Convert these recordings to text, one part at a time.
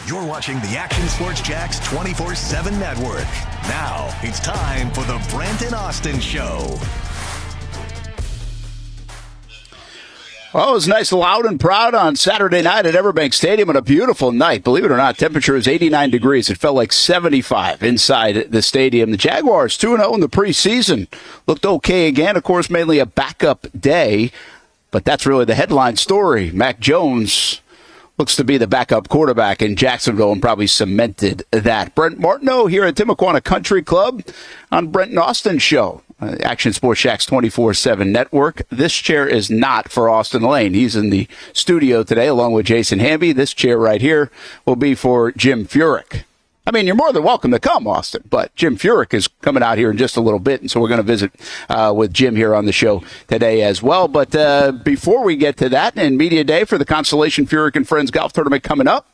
You're watching the Action Sports Jax 24/7 network. Now it's time for the Brent Austen Show. Well, it was nice, loud, and proud on Saturday night at Everbank Stadium on a beautiful night. Believe it or not, temperature is 89 degrees. It felt like 75 inside the stadium. The Jaguars 2-0 in the preseason. Looked okay again. Of course, mainly a backup day. But that's really the headline story. Mac Jones looks to be the backup quarterback in Jacksonville and probably cemented that. Brent Martineau here at Timuquana Country Club on Brent Austen Show. Action Sports Jax 24/7 network. This chair is not for Austen Lane. He's in the studio today along with Jason Hamby. This chair right here will be for Jim Furyk. I mean, you're more than welcome to come, Austin, but Jim Furyk is coming out here in just a little bit, and so we're going to visit with Jim here on the show today as well. But before we get to that, and Media Day for the Constellation Furyk and Friends Golf Tournament coming up,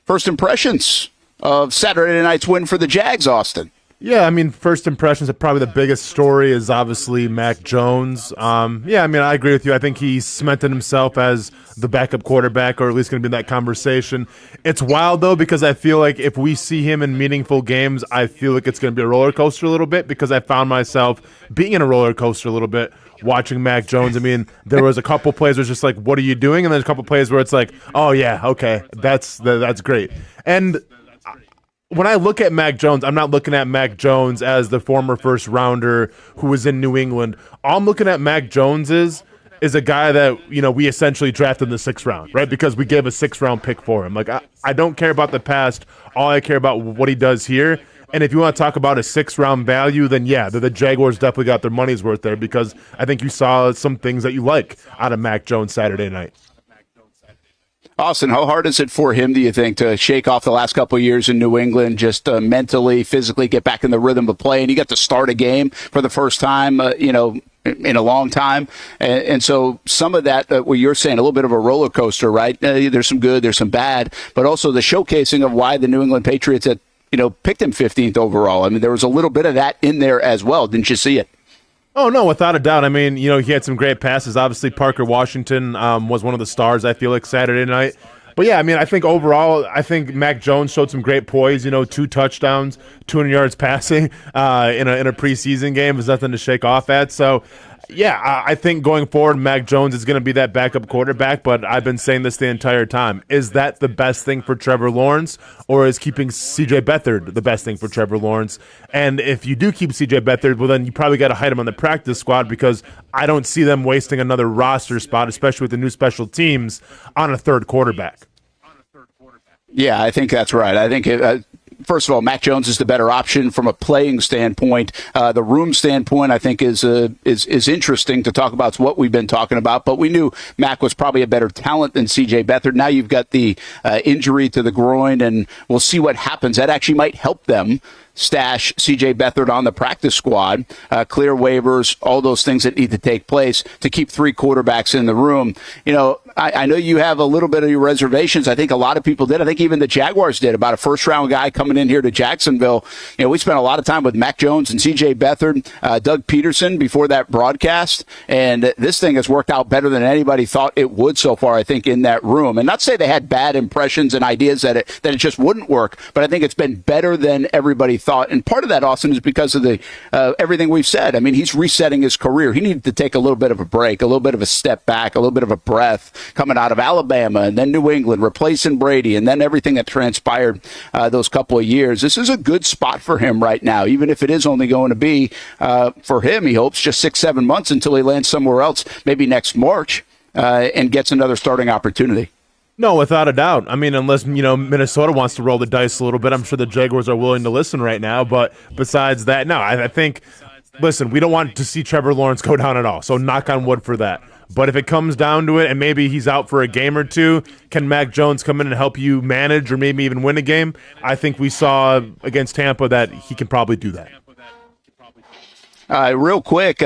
first impressions of Saturday night's win for the Jags, Austin. Yeah, I mean, first impressions, probably the biggest story is obviously Mac Jones. I agree with you. I think he's cemented himself as the backup quarterback, or at least going to be in that conversation. It's wild, though, because I feel like if we see him in meaningful games, I feel like it's going to be a roller coaster a little bit, because I found myself being in a roller coaster a little bit watching Mac Jones. I mean, there was a couple plays where it's just like, what are you doing? And there's a couple plays where it's like, oh, yeah, okay, that's great. And when I look at Mac Jones, I'm not looking at Mac Jones as the former first rounder who was in New England. All I'm looking at Mac Jones is a guy that, we essentially drafted in the 6th round, right? Because we gave a 6th-round pick for him. Like, I don't care about the past. All I care about what he does here. And if you want to talk about a 6th-round value, then yeah, the Jaguars definitely got their money's worth there, because I think you saw some things that you like out of Mac Jones Saturday night. Austin, how hard is it for him, do you think, to shake off the last couple of years in New England, just mentally, physically get back in the rhythm of play? And he got to start a game for the first time, in a long time. And so some of that, what you're saying, a little bit of a roller coaster, right? There's some good, there's some bad, but also the showcasing of why the New England Patriots had, picked him 15th overall. I mean, there was a little bit of that in there as well. Didn't you see it? Oh, no, without a doubt. I mean, he had some great passes. Obviously, Parker Washington was one of the stars, I feel like, Saturday night. But, yeah, I mean, I think overall, Mac Jones showed some great poise, 2 touchdowns, 200 yards passing in a preseason game is nothing to shake off at. So, yeah, I think going forward, Mac Jones is going to be that backup quarterback, but I've been saying this the entire time. Is that the best thing for Trevor Lawrence, or is keeping C.J. Beathard the best thing for Trevor Lawrence? And if you do keep C.J. Beathard, well, then you probably got to hide him on the practice squad, because I don't see them wasting another roster spot, especially with the new special teams, on a third quarterback. Yeah, I think that's right. I think first of all, Mac Jones is the better option from a playing standpoint. The room standpoint, I think, is interesting to talk about. It's what we've been talking about, but we knew Mac was probably a better talent than C.J. Beathard. Now you've got the injury to the groin, and we'll see what happens. That actually might help them stash C.J. Beathard on the practice squad, clear waivers, all those things that need to take place to keep 3 quarterbacks in the room. I know you have a little bit of your reservations. I think a lot of people did. I think even the Jaguars did, about a first-round guy coming in here to Jacksonville. We spent a lot of time with Mac Jones and C.J. Beathard, Doug Peterson before that broadcast, and this thing has worked out better than anybody thought it would so far, I think, in that room. And not to say they had bad impressions and ideas that it just wouldn't work, but I think it's been better than everybody thought. And part of that, Austin, is because of the everything we've said. I mean, he's resetting his career. He needed to take a little bit of a break, a little bit of a step back, a little bit of a breath, coming out of Alabama and then New England, replacing Brady, and then everything that transpired those couple of years. This is a good spot for him right now, even if it is only going to be, for him, he hopes, just 6-7 months until he lands somewhere else, maybe next March, and gets another starting opportunity. No, without a doubt. I mean, unless, Minnesota wants to roll the dice a little bit, I'm sure the Jaguars are willing to listen right now. But besides that, no, I think, listen, we don't want to see Trevor Lawrence go down at all. So knock on wood for that. But if it comes down to it, and maybe he's out for a game or two, can Mac Jones come in and help you manage or maybe even win a game? I think we saw against Tampa that he can probably do that. Real quick,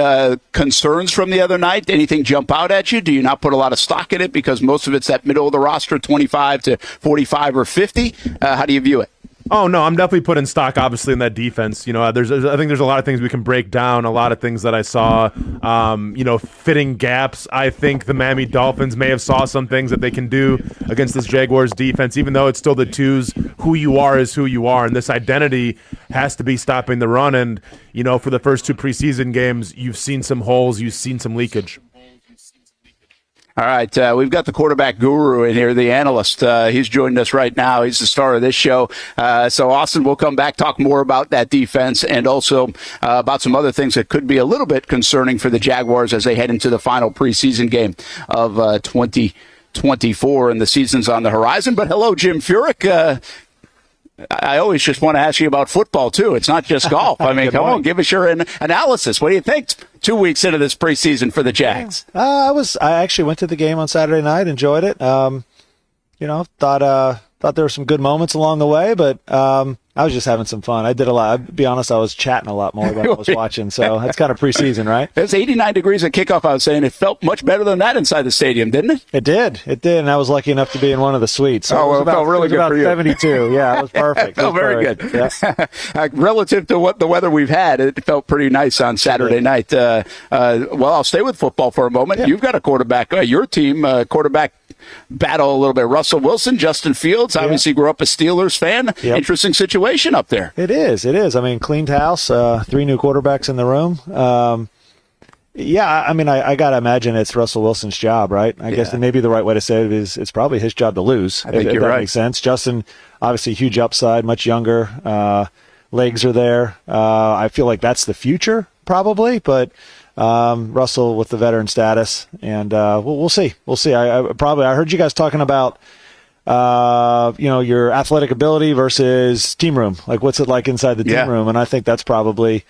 concerns from the other night? Anything jump out at you? Do you not put a lot of stock in it because most of it's that middle of the roster, 25 to 45 or 50? How do you view it? Oh no, I'm definitely putting stock, obviously, in that defense. I think there's a lot of things we can break down. A lot of things that I saw, fitting gaps. I think the Miami Dolphins may have saw some things that they can do against this Jaguars defense, even though it's still the twos. Who you are is who you are, and this identity has to be stopping the run. And for the first 2 preseason games, you've seen some holes, you've seen some leakage. All right, we've got the quarterback guru in here, the analyst. He's joining us right now. He's the star of this show. So, Austin, we'll come back, talk more about that defense and also about some other things that could be a little bit concerning for the Jaguars as they head into the final preseason game of 2024, and the season's on the horizon. But hello, Jim Furyk. I always just want to ask you about football, too. It's not just golf. I mean, come on, give us your analysis. What do you think 2 weeks into this preseason for the Jags? I actually went to the game on Saturday night, enjoyed it. Thought there were some good moments along the way, but I was just having some fun. I did a lot. I'll be honest, I was chatting a lot more than I was watching, so that's kind of preseason, right? It was 89 degrees at kickoff, I was saying. It felt much better than that inside the stadium, didn't it? It did, and I was lucky enough to be in one of the suites. So it felt really good for you. 72, yeah, it was perfect. It felt very good. Yeah. Relative to what the weather we've had, it felt pretty nice on Saturday night. I'll stay with football for a moment. Yeah. You've got a quarterback, your team, quarterback battle a little bit. Russell Wilson, Justin Fields, obviously grew up a Steelers fan. Yep. Interesting situation up there. It is. I mean, cleaned house, 3 new quarterbacks in the room. I got to imagine it's Russell Wilson's job, right? I guess maybe the right way to say it is it's probably his job to lose. I think if you're that right. Makes sense. Justin, obviously huge upside, much younger. Legs are there. I feel like that's the future probably, but Russell with the veteran status, and we'll see. I heard you guys talking about your athletic ability versus team room. Like, what's it like inside the team room? And I think that's probably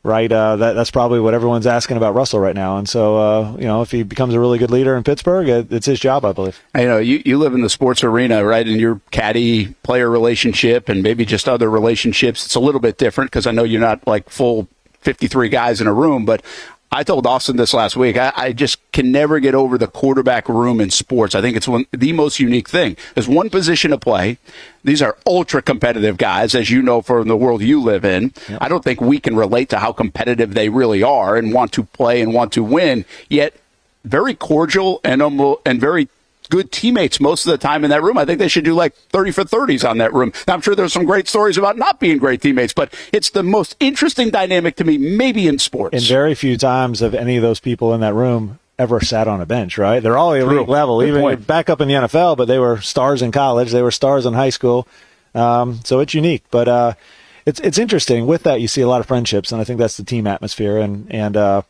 right. That's probably what everyone's asking about Russell right now. And so, if he becomes a really good leader in Pittsburgh, it's his job, I believe. You live in the sports arena, right? And your caddy-player relationship and maybe just other relationships, it's a little bit different because I know you're not like full 53 guys in a room, but I told Austin this last week, I just can never get over the quarterback room in sports. I think it's the most unique thing. There's one position to play. These are ultra competitive guys, as you know, from the world you live in. Yep. I don't think we can relate to how competitive they really are and want to play and want to win, yet very cordial and very good teammates most of the time in that room. I think they should do like 30 for 30s on that room. Now, I'm sure there's some great stories about not being great teammates, but it's the most interesting dynamic to me, maybe in sports. And very few times have any of those people in that room ever sat on a bench, right? They're all elite level, even back up in the NFL, but they were stars in college. They were stars in high school. So it's unique, but it's interesting. With that, you see a lot of friendships, and I think that's the team atmosphere. And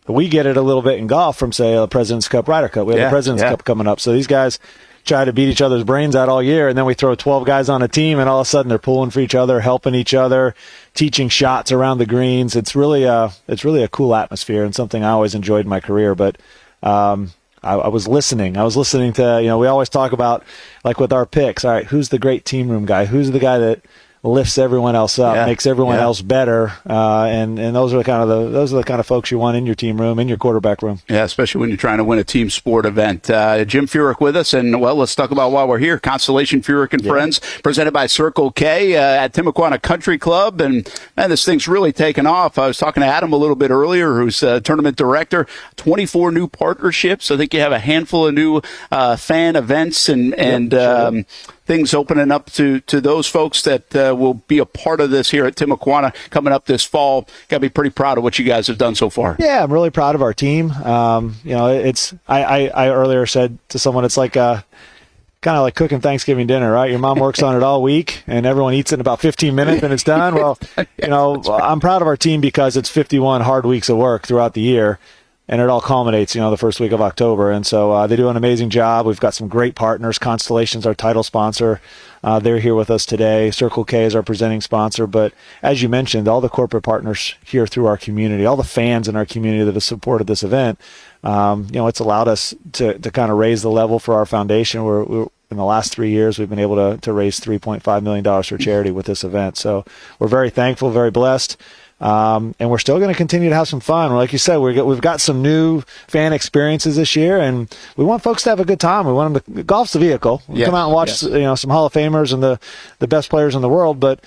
we get it a little bit in golf from, say, a President's Cup, Ryder Cup. We have the President's Cup coming up. So these guys try to beat each other's brains out all year, and then we throw 12 guys on a team, and all of a sudden they're pulling for each other, helping each other, teaching shots around the greens. It's really a cool atmosphere and something I always enjoyed in my career. But I was listening. I was listening to, we always talk about, like with our picks, all right, who's the great team room guy? Who's the guy that lifts everyone else up, makes everyone else better, and those are the kind of folks you want in your team room, in your quarterback room. Yeah, especially when you're trying to win a team sport event. Jim Furyk with us, and let's talk about while we're here, Constellation Furyk and Friends, presented by Circle K at Timuquana Country Club, and man, this thing's really taken off. I was talking to Adam a little bit earlier, who's tournament director. 24 new partnerships. I think you have a handful of new fan events and things opening up to those folks that will be a part of this here at Timuquana coming up this fall. Got to be pretty proud of what you guys have done so far. Yeah, I'm really proud of our team. It's I earlier said to someone, it's like kind of like cooking Thanksgiving dinner, right? Your mom works on it all week, and everyone eats it in about 15 minutes, and it's done. Well, I'm proud of our team because it's 51 hard weeks of work throughout the year. And it all culminates, the first week of October. And so they do an amazing job. We've got some great partners. Constellation's our title sponsor. They're here with us today. Circle K is our presenting sponsor. But as you mentioned, all the corporate partners here through our community, all the fans in our community that have supported this event, it's allowed us to kind of raise the level for our foundation. We're in the last 3 years, we've been able to raise $3.5 million for charity with this event. So we're very thankful, very blessed. And we're still going to continue to have some fun. Like you said, we've got some new fan experiences this year, and we want folks to have a good time. We want them to golf's the vehicle. Come out and watch some Hall of Famers and the best players in the world, but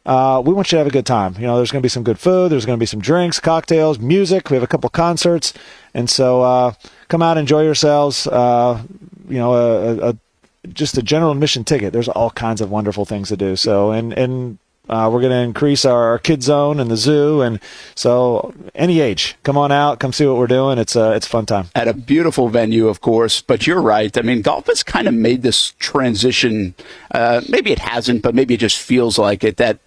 we want you to have a good time. There's going to be some good food. There's going to be some drinks, cocktails, music. We have a couple concerts, and so come out, enjoy yourselves. Just a general admission ticket. There's all kinds of wonderful things to do. So and we're going to increase our kid zone and the zoo, and so any age, come on out, come see what we're doing. It's a fun time at a beautiful venue, of course. But you're right. I mean, golf has kind of made this transition. Maybe it hasn't, but maybe it just feels like it. That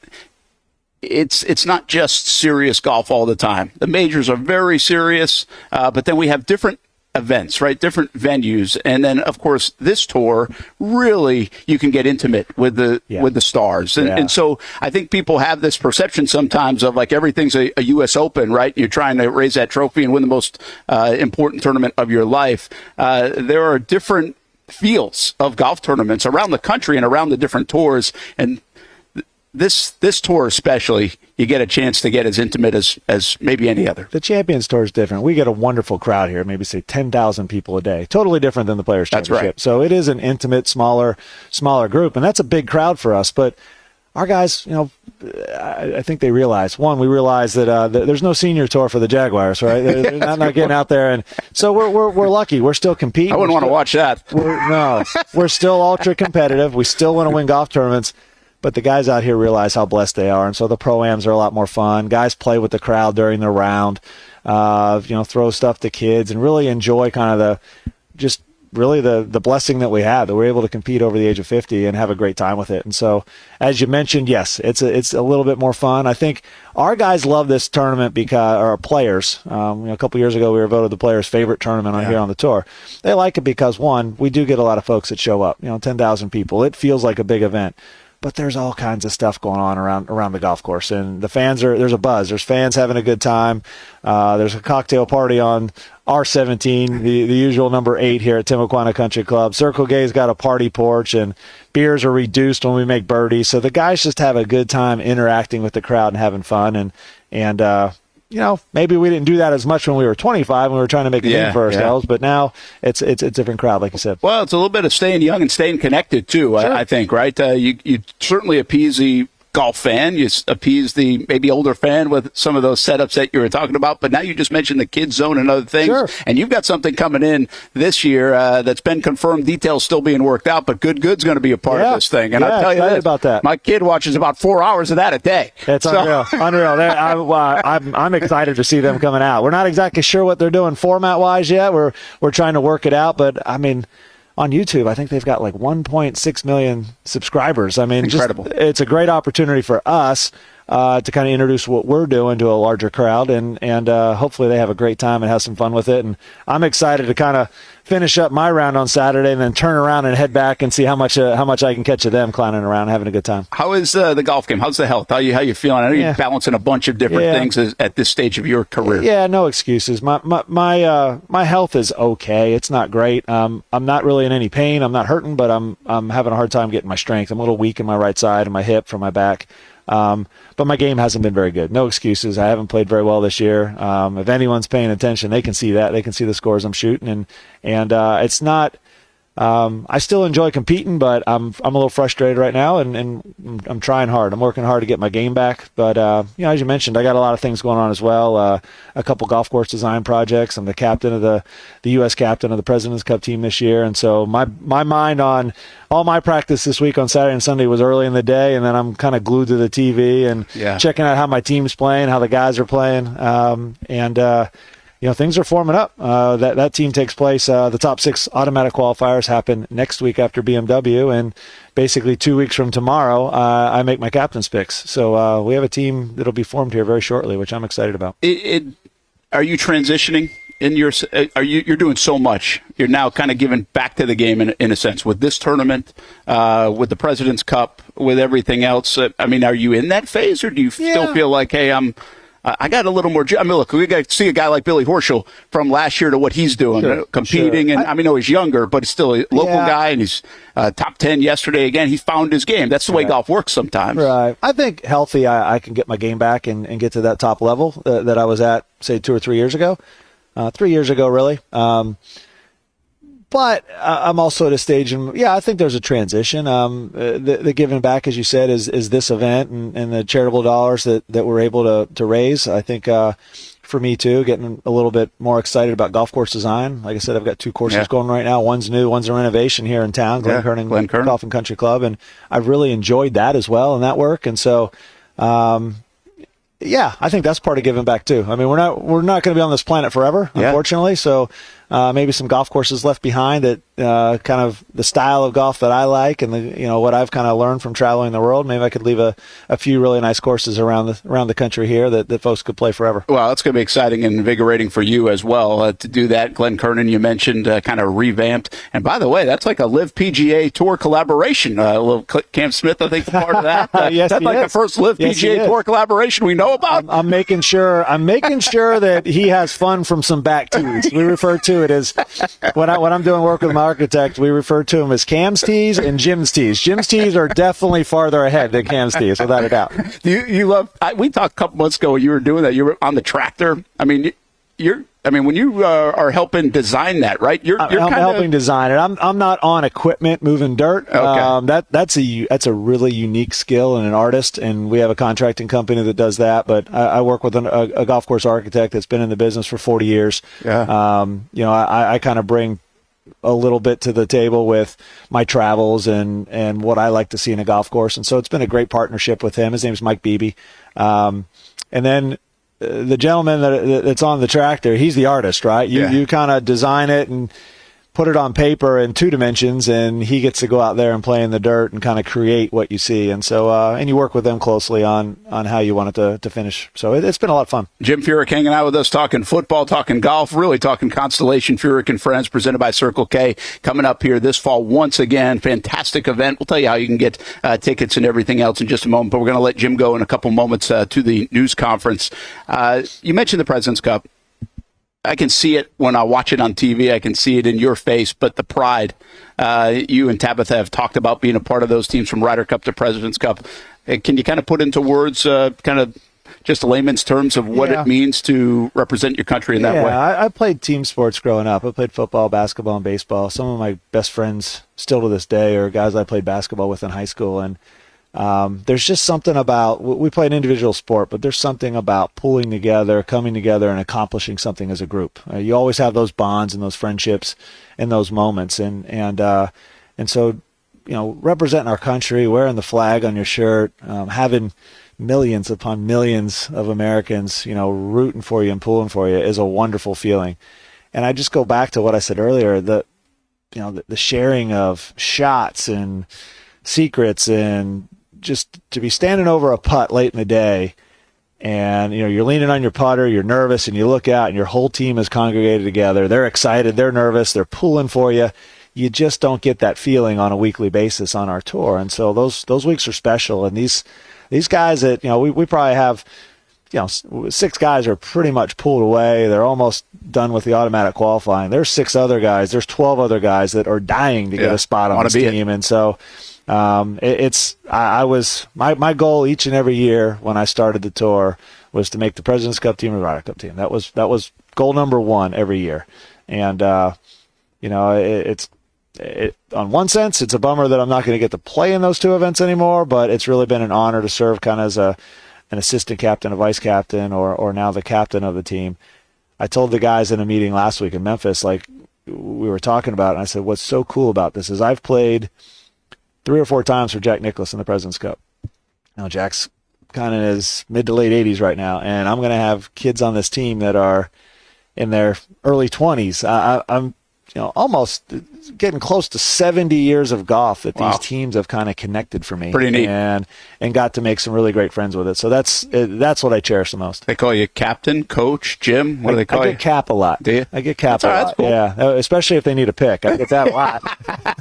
it's not just serious golf all the time. The majors are very serious, but then we have different events, right? Different venues. And then, of course, this tour, really, you can get intimate with the stars. And so I think people have this perception sometimes of like everything's a U.S. Open, right? You're trying to raise that trophy and win the most important tournament of your life. There are different feels of golf tournaments around the country and around the different tours. And this tour especially, you get a chance to get as intimate as maybe any other. The Champions Tour is different. We get a wonderful crowd here, maybe say 10,000 people a day. Totally different than the Players' Championship. That's right. So it is an intimate, smaller group, and that's a big crowd for us. But our guys, I think they realize, we realize that there's no senior tour for the Jaguars, right? They're not getting out there, and so we're lucky. We're still competing. I wouldn't want to watch that. We're still ultra competitive. We still want to win golf tournaments. But the guys out here realize how blessed they are, and so the pro-ams are a lot more fun. Guys play with the crowd during the round, throw stuff to kids, and really enjoy kind of the blessing that we have, that we're able to compete over the age of 50 and have a great time with it. And so, as you mentioned, yes, it's a little bit more fun. I think our guys love this tournament because our players. A couple years ago, we were voted the players' favorite tournament here on the tour. They like it because, one, we do get a lot of folks that show up. 10,000 people. It feels like a big event. But there's all kinds of stuff going on around the golf course, and the fans there's a buzz. There's fans having a good time. There's a cocktail party on R17, the usual number 8 here at Timuquana Country Club. Circle K's got a party porch, and beers are reduced when we make birdies. So the guys just have a good time interacting with the crowd and having fun, and maybe we didn't do that as much when we were 25 when we were trying to make a name for ourselves, but now it's a different crowd, like you said. Well, it's a little bit of staying young and staying connected, too, sure. I think, right? You certainly appease the golf fan. You appease the maybe older fan with some of those setups that you were talking about. But now you just mentioned the kids zone and other things. Sure. And you've got something coming in this year that's been confirmed. Details still being worked out, but Good's going to be a part of this thing. And I'll tell you this, about that. My kid watches about 4 hours of that a day. It's unreal. I'm excited to see them coming out. We're not exactly sure what they're doing format-wise yet. We're trying to work it out, but I mean, on YouTube, I think they've got like 1.6 million subscribers. I mean, incredible. It's a great opportunity for us to kind of introduce what we're doing to a larger crowd, and hopefully they have a great time and have some fun with it. And I'm excited to kind of finish up my round on Saturday and then turn around and head back and see how much I can catch of them clowning around and having a good time. How is the golf game? How's the health? How you feeling? I know you're balancing a bunch of different things at this stage of your career. Yeah, no excuses. My health is okay. It's not great. I'm not really in any pain. I'm not hurting, but I'm having a hard time getting my strength. I'm a little weak in my right side and my hip from my back. But my game hasn't been very good. No excuses. I haven't played very well this year. If anyone's paying attention, they can see that. They can see the scores I'm shooting, and it's not. I still enjoy competing, but I'm a little frustrated right now, and I'm trying hard. I'm working hard to get my game back. But as you mentioned, I got a lot of things going on as well. A couple golf course design projects. I'm the captain of the U.S. captain of the President's Cup team this year, and so my mind on all my practice this week on Saturday and Sunday was early in the day, and then I'm kind of glued to the TV and checking out how my team's playing, how the guys are playing, things are forming up. That team takes place. The top 6 automatic qualifiers happen next week after BMW, and basically 2 weeks from tomorrow, I make my captain's picks. So we have a team that'll be formed here very shortly, which I'm excited about. Are you transitioning? You're doing so much. You're now kind of giving back to the game in a sense with this tournament, with the President's Cup, with everything else. I mean, are you in that phase, or do you still feel like, hey, I'm I got a little more. I mean, look, we got to see a guy like Billy Horschel from last year to what he's doing, competing. Sure. And I know he's younger, but he's still a local guy, and he's top 10 yesterday. Again, he found his game. That's the way golf works sometimes. Right. I think healthy, I can get my game back and get to that top level that I was at, say, 2 or 3 years ago. 3 years ago, really. But I'm also at a stage, and I think there's a transition. The giving back, as you said, is this event and the charitable dollars that we're able to raise. I think for me too, getting a little bit more excited about golf course design. Like I said, I've got 2 courses going right now. One's new, one's a renovation here in town, Glen Kern Golf and Country Club, and I've really enjoyed that as well and that work. And so, I think that's part of giving back too. I mean, we're not going to be on this planet forever, unfortunately. So maybe some golf courses left behind that kind of the style of golf that I like and what I've kind of learned from traveling the world. Maybe I could leave a few really nice courses around the country here that folks could play forever. Well, it's going to be exciting and invigorating for you as well to do that. Glen Kernan, you mentioned, kind of revamped. And by the way, that's like a Live PGA Tour collaboration. A little Cam Smith, I think, part of that. Yes, that's like the first Live PGA Tour collaboration we know about. I'm making sure that he has fun from some back tees. We refer to it as when I'm doing work with my architect, we refer to them as Cam's tees and Jim's tees. Jim's tees are definitely farther ahead than Cam's tees, without a doubt. You love. We talked a couple months ago when you were doing that. You were on the tractor. I mean, when you are helping design that, right? I'm helping design it. I'm not on equipment moving dirt. Okay. That's a really unique skill and an artist, and we have a contracting company that does that. But I work with a golf course architect that's been in the business for 40 years. Yeah. I kind of bring a little bit to the table with my travels and what I like to see in a golf course, and so it's been a great partnership with him. His name's Mike Beebe, and then. The gentleman that's on the tractor, he's the artist, right? You kind of design it and put it on paper in 2 dimensions, and he gets to go out there and play in the dirt and kind of create what you see. And so, and you work with them closely on how you want it to finish. So it's been a lot of fun. Jim Furyk hanging out with us, talking football, talking golf, really talking Constellation Furyk and Friends, presented by Circle K, coming up here this fall once again. Fantastic event. We'll tell you how you can get tickets and everything else in just a moment, but we're going to let Jim go in a couple moments to the news conference. You mentioned the President's Cup. I can see it when I watch it on TV. I can see it in your face, but the pride. You and Tabitha have talked about being a part of those teams from Ryder Cup to President's Cup. Can you kind of put into words, kind of just layman's terms of what it means to represent your country in that way? I played team sports growing up. I played football, basketball, and baseball. Some of my best friends still to this day are guys I played basketball with in high school, and there's just something about, we play an individual sport, but there's something about pulling together, coming together, and accomplishing something as a group. You always have those bonds and those friendships and those moments. And so, representing our country, wearing the flag on your shirt, having millions upon millions of Americans, rooting for you and pulling for you is a wonderful feeling. And I just go back to what I said earlier, the sharing of shots and secrets, and just to be standing over a putt late in the day, and you're leaning on your putter, you're nervous, and you look out and your whole team is congregated together. They're excited, they're nervous, they're pulling for you. You just don't get that feeling on a weekly basis on our tour. And so those weeks are special. And these guys that we probably have 6 guys are pretty much pulled away. They're almost done with the automatic qualifying. There's 6 other guys. There's 12 other guys that are dying to get a spot on this team. And so my goal each and every year when I started the tour was to make the President's Cup team and the Ryder Cup team. That was goal number 1 every year. And it's on one sense, it's a bummer that I'm not going to get to play in those 2 events anymore, but it's really been an honor to serve kind of as an assistant captain, a vice captain, or now the captain of the team. I told the guys in a meeting last week in Memphis, like we were talking about, and I said, what's so cool about this is I've played 3 or 4 times for Jack Nicklaus in the President's Cup. Now Jack's kind of in his mid to late 80s right now, and I'm going to have kids on this team that are in their early 20s. I'm almost getting close to 70 years of golf that these teams have kind of connected for me. Pretty neat. And got to make some really great friends with it. So that's what I cherish the most. They call you captain, coach, Jim? What do they call you? I get cap a lot. Do you? I get cap a lot. That's cool. Yeah, especially if they need a pick. I get that a lot.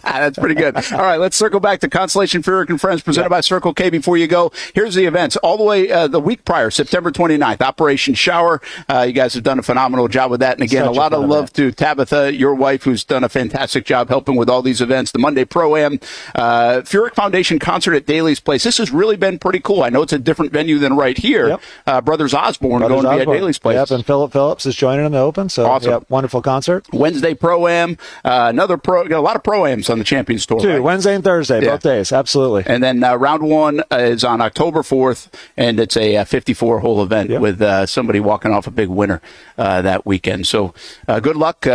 That's pretty good. All right, let's circle back to Constellation Furyk and Friends presented by Circle K before you go. Here's the events. All the way the week prior, September 29th, Operation Shower. You guys have done a phenomenal job with that. And again, a lot of love to Tabitha, your wife, who's done a fantastic job helping with all these events. The Monday Pro-Am, Furyk Foundation concert at Daly's Place. This has really been pretty cool. I know it's a different venue than right here. Yep. Brothers Osborne going to be at Daly's Place. Yep, and Philip Phillips is joining in the Open. So, awesome. Wonderful concert. Wednesday Pro-Am, got a lot of Pro-Ams on the Champions Tour. Two, right? Wednesday and Thursday, both days, absolutely. And then round one is on October 4th, and it's a 54-hole event with somebody walking off a big winner that weekend. So good luck.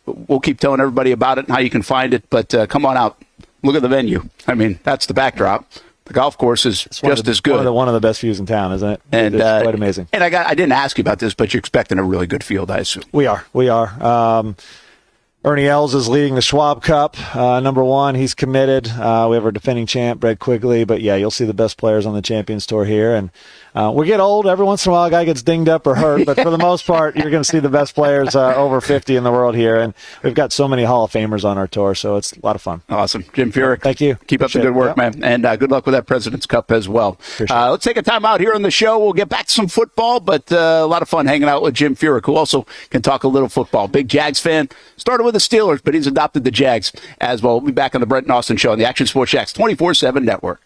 We'll keep telling everybody about it and how you can find it, but come on out. Look at the venue. I mean, that's the backdrop. The golf course is just as good. One of the best views in town, isn't it? And it's quite amazing. And I didn't ask you about this, but you're expecting a really good field, I assume. We are. Ernie Els is leading the Schwab Cup, number one. He's committed. We have our defending champ, Brett Quigley. But, you'll see the best players on the Champions Tour here. And we get old. Every once in a while, a guy gets dinged up or hurt. But for the most part, you're going to see the best players over 50 in the world here. And we've got so many Hall of Famers on our tour, so it's a lot of fun. Awesome. Jim Furyk. Thank you. Keep up the good work, man. And good luck with that President's Cup as well. Let's take a time out here on the show. We'll get back to some football, but a lot of fun hanging out with Jim Furyk, who also can talk a little football. Big Jags fan. Started with the Steelers, but he's adopted the Jags as well. We'll be back on the Brent Austen Show on the Action Sports Jax 24/7 network.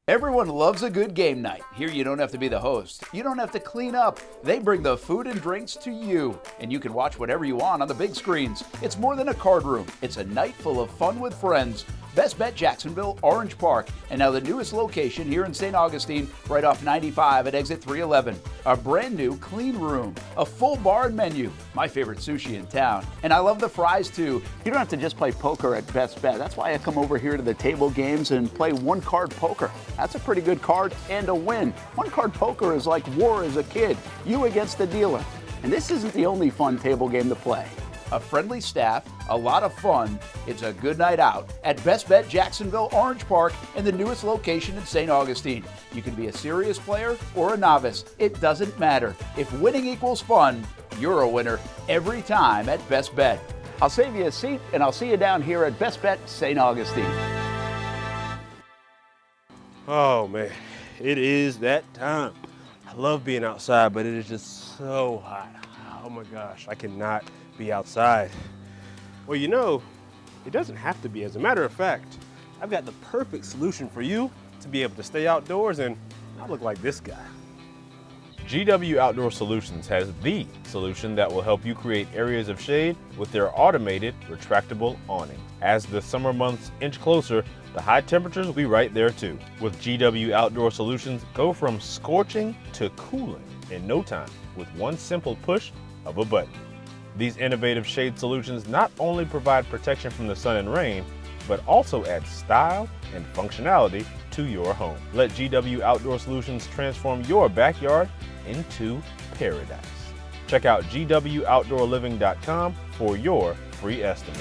Everyone loves a good game night. Here you don't have to be the host. You don't have to clean up. They bring the food and drinks to you, and you can watch whatever you want on the big screens. It's more than a card room. It's a night full of fun with friends. Best Bet Jacksonville, Orange Park, and now the newest location here in St. Augustine, right off 95 at exit 311. A brand new clean room, a full bar and menu, my favorite sushi in town. And I love the fries too. You don't have to just play poker at Best Bet. That's why I come over here to the table games and play one card poker. That's a pretty good card and a win. One card poker is like war as a kid, you against the dealer. And this isn't the only fun table game to play. A friendly staff, a lot of fun. It's a good night out at Best Bet Jacksonville, Orange Park, and the newest location in St. Augustine. You can be a serious player or a novice. It doesn't matter. If winning equals fun, you're a winner every time at Best Bet. I'll save you a seat, and I'll see you down here at Best Bet St. Augustine. Oh, man, it is that time. I love being outside, but it is just so hot. Oh, my gosh, I cannot be outside. Well, it doesn't have to be. As a matter of fact, I've got the perfect solution for you to be able to stay outdoors and not look like this guy. GW Outdoor Solutions has the solution that will help you create areas of shade with their automated retractable awning. As the summer months inch closer, the high temperatures will be right there too. With GW Outdoor Solutions, go from scorching to cooling in no time with one simple push of a button. These innovative shade solutions not only provide protection from the sun and rain, but also add style and functionality to your home. Let GW Outdoor Solutions transform your backyard into paradise. Check out GWOutdoorLiving.com for your free estimate.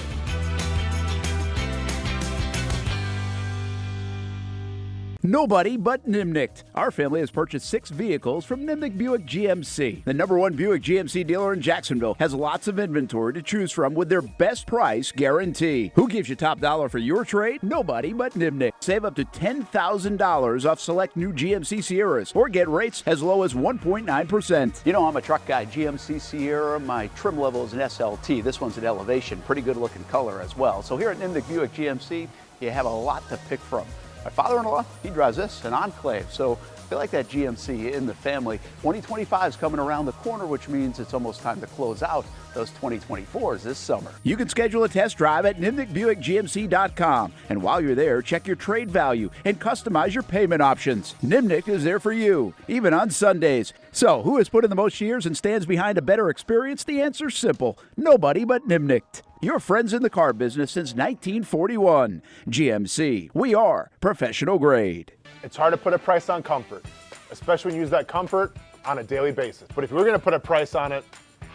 Nobody but Nimnicht. Our family has purchased 6 vehicles from Nimnicht Buick GMC. The #1 Buick GMC dealer in Jacksonville has lots of inventory to choose from with their best price guarantee. Who gives you top dollar for your trade? Nobody but Nimnicht. Save up to $10,000 off select new GMC Sierras or get rates as low as 1.9%. You know I'm a truck guy. GMC Sierra, my trim level is an SLT. This one's an Elevation. Pretty good looking color as well. So here at Nimnicht Buick GMC, you have a lot to pick from. My father-in-law, he drives this, an Enclave, so I feel like that GMC in the family. 2025 is coming around the corner, which means it's almost time to close out those 2024s this summer. You can schedule a test drive at NimnichtBuickGMC.com, and while you're there, check your trade value and customize your payment options. Nimnicht is there for you, even on Sundays. So, who has put in the most years and stands behind a better experience? The answer's simple. Nobody but Nimnicht. Your friends in the car business since 1941. GMC, we are professional grade. It's hard to put a price on comfort, especially when you use that comfort on a daily basis. But if we're going to put a price on it,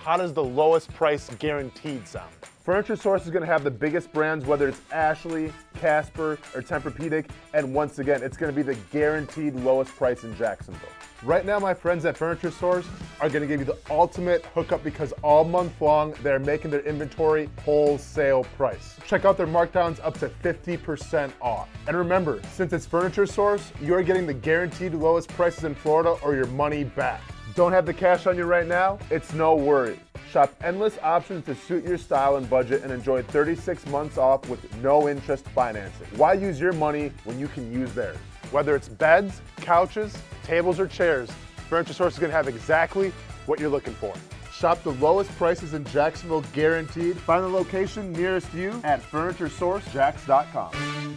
how does the lowest price guaranteed sound? Furniture Source is going to have the biggest brands, whether it's Ashley, Casper, or Tempur-Pedic, and once again, it's going to be the guaranteed lowest price in Jacksonville. Right now, my friends at Furniture Source are going to give you the ultimate hookup because all month long, they're making their inventory wholesale price. Check out their markdowns up to 50% off. And remember, since it's Furniture Source, you're getting the guaranteed lowest prices in Florida or your money back. Don't have the cash on you right now? It's no worry. Shop endless options to suit your style and budget and enjoy 36 months off with no interest financing. Why use your money when you can use theirs? Whether it's beds, couches, tables, or chairs, Furniture Source is going to have exactly what you're looking for. Shop the lowest prices in Jacksonville guaranteed. Find the location nearest you at FurnitureSourceJacks.com.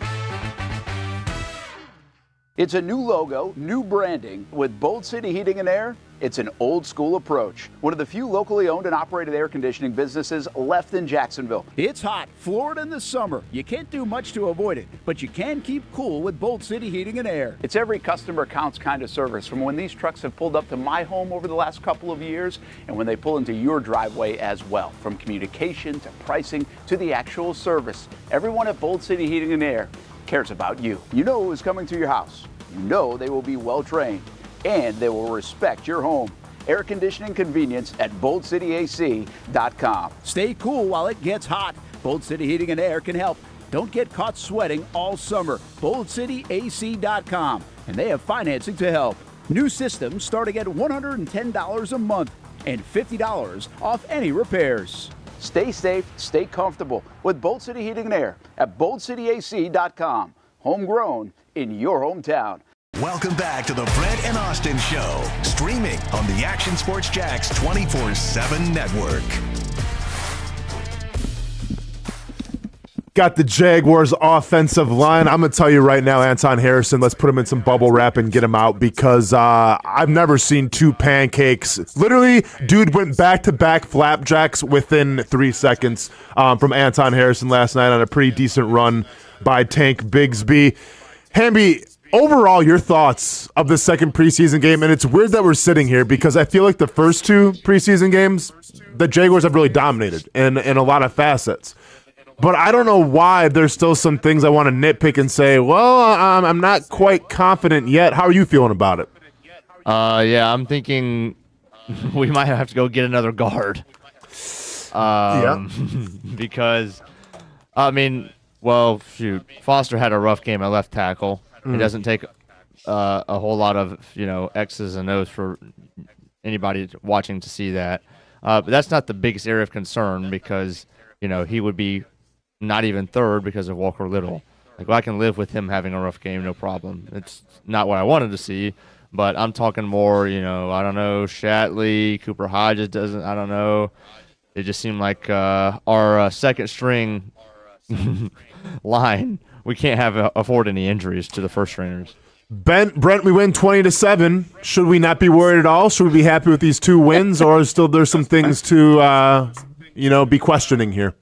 It's a new logo, new branding. With Bold City Heating and Air, it's an old school approach. One of the few locally owned and operated air conditioning businesses left in Jacksonville. It's hot, Florida in the summer. You can't do much to avoid it, but you can keep cool with Bold City Heating and Air. It's every customer counts kind of service, from when these trucks have pulled up to my home over the last couple of years and when they pull into your driveway as well. From communication to pricing to the actual service, everyone at Bold City Heating and Air cares about you. You know who's coming to your house. You know they will be well trained and they will respect your home. Air conditioning convenience at BoldCityAC.com. Stay cool while it gets hot. Bold City Heating and Air can help. Don't get caught sweating all summer. BoldCityAC.com. And they have financing to help. New systems starting at $110 a month and $50 off any repairs. Stay safe, stay comfortable with Bold City Heating and Air at BoldCityAC.com. Homegrown in your hometown. Welcome back to the Brent and Austen Show, streaming on the Action Sports Jacks 24/7 network. Got the Jaguars offensive line. I'm going to tell you right now, Anton Harrison, let's put him in some bubble wrap and get him out because I've never seen two pancakes. Literally, dude went back-to-back flapjacks within 3 seconds from Anton Harrison last night on a pretty decent run by Tank Bigsby. Hamby, overall, your thoughts of the second preseason game, and it's weird that we're sitting here because I feel like the first two preseason games, the Jaguars have really dominated in a lot of facets. But I don't know why there's still some things I want to nitpick and say, well, I'm not quite confident yet. How are you feeling about it? Yeah, I'm thinking we might have to go get another guard. Because, I mean, well, shoot, Foster had a rough game at left tackle. It doesn't take a whole lot of, X's and O's for anybody watching to see that. But that's not the biggest area of concern because, he would be not even third because of Walker Little. I can live with him having a rough game, no problem. It's not what I wanted to see, but I'm talking more, I don't know, Shatley, Cooper Hodges doesn't, I don't know. It just seemed like our second string line, we can't afford any injuries to the first stringers. Brent, we win 20-7. Should we not be worried at all? Should we be happy with these 2 wins, or is there's some things to be questioning here?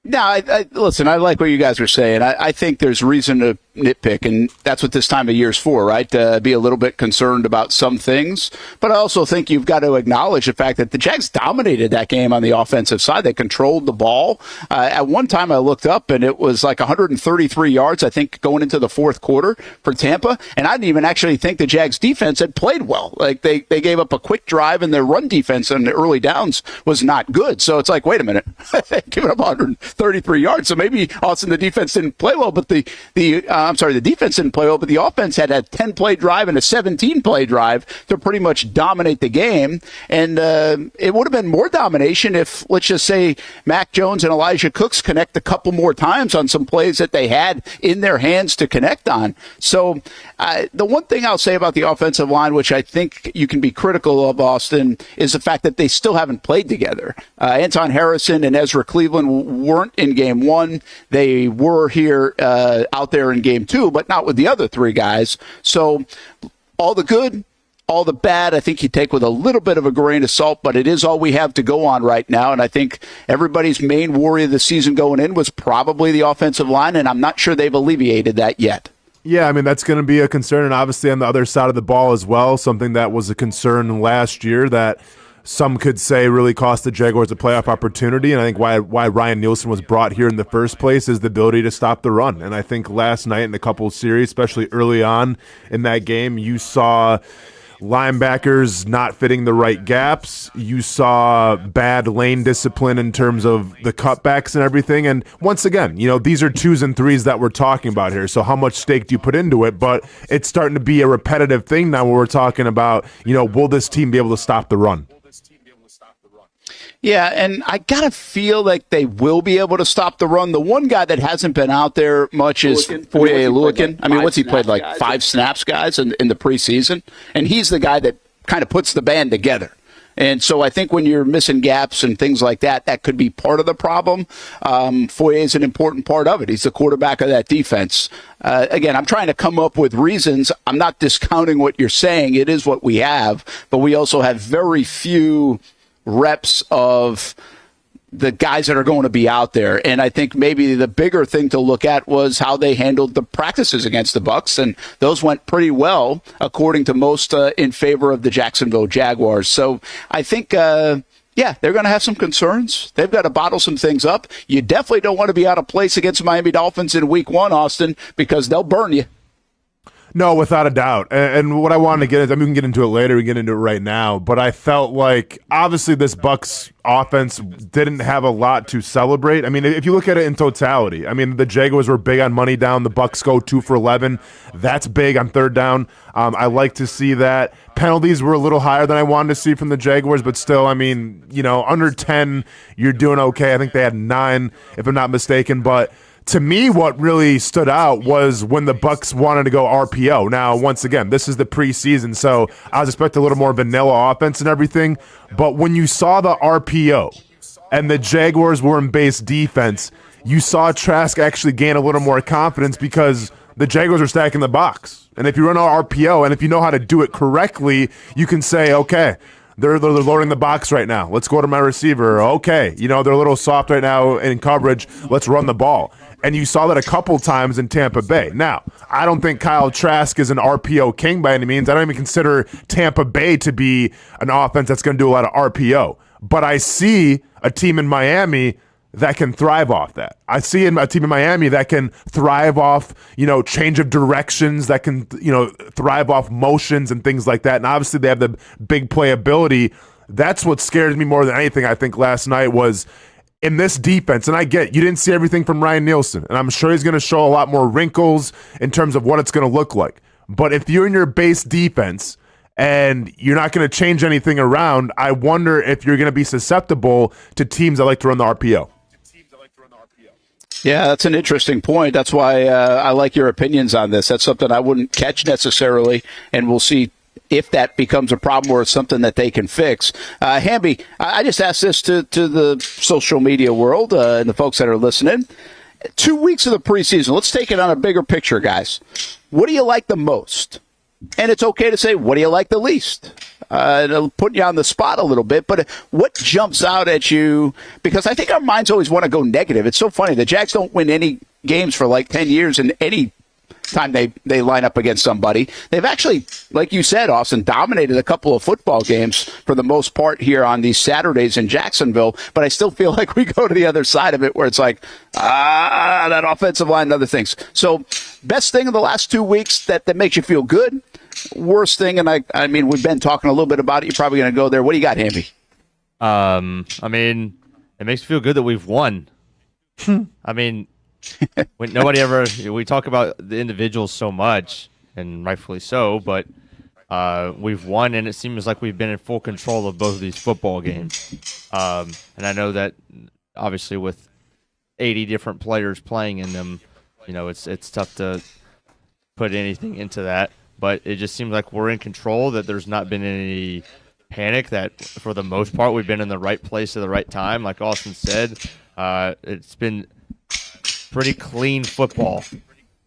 No, listen, I like what you guys are saying. I think there's reason to nitpick, and that's what this time of year is for, right? Be a little bit concerned about some things. But I also think you've got to acknowledge the fact that the Jags dominated that game on the offensive side. They controlled the ball. At one time I looked up, and it was like 133 yards, I think, going into the fourth quarter for Tampa. And I didn't even actually think the Jags defense had played well. Like, they gave up a quick drive, and their run defense on the early downs was not good. So it's like, wait a minute, giving up 133 yards. So maybe, Austin, the defense didn't play well, but the defense didn't play well, but the offense had a 10-play drive and a 17-play drive to pretty much dominate the game. And it would have been more domination if, let's just say, Mac Jones and Elijah Cooks connect a couple more times on some plays that they had in their hands to connect on. So the one thing I'll say about the offensive line, which I think you can be critical of, Austin, is the fact that they still haven't played together. Anton Harrison and Ezra Cleveland weren't in game one. They were here out there in game two, but not with the other 3 guys. So all the good, all the bad, I think you take with a little bit of a grain of salt, but it is all we have to go on right now. And I think everybody's main worry of the season going in was probably the offensive line, and I'm not sure they've alleviated that yet. Yeah, I mean, that's going to be a concern, and obviously on the other side of the ball as well, something that was a concern last year that some could say really cost the Jaguars a playoff opportunity. And I think why Ryan Nielsen was brought here in the first place is the ability to stop the run. And I think last night in a couple of series, especially early on in that game, you saw linebackers not fitting the right gaps. You saw bad lane discipline in terms of the cutbacks and everything. And once again, these are 2s and 3s that we're talking about here. So how much stake do you put into it? But it's starting to be a repetitive thing now where we're talking about, will this team be able to stop the run? Yeah, and I got to feel like they will be able to stop the run. The one guy that hasn't been out there much is Foye Oluokun. I mean, what's he played, like 5 snaps, guys, in the preseason? And he's the guy that kind of puts the band together. And so I think when you're missing gaps and things like that, that could be part of the problem. Foye is an important part of it. He's the quarterback of that defense. Again, I'm trying to come up with reasons. I'm not discounting what you're saying. It is what we have. But we also have very few reps of the guys that are going to be out there. And I think maybe the bigger thing to look at was how they handled the practices against the Bucs, and those went pretty well, according to most, in favor of the Jacksonville Jaguars. So I think, they're going to have some concerns. They've got to bottle some things up. You definitely don't want to be out of place against the Miami Dolphins in Week 1, Austin, because they'll burn you. No, without a doubt. And what I wanted to get into, we can get into it later, we can get into it right now, but I felt like obviously this Bucs offense didn't have a lot to celebrate. I mean, if you look at it in totality, I mean, the Jaguars were big on money down. The Bucs go 2 for 11. That's big on third down. I like to see that. Penalties were a little higher than I wanted to see from the Jaguars, but still, I mean, under 10, you're doing okay. I think they had 9, if I'm not mistaken, but to me, what really stood out was when the Bucs wanted to go RPO. Now, once again, this is the preseason, so I was expecting a little more vanilla offense and everything. But when you saw the RPO and the Jaguars were in base defense, you saw Trask actually gain a little more confidence because the Jaguars are stacking the box. And if you run an RPO and if you know how to do it correctly, you can say, okay, they're loading the box right now. Let's go to my receiver. Okay, they're a little soft right now in coverage. Let's run the ball. And you saw that a couple times in Tampa Bay. Now, I don't think Kyle Trask is an RPO king by any means. I don't even consider Tampa Bay to be an offense that's going to do a lot of RPO. But I see a team in Miami that can thrive off that. I see a team in Miami that can thrive off, change of directions, that can, thrive off motions and things like that. And obviously they have the big playability. That's what scared me more than anything, I think, last night was in this defense. And I get you didn't see everything from Ryan Nielsen, and I'm sure he's going to show a lot more wrinkles in terms of what it's going to look like. But if you're in your base defense and you're not going to change anything around, I wonder if you're going to be susceptible to teams that like to run the RPO. Yeah, that's an interesting point. That's why I like your opinions on this. That's something I wouldn't catch necessarily, and we'll see if that becomes a problem or it's something that they can fix. Hamby, I just asked this to the social media world and the folks that are listening. 2 weeks of the preseason, let's take it on a bigger picture, guys. What do you like the most? And it's okay to say, what do you like the least? It'll put you on the spot a little bit, but what jumps out at you? Because I think our minds always want to go negative. It's so funny. The Jags don't win any games for like 10 years, and any time they line up against somebody. They've actually, like you said, Austin, dominated a couple of football games for the most part here on these Saturdays in Jacksonville, but I still feel like we go to the other side of it where it's like, that offensive line and other things. So best thing in the last 2 weeks that makes you feel good. Worst thing, and I mean, we've been talking a little bit about it. You're probably going to go there. What do you got, Hamby? I mean, it makes me feel good that we've won. I mean, when nobody ever, we talk about the individuals so much, and rightfully so, but we've won, and it seems like we've been in full control of both of these football games. And I know that obviously with 80 different players playing in them, it's tough to put anything into that. But it just seems like we're in control, that there's not been any panic, that for the most part we've been in the right place at the right time. Like Austin said, it's been pretty clean football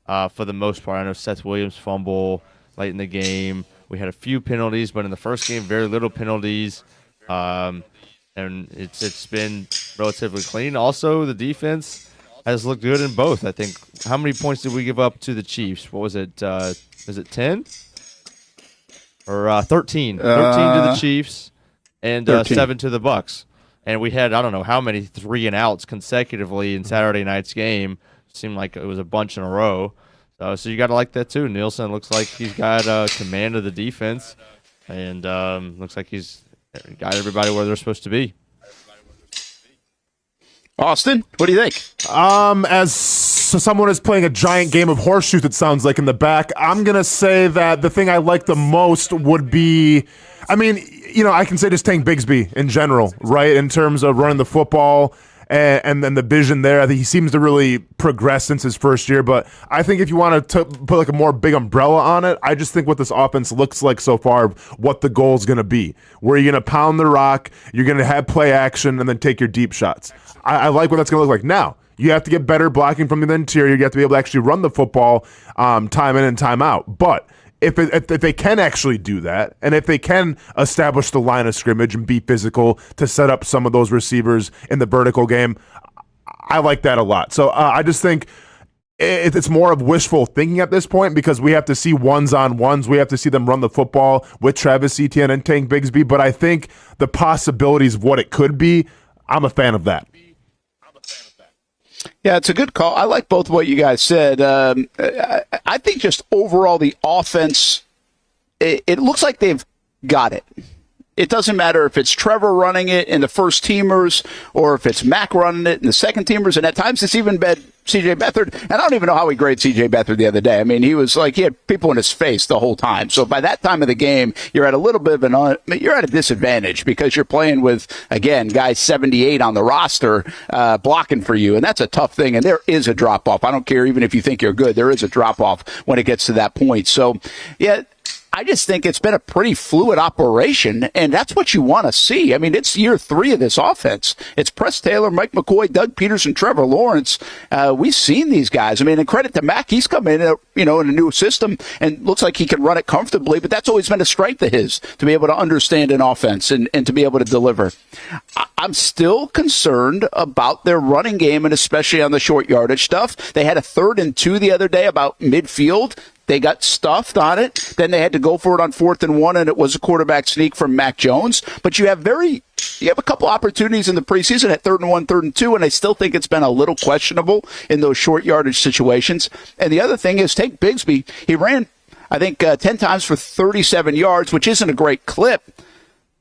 for the most part. I know Seth Williams fumble late in the game. We had a few penalties, but in the first game, very little penalties. And it's been relatively clean. Also, the defense has looked good in both. I think, how many points did we give up to the Chiefs? What was it? Is it 10? Or 13? 13 to the Chiefs. and 13. 7 to the Bucs. And we had, I don't know how many 3-and-outs consecutively in Saturday night's game. Seemed like it was a bunch in a row. So you got to like that too. Nielsen looks like he's got command of the defense, and looks like he's got everybody where they're supposed to be. Austin, what do you think? As someone is playing a giant game of horseshoes, it sounds like in the back, I'm going to say that the thing I like the most would be, I mean, I can say just Tank Bigsby in general, right? In terms of running the football and then the vision there. I think he seems to really progress since his first year. But I think if you want to put like a more big umbrella on it, I just think what this offense looks like so far, what the goal is going to be, where you're going to pound the rock, you're going to have play action, and then take your deep shots. I like what that's going to look like. Now, you have to get better blocking from the interior. You have to be able to actually run the football time in and time out. But if they can actually do that, and if they can establish the line of scrimmage and be physical to set up some of those receivers in the vertical game, I like that a lot. So I just think it's more of wishful thinking at this point, because we have to see ones-on-ones. We have to see them run the football with Travis Etienne and Tank Bigsby. But I think the possibilities of what it could be, I'm a fan of that. Yeah, it's a good call. I like both what you guys said. I think just overall the offense, it looks like they've got it. It doesn't matter if it's Trevor running it in the first teamers or if it's Mac running it in the second teamers. And at times it's even been C.J. Beathard. And I don't even know how he graded C.J. Beathard the other day. I mean, he was like, he had people in his face the whole time. So by that time of the game, you're at a little bit of you're at a disadvantage, because you're playing with, again, guys 78 on the roster blocking for you. And that's a tough thing. And there is a drop off. I don't care even if you think you're good. There is a drop off when it gets to that point. So, yeah. I just think it's been a pretty fluid operation, and that's what you want to see. I mean, it's year 3 of this offense. It's Press Taylor, Mike McCoy, Doug Peterson, Trevor Lawrence. We've seen these guys. I mean, and credit to Mac, he's come in, in a new system and looks like he can run it comfortably, but that's always been a strength of his, to be able to understand an offense and to be able to deliver. I'm still concerned about their running game, and especially on the short yardage stuff. They had a 3rd and 2 the other day about midfield. They got stuffed on it. Then they had to go for it on 4th and 1, and it was a quarterback sneak from Mac Jones. But you have a couple opportunities in the preseason at 3rd and 1, 3rd and 2, and I still think it's been a little questionable in those short yardage situations. And the other thing is, take Bigsby. He ran, I think, 10 times for 37 yards, which isn't a great clip.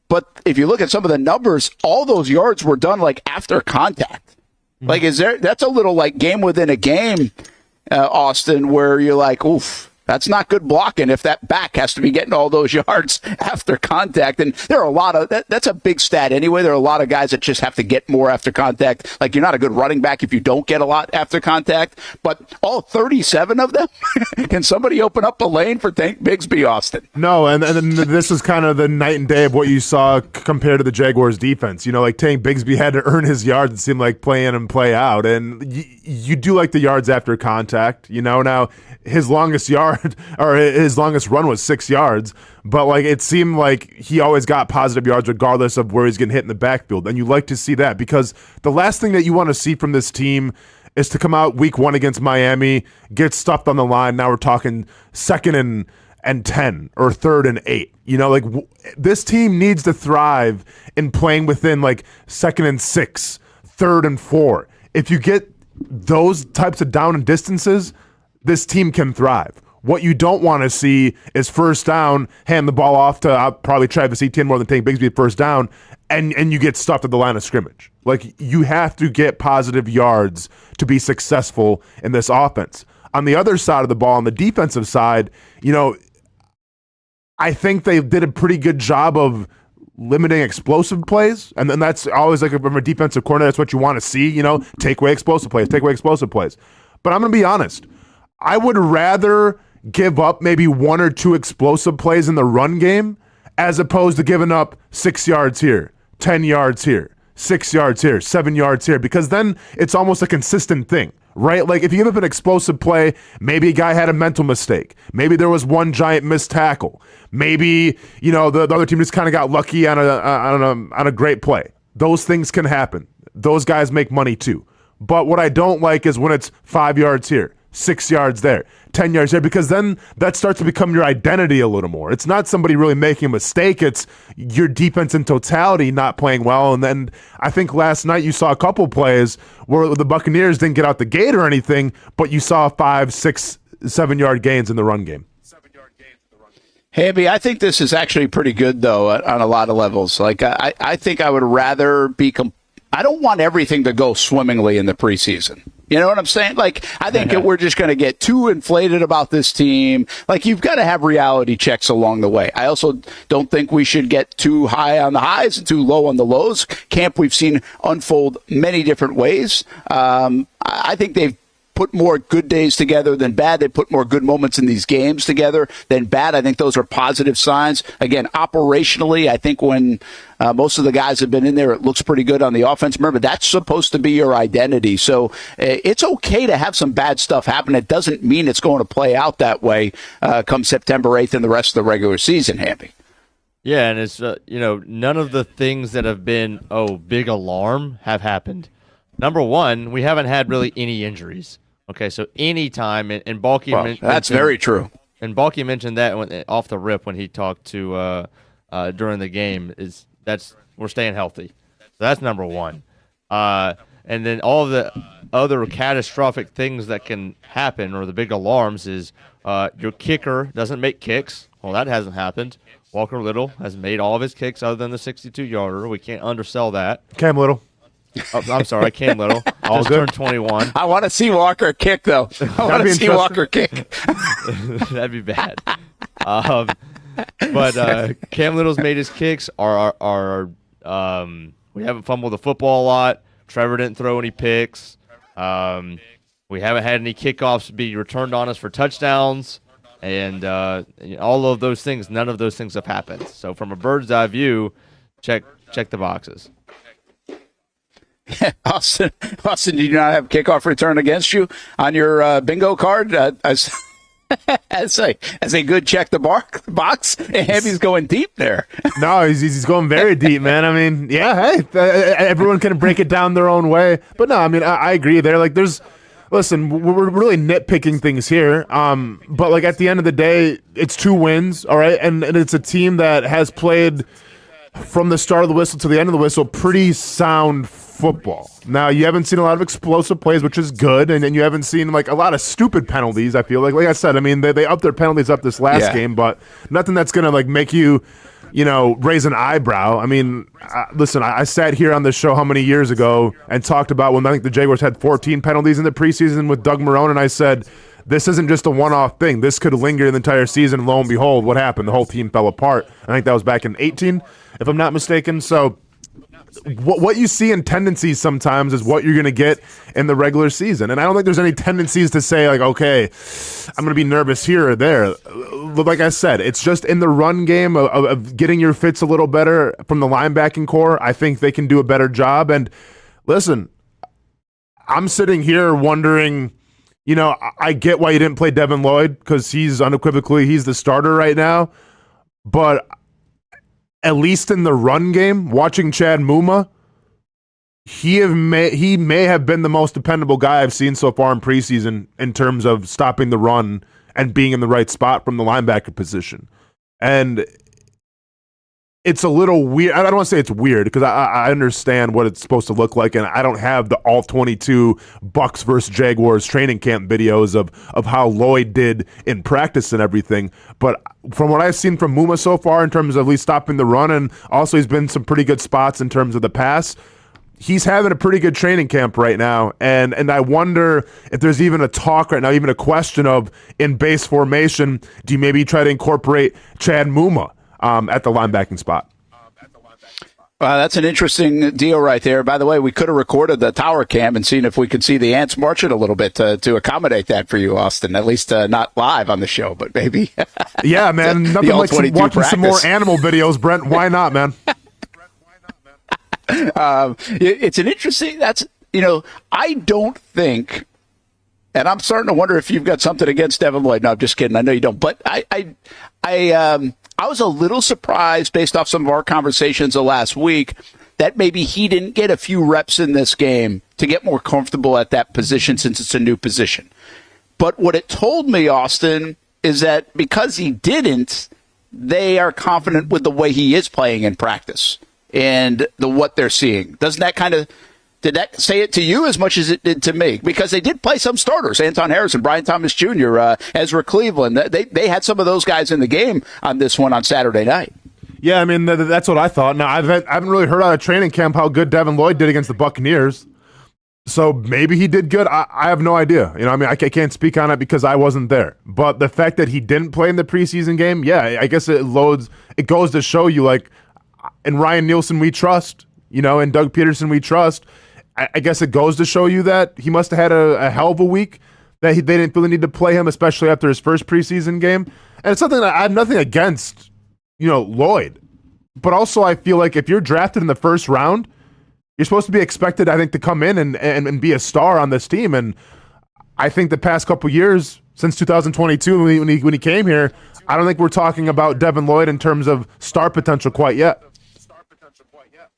But if you look at some of the numbers, all those yards were done like after contact. Mm-hmm. Like, that's a little like game within a game, Austin, where you're like, oof. That's not good blocking if that back has to be getting all those yards after contact. And there are a lot of that's a big stat anyway. There are a lot of guys that just have to get more after contact. Like, you're not a good running back if you don't get a lot after contact. But all 37 of them, can somebody open up a lane for Tank Bigsby, Austin? No, and this is kind of the night and day of what you saw compared to the Jaguars defense. Like Tank Bigsby had to earn his yards, it seemed like, play in and play out. And you do like the yards after contact. Now his longest yard or his longest run was 6 yards, but like it seemed like he always got positive yards regardless of where he's getting hit in the backfield. And you like to see that, because the last thing that you want to see from this team is to come out week 1 against Miami, get stuffed on the line. Now we're talking 2nd and 10 or 3rd and 8. This team needs to thrive in playing within like 2nd and 6, 3rd and 4. If you get those types of down and distances, this team can thrive. What you don't want to see is 1st down, hand the ball off to probably Travis Etienne more than Tank Bigsby at 1st down, and you get stuffed at the line of scrimmage. Like, you have to get positive yards to be successful in this offense. On the other side of the ball, on the defensive side, I think they did a pretty good job of limiting explosive plays, and then that's always like from a defensive corner, that's what you want to see, take away explosive plays. But I'm going to be honest. I would rather give up maybe 1 or 2 explosive plays in the run game as opposed to giving up 6 yards here, 10 yards here, 6 yards here, 7 yards here, because then it's almost a consistent thing, right? Like, if you give up an explosive play, maybe a guy had a mental mistake. Maybe there was one giant missed tackle. Maybe, the other team just kind of got lucky on a great play. Those things can happen. Those guys make money too. But what I don't like is when it's 5 yards here, 6 yards there, 10 yards there, because then that starts to become your identity a little more. It's not somebody really making a mistake. It's your defense in totality not playing well. And then I think last night you saw a couple plays where the Buccaneers didn't get out the gate or anything, but you saw 5, 6, 7 yard gains in the run game. Hamby, I think this is actually pretty good, though, on a lot of levels. Like, I think I would rather be I don't want everything to go swimmingly in the preseason. You know what I'm saying? Like, I think we're just going to get too inflated about this team. Like, you've got to have reality checks along the way. I also don't think we should get too high on the highs and too low on the lows. Camp we've seen unfold many different ways. I think they've put more good days together than bad. They put more good moments in these games together than bad. I think those are positive signs. Again, operationally, I think when most of the guys have been in there, it looks pretty good on the offense. Remember, that's supposed to be your identity. So it's okay to have some bad stuff happen. It doesn't mean it's going to play out that way come September 8th and the rest of the regular season, Happy. Yeah, and it's, none of the things that have been, big alarm have happened. Number one, we haven't had really any injuries. Okay, so any-time, and Baalke that's very true. And Baalke mentioned that off the rip when he talked to during the game, we're staying healthy. So that's number one. And then all of the other catastrophic things that can happen, or the big alarms, is your kicker doesn't make kicks. Well, that hasn't happened. Walker Little has made all of his kicks other than the 62-yarder. We can't undersell that. Cam Little. Oh, I'm sorry, Cam Little. Just turned 21. I want to see Walker kick, though. I want to see Walker kick. That'd be bad. But Cam Little's made his kicks. We haven't fumbled the football a lot. Trevor didn't throw any picks. We haven't had any kickoffs be returned on us for touchdowns. And all of those things, none of those things have happened. So from a bird's eye view, check the boxes. Austin, do you not have kickoff return against you on your bingo card? As a good check the box, and Happy's going deep there. No, he's going very deep, man. I mean, yeah, hey, everyone can break it down their own way. But no, I mean, I agree there. Like, listen, we're really nitpicking things here. But like at the end of the day, it's 2 wins, all right? And it's a team that has played from the start of the whistle to the end of the whistle pretty sound football. Now, you haven't seen a lot of explosive plays, which is good, and then you haven't seen like a lot of stupid penalties, I feel like. Like I said, I mean, they upped their penalties up this last game, but nothing that's going to like make you, raise an eyebrow. I mean, listen, I sat here on this show how many years ago and talked about when I think the Jaguars had 14 penalties in the preseason with Doug Marrone, and I said, this isn't just a one-off thing. This could linger the entire season. Lo and behold, what happened? The whole team fell apart. I think that was back in 18, if I'm not mistaken. So what you see in tendencies sometimes is what you're going to get in the regular season. And I don't think there's any tendencies to say, like, okay, I'm going to be nervous here or there. Like I said, it's just in the run game of getting your fits a little better from the linebacking core. I think they can do a better job. And listen, I'm sitting here wondering, I get why you didn't play Devin Lloyd because he's the starter right now. But at least in the run game, watching Chad Muma, he may have been the most dependable guy I've seen so far in preseason in terms of stopping the run and being in the right spot from the linebacker position. And it's a little weird. I don't want to say it's weird because I understand what it's supposed to look like, and I don't have the all 22 Bucs versus Jaguars training camp videos of how Lloyd did in practice and everything. But from what I've seen from Muma so far in terms of at least stopping the run, and also he's been some pretty good spots in terms of the pass, he's having a pretty good training camp right now. And I wonder if there's even a talk right now, even a question of in base formation, do you maybe try to incorporate Chad Muma at the linebacking spot? That's an interesting deal right there. By the way, we could have recorded the tower cam and seen if we could see the ants marching a little bit to accommodate that for you, Austin. At least not live on the show, but maybe. Yeah, man. Nothing like watching practice. Some more animal videos, Brent. Why not, man? It's an interesting. I don't think. And I'm starting to wonder if you've got something against Devin Lloyd. No, I'm just kidding. I know you don't. But I was a little surprised based off some of our conversations of last week that maybe he didn't get a few reps in this game to get more comfortable at that position since it's a new position. But what it told me, Austin, is that because he didn't, they are confident with the way he is playing in practice and what they're seeing. Doesn't that did that say it to you as much as it did to me? Because they did play some starters, Anton Harrison, Brian Thomas Jr., Ezra Cleveland. They had some of those guys in the game on this one on Saturday night. Yeah, I mean, that's what I thought. Now, I haven't really heard out of training camp how good Devin Lloyd did against the Buccaneers. So maybe he did good. I have no idea. I mean, I can't speak on it because I wasn't there. But the fact that he didn't play in the preseason game, yeah, I guess it goes to show you, like, in Ryan Nielsen we trust, and Doug Peterson we trust. I guess it goes to show you that he must have had a hell of a week, that they didn't really need to play him, especially after his first preseason game. And it's something that I have nothing against, Lloyd. But also I feel like if you're drafted in the first round, you're supposed to be expected, I think, to come in and be a star on this team. And I think the past couple years, since 2022 when he came here, I don't think we're talking about Devin Lloyd in terms of star potential quite yet.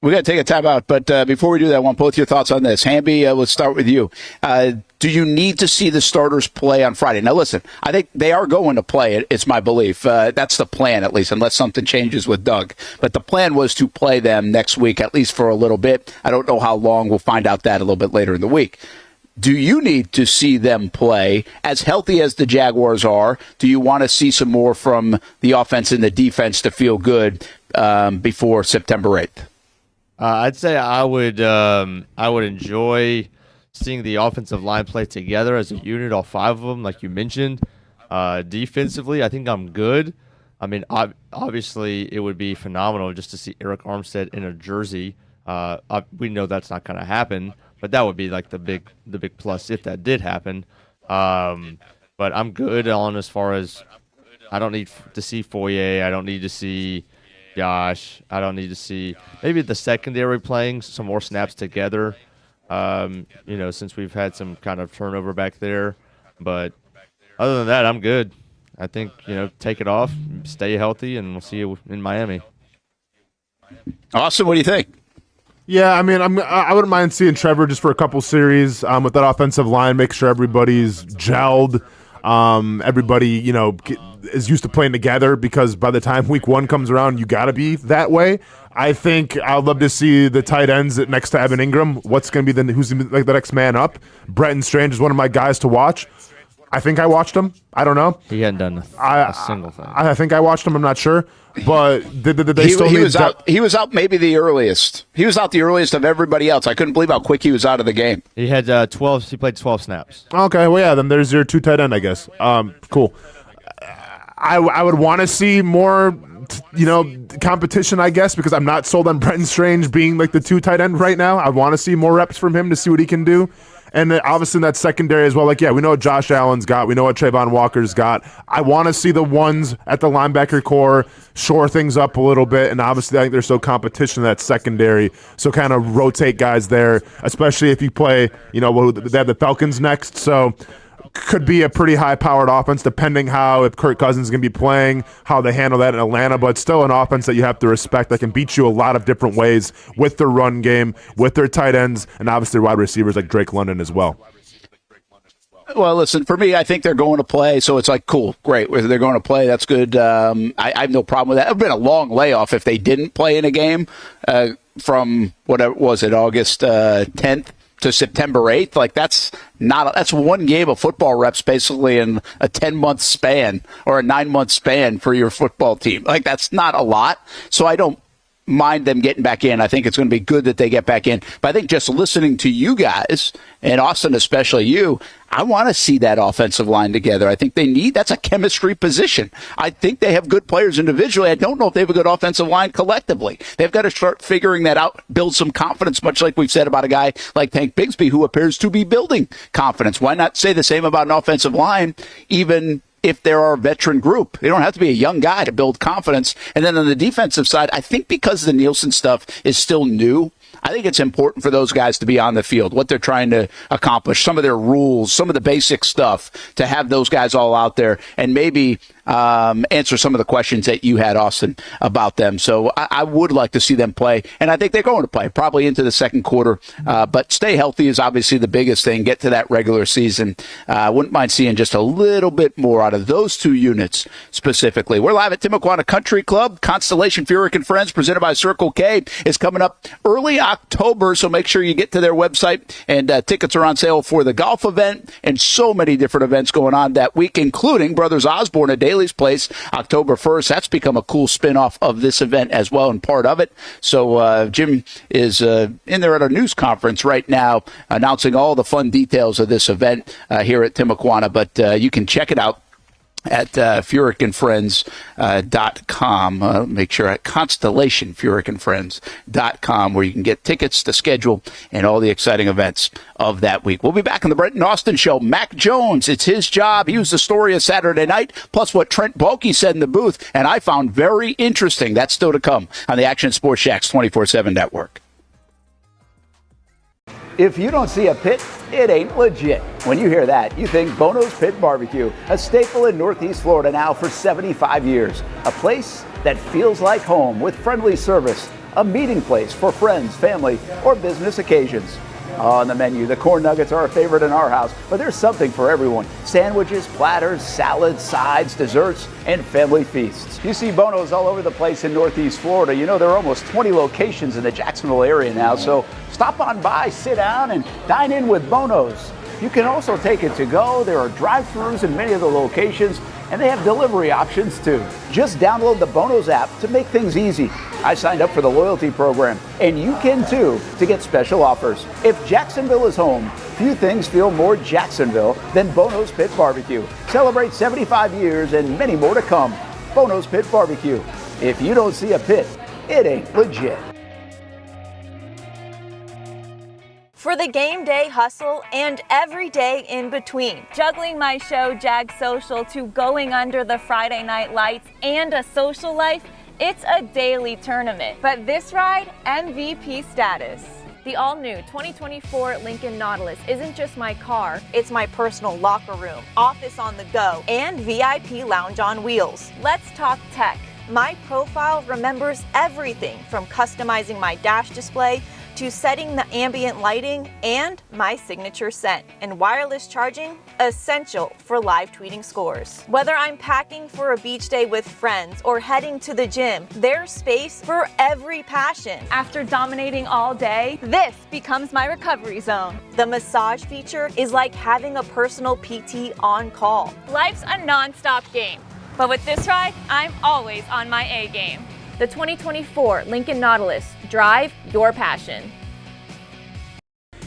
We got to take a time out, but before we do that, I want both your thoughts on this. Hamby, let's start with you. Do you need to see the starters play on Friday? Now, listen, I think they are going to play it. It's my belief. That's the plan, at least, unless something changes with Doug. But the plan was to play them next week, at least for a little bit. I don't know how long. We'll find out that a little bit later in the week. Do you need to see them play as healthy as the Jaguars are? Do you want to see some more from the offense and the defense to feel good before September 8th? I'd say I would enjoy seeing the offensive line play together as a unit, all five of them, like you mentioned. Defensively, I think I'm good. I mean, obviously, it would be phenomenal just to see Eric Armstead in a jersey. We know that's not going to happen, but that would be like the big plus if that did happen. But I'm good on as far as I don't need to see Foye. I don't need to see Josh. I don't need to see maybe the secondary playing some more snaps together. Since we've had some kind of turnover back there. But other than that, I'm good. I think, take it off, stay healthy, and we'll see you in Miami. Austin, what do you think? Yeah, I mean, I wouldn't mind seeing Trevor just for a couple series with that offensive line, make sure everybody's gelled. Everybody, is used to playing together, because by the time week one comes around, you got to be that way. I think I'd love to see the tight ends next to Evan Ingram. What's going to be who's going to be like the next man up? Bretton Strange is one of my guys to watch. I think I watched him. I don't know. He hadn't done a single thing. I think I watched him. I'm not sure. But did they still he was out. He was out maybe the earliest. He was out the earliest of everybody else. I couldn't believe how quick he was out of the game. He had 12. He played 12 snaps. Okay, well, yeah, then there's your two tight end, I guess. Cool. I would want to see more, competition, I guess, because I'm not sold on Bretton Strange being like the two tight end right now. I want to see more reps from him to see what he can do. And obviously in that secondary as well, we know what Josh Allen's got. We know what Trayvon Walker's got. I want to see the ones at the linebacker core shore things up a little bit. And obviously I think there's still competition in that secondary. So kind of rotate guys there, especially if you play, they have the Falcons next. So could be a pretty high-powered offense, depending if Kirk Cousins is going to be playing, how they handle that in Atlanta, but still an offense that you have to respect that can beat you a lot of different ways with their run game, with their tight ends, and obviously wide receivers like Drake London as well. Well, listen, for me, I think they're going to play, so it's like, cool, great. If they're going to play, that's good. I have no problem with that. It would have been a long layoff if they didn't play in a game from, whatever was it, August 10th to September 8th. Like, that's one game of football reps basically in a 10-month span or a 9-month span for your football team. Like, that's not a lot. So I don't mind them getting back in. I think it's going to be good that they get back in. But I think just listening to you guys, and Austin, especially you, I want to see that offensive line together. I think that's a chemistry position. I think they have good players individually. I don't know if they have a good offensive line collectively. They've got to start figuring that out, build some confidence, much like we've said about a guy like Tank Bigsby, who appears to be building confidence. Why not say the same about an offensive line, even if there are a veteran group? They don't have to be a young guy to build confidence. And then on the defensive side, I think because the Nielsen stuff is still new, I think it's important for those guys to be on the field, what they're trying to accomplish, some of their rules, some of the basic stuff, to have those guys all out there. And maybe answer some of the questions that you had, Austin, about them. So I would like to see them play, and I think they're going to play probably into the second quarter. But stay healthy is obviously the biggest thing. Get to that regular season. I wouldn't mind seeing just a little bit more out of those two units specifically. We're live at Timuquana Country Club. Constellation Furyk and Friends, presented by Circle K, is coming up early October, so make sure you get to their website, and tickets are on sale for the golf event and so many different events going on that week, including Brothers Osborne at Daly's Place October 1st. That's become a cool spin-off of this event as well and part of it. So Jim is in there at a news conference right now announcing all the fun details of this event here at Timuquana, but you can check it out at FurykandFriends.com. Make sure at ConstellationFurykandFriends.com, where you can get tickets, the schedule, and all the exciting events of that week. We'll be back on the Brent Austen Show. Mac Jones, it's his job. He was the story of Saturday night, plus what Trent Baalke said in the booth, and I found very interesting. That's still to come on the Action Sports Jax 24/7 network. If you don't see a pit, it ain't legit. When you hear that, you think Bono's Pit Barbecue, a staple in Northeast Florida now for 75 years. A place that feels like home with friendly service, a meeting place for friends, family, or business occasions. On the menu, the corn nuggets are a favorite in our house, but there's something for everyone. Sandwiches, platters, salads, sides, desserts, and family feasts. You see Bono's all over the place in Northeast Florida. You know, there are almost 20 locations in the Jacksonville area now, so stop on by, sit down, and dine in with Bono's. You can also take it to go. There are drive-thrus in many of the locations, and they have delivery options too. Just download the Bono's app to make things easy. I signed up for the loyalty program, and you can too, to get special offers. If Jacksonville is home, few things feel more Jacksonville than Bono's Pit Barbecue. Celebrate 75 years and many more to come. Bono's Pit Barbecue. If you don't see a pit, it ain't legit. For the game day hustle and every day in between. Juggling my show, Jag Social, to going under the Friday night lights and a social life, it's a daily tournament. But this ride, MVP status. The all-new 2024 Lincoln Nautilus isn't just my car, it's my personal locker room, office on the go, and VIP lounge on wheels. Let's talk tech. My profile remembers everything from customizing my dash display to setting the ambient lighting and my signature scent. And wireless charging, essential for live tweeting scores. Whether I'm packing for a beach day with friends or heading to the gym, there's space for every passion. After dominating all day, this becomes my recovery zone. The massage feature is like having a personal PT on call. Life's a non-stop game, but with this ride, I'm always on my A game. The 2024 Lincoln Nautilus. Drive your passion.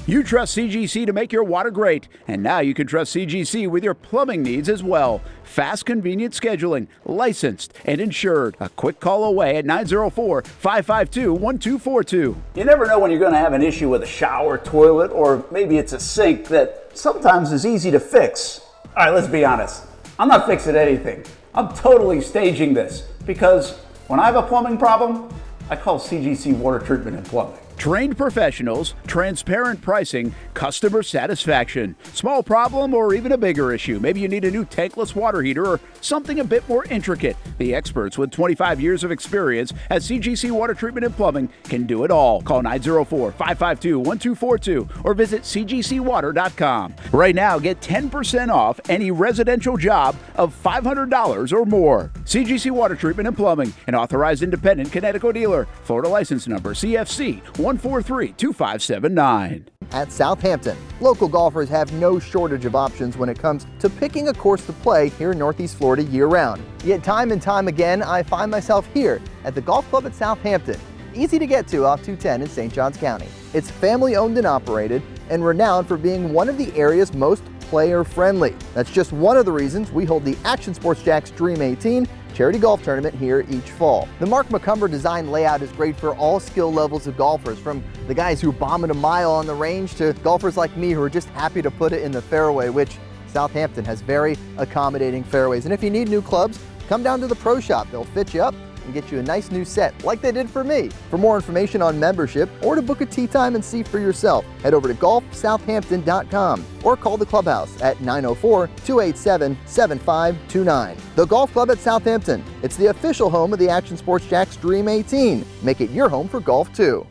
You trust CGC to make your water great, and now you can trust CGC with your plumbing needs as well. Fast, convenient scheduling, licensed and insured. A quick call away at 904-552-1242. You never know when you're going to have an issue with a shower, toilet, or maybe it's a sink that sometimes is easy to fix. All right, let's be honest. I'm not fixing anything. I'm totally staging this because when I have a plumbing problem, I call CGC Water Treatment and Plumbing. Trained professionals, transparent pricing, customer satisfaction. Small problem or even a bigger issue. Maybe you need a new tankless water heater or something a bit more intricate. The experts with 25 years of experience at CGC Water Treatment and Plumbing can do it all. Call 904-552-1242 or visit cgcwater.com. Right now, get 10% off any residential job of $500 or more. CGC Water Treatment and Plumbing, an authorized independent Connecticut dealer. Florida license number CFC 1432579. At Southampton, local golfers have no shortage of options when it comes to picking a course to play here in Northeast Florida year-round. Yet time and time again, I find myself here at the golf club at Southampton. Easy to get to off 210 in St. Johns County. It's family-owned and operated and renowned for being one of the area's most player-friendly. That's just one of the reasons we hold the Action Sports Jax Dream 18 charity golf tournament here each fall. The Mark McCumber design layout is great for all skill levels of golfers, from the guys who bomb it a mile on the range to golfers like me who are just happy to put it in the fairway, which Southampton has very accommodating fairways. And if you need new clubs, come down to the pro shop. They'll fit you up and get you a nice new set like they did for me. For more information on membership or to book a tee time and see for yourself, head over to golfsouthampton.com or call the clubhouse at 904-287-7529. The Golf Club at Southampton. It's the official home of the Action Sports Jacks Dream 18. Make it your home for golf too.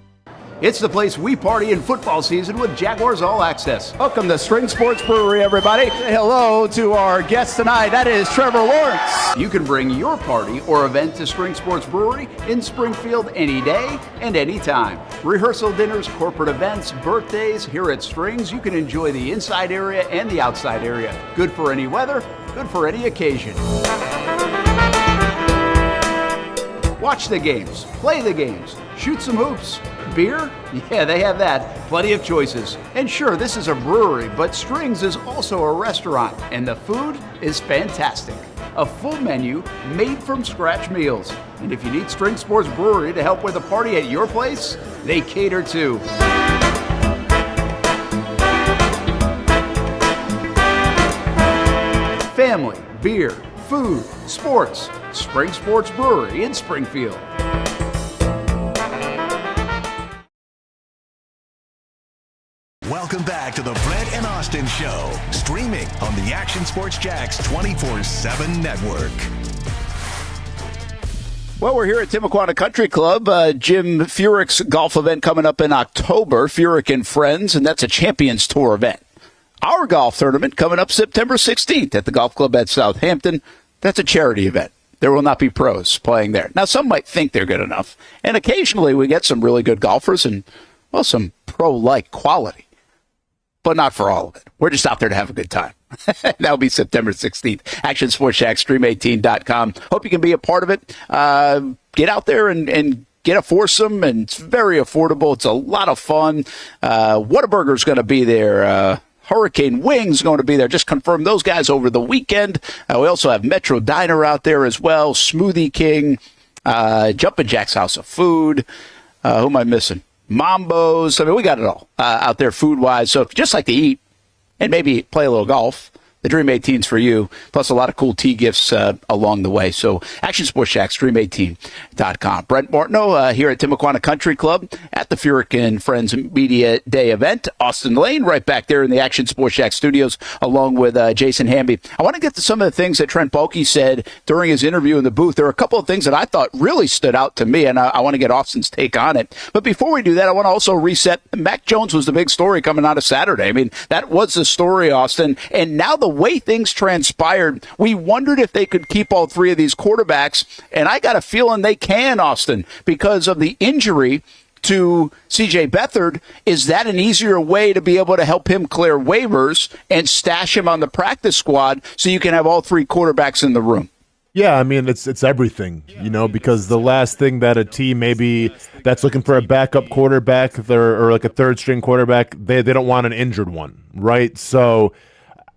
It's the place we party in football season with Jaguars All Access. Welcome to String Sports Brewery, everybody. Say hello to our guest tonight. That is Trevor Lawrence. You can bring your party or event to String Sports Brewery in Springfield any day and any time. Rehearsal dinners, corporate events, birthdays. Here at Strings, you can enjoy the inside area and the outside area. Good for any weather, good for any occasion. Watch the games, play the games, shoot some hoops. Beer? Yeah, they have that. Plenty of choices. And sure, this is a brewery, but Strings is also a restaurant, and the food is fantastic. A full menu made from scratch meals. And if you need String Sports Brewery to help with a party at your place, they cater too. Family, beer, food, sports. Spring Sports Brewery in Springfield. Welcome back to the Brent and Austen Show, streaming on the Action Sports Jacks 24/7 network. Well, we're here at Timuquana Country Club. Jim Furyk's golf event coming up in October, Furyk and Friends, and that's a Champions Tour event. Our golf tournament coming up September 16th at the Golf Club at Southampton. That's a charity event. There will not be pros playing there. Now, some might think they're good enough, and occasionally we get some really good golfers and, well, some pro-like quality. But not for all of it. We're just out there to have a good time. That'll be September 16th. Action Sports Jack, stream18.com. Hope you can be a part of it. Get out there and get a foursome, and it's very affordable. It's a lot of fun. Whataburger's going to be there. Hurricane Wings going to be there. Just confirmed those guys over the weekend. We also have Metro Diner out there as well. Smoothie King. Jumpin' Jack's House of Food. Who am I missing? Mambo's. I mean, we got it all out there food-wise. So if you just like to eat and maybe play a little golf, the Dream 18's for you, plus a lot of cool tee gifts along the way. So Action Sports Shack, stream18.com. Brent Martineau here at Timuquana Country Club at the Furyk and Friends Media Day event. Austen Lane right back there in the Action Sports Shack studios along with Jason Hamby. I want to get to some of the things that Trent Baalke said during his interview in the booth. There are a couple of things that I thought really stood out to me, and I want to get Austen's take on it. But before we do that, I want to also reset. Mac Jones was the big story coming out of Saturday. I mean, that was the story, Austen. And now the way things transpired, we wondered if they could keep all three of these quarterbacks, and I got a feeling they can, Austen, because of the injury to C.J. Beathard. Is that an easier way to be able to help him clear waivers and stash him on the practice squad so you can have all three quarterbacks in the room? Yeah, I mean, it's everything, because the last thing that a team maybe that's looking for a backup quarterback or like a third-string quarterback, they don't want an injured one, right? So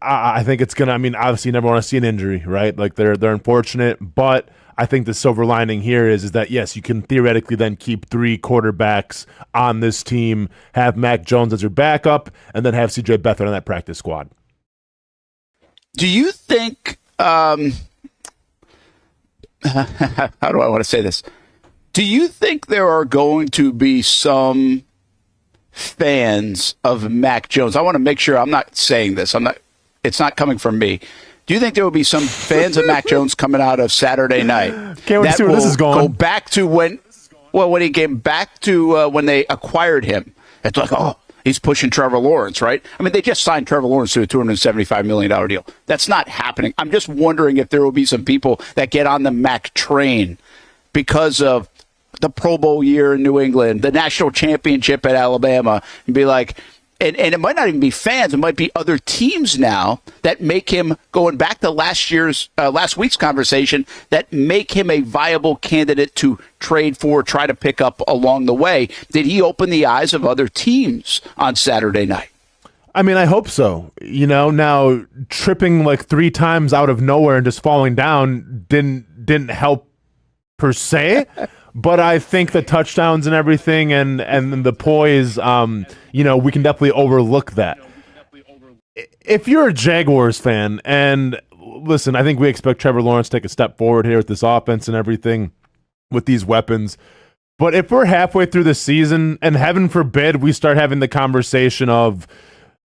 I think it's going to, obviously you never want to see an injury, right? Like they're unfortunate, but I think the silver lining here is that, yes, you can theoretically then keep three quarterbacks on this team, have Mac Jones as your backup, and then have C.J. Beathard on that practice squad. Do you think, how do I want to say this? Do you think there are going to be some fans of Mac Jones? I want to make sure I'm not saying this. It's not coming from me. Do you think there will be some fans of Mac Jones coming out of Saturday night Can't wait to see where this is going. Go back to when he came back to when they acquired him? It's like, oh, he's pushing Trevor Lawrence, right? I mean, they just signed Trevor Lawrence to a $275 million deal. That's not happening. I'm just wondering if there will be some people that get on the Mac train because of the Pro Bowl year in New England, the national championship at Alabama, and be like, and it might not even be fans. It might be other teams now that make him, going back to last week's conversation, that make him a viable candidate to trade for, try to pick up along the way. Did he open the eyes of other teams on Saturday night? I mean, I hope so. Now tripping like 3 times out of nowhere and just falling down didn't help per se. But I think the touchdowns and everything and the poise, we can definitely overlook that. If you're a Jaguars fan, and listen, I think we expect Trevor Lawrence to take a step forward here with this offense and everything. with these weapons. But if we're halfway through the season, and heaven forbid we start having the conversation of,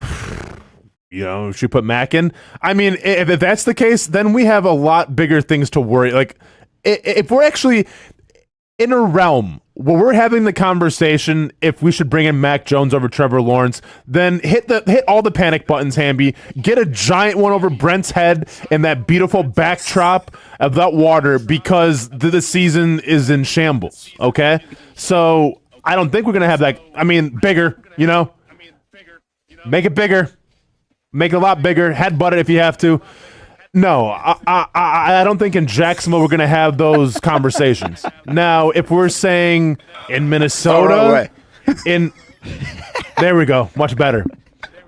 should we put Mac in? I mean, if that's the case, then we have a lot bigger things to worry. Like, if we're actually in a realm where we're having the conversation if we should bring in Mac Jones over Trevor Lawrence, then hit all the panic buttons, Hamby. Get a giant one over Brent's head and that beautiful backdrop of that water, because the season is in shambles, okay? So I don't think we're going to have that. I mean, bigger, Make it bigger. Make it a lot bigger. Headbutt it if you have to. No, I don't think in Jacksonville we're going to have those conversations. Now, if we're saying in Minnesota, there we go, much better.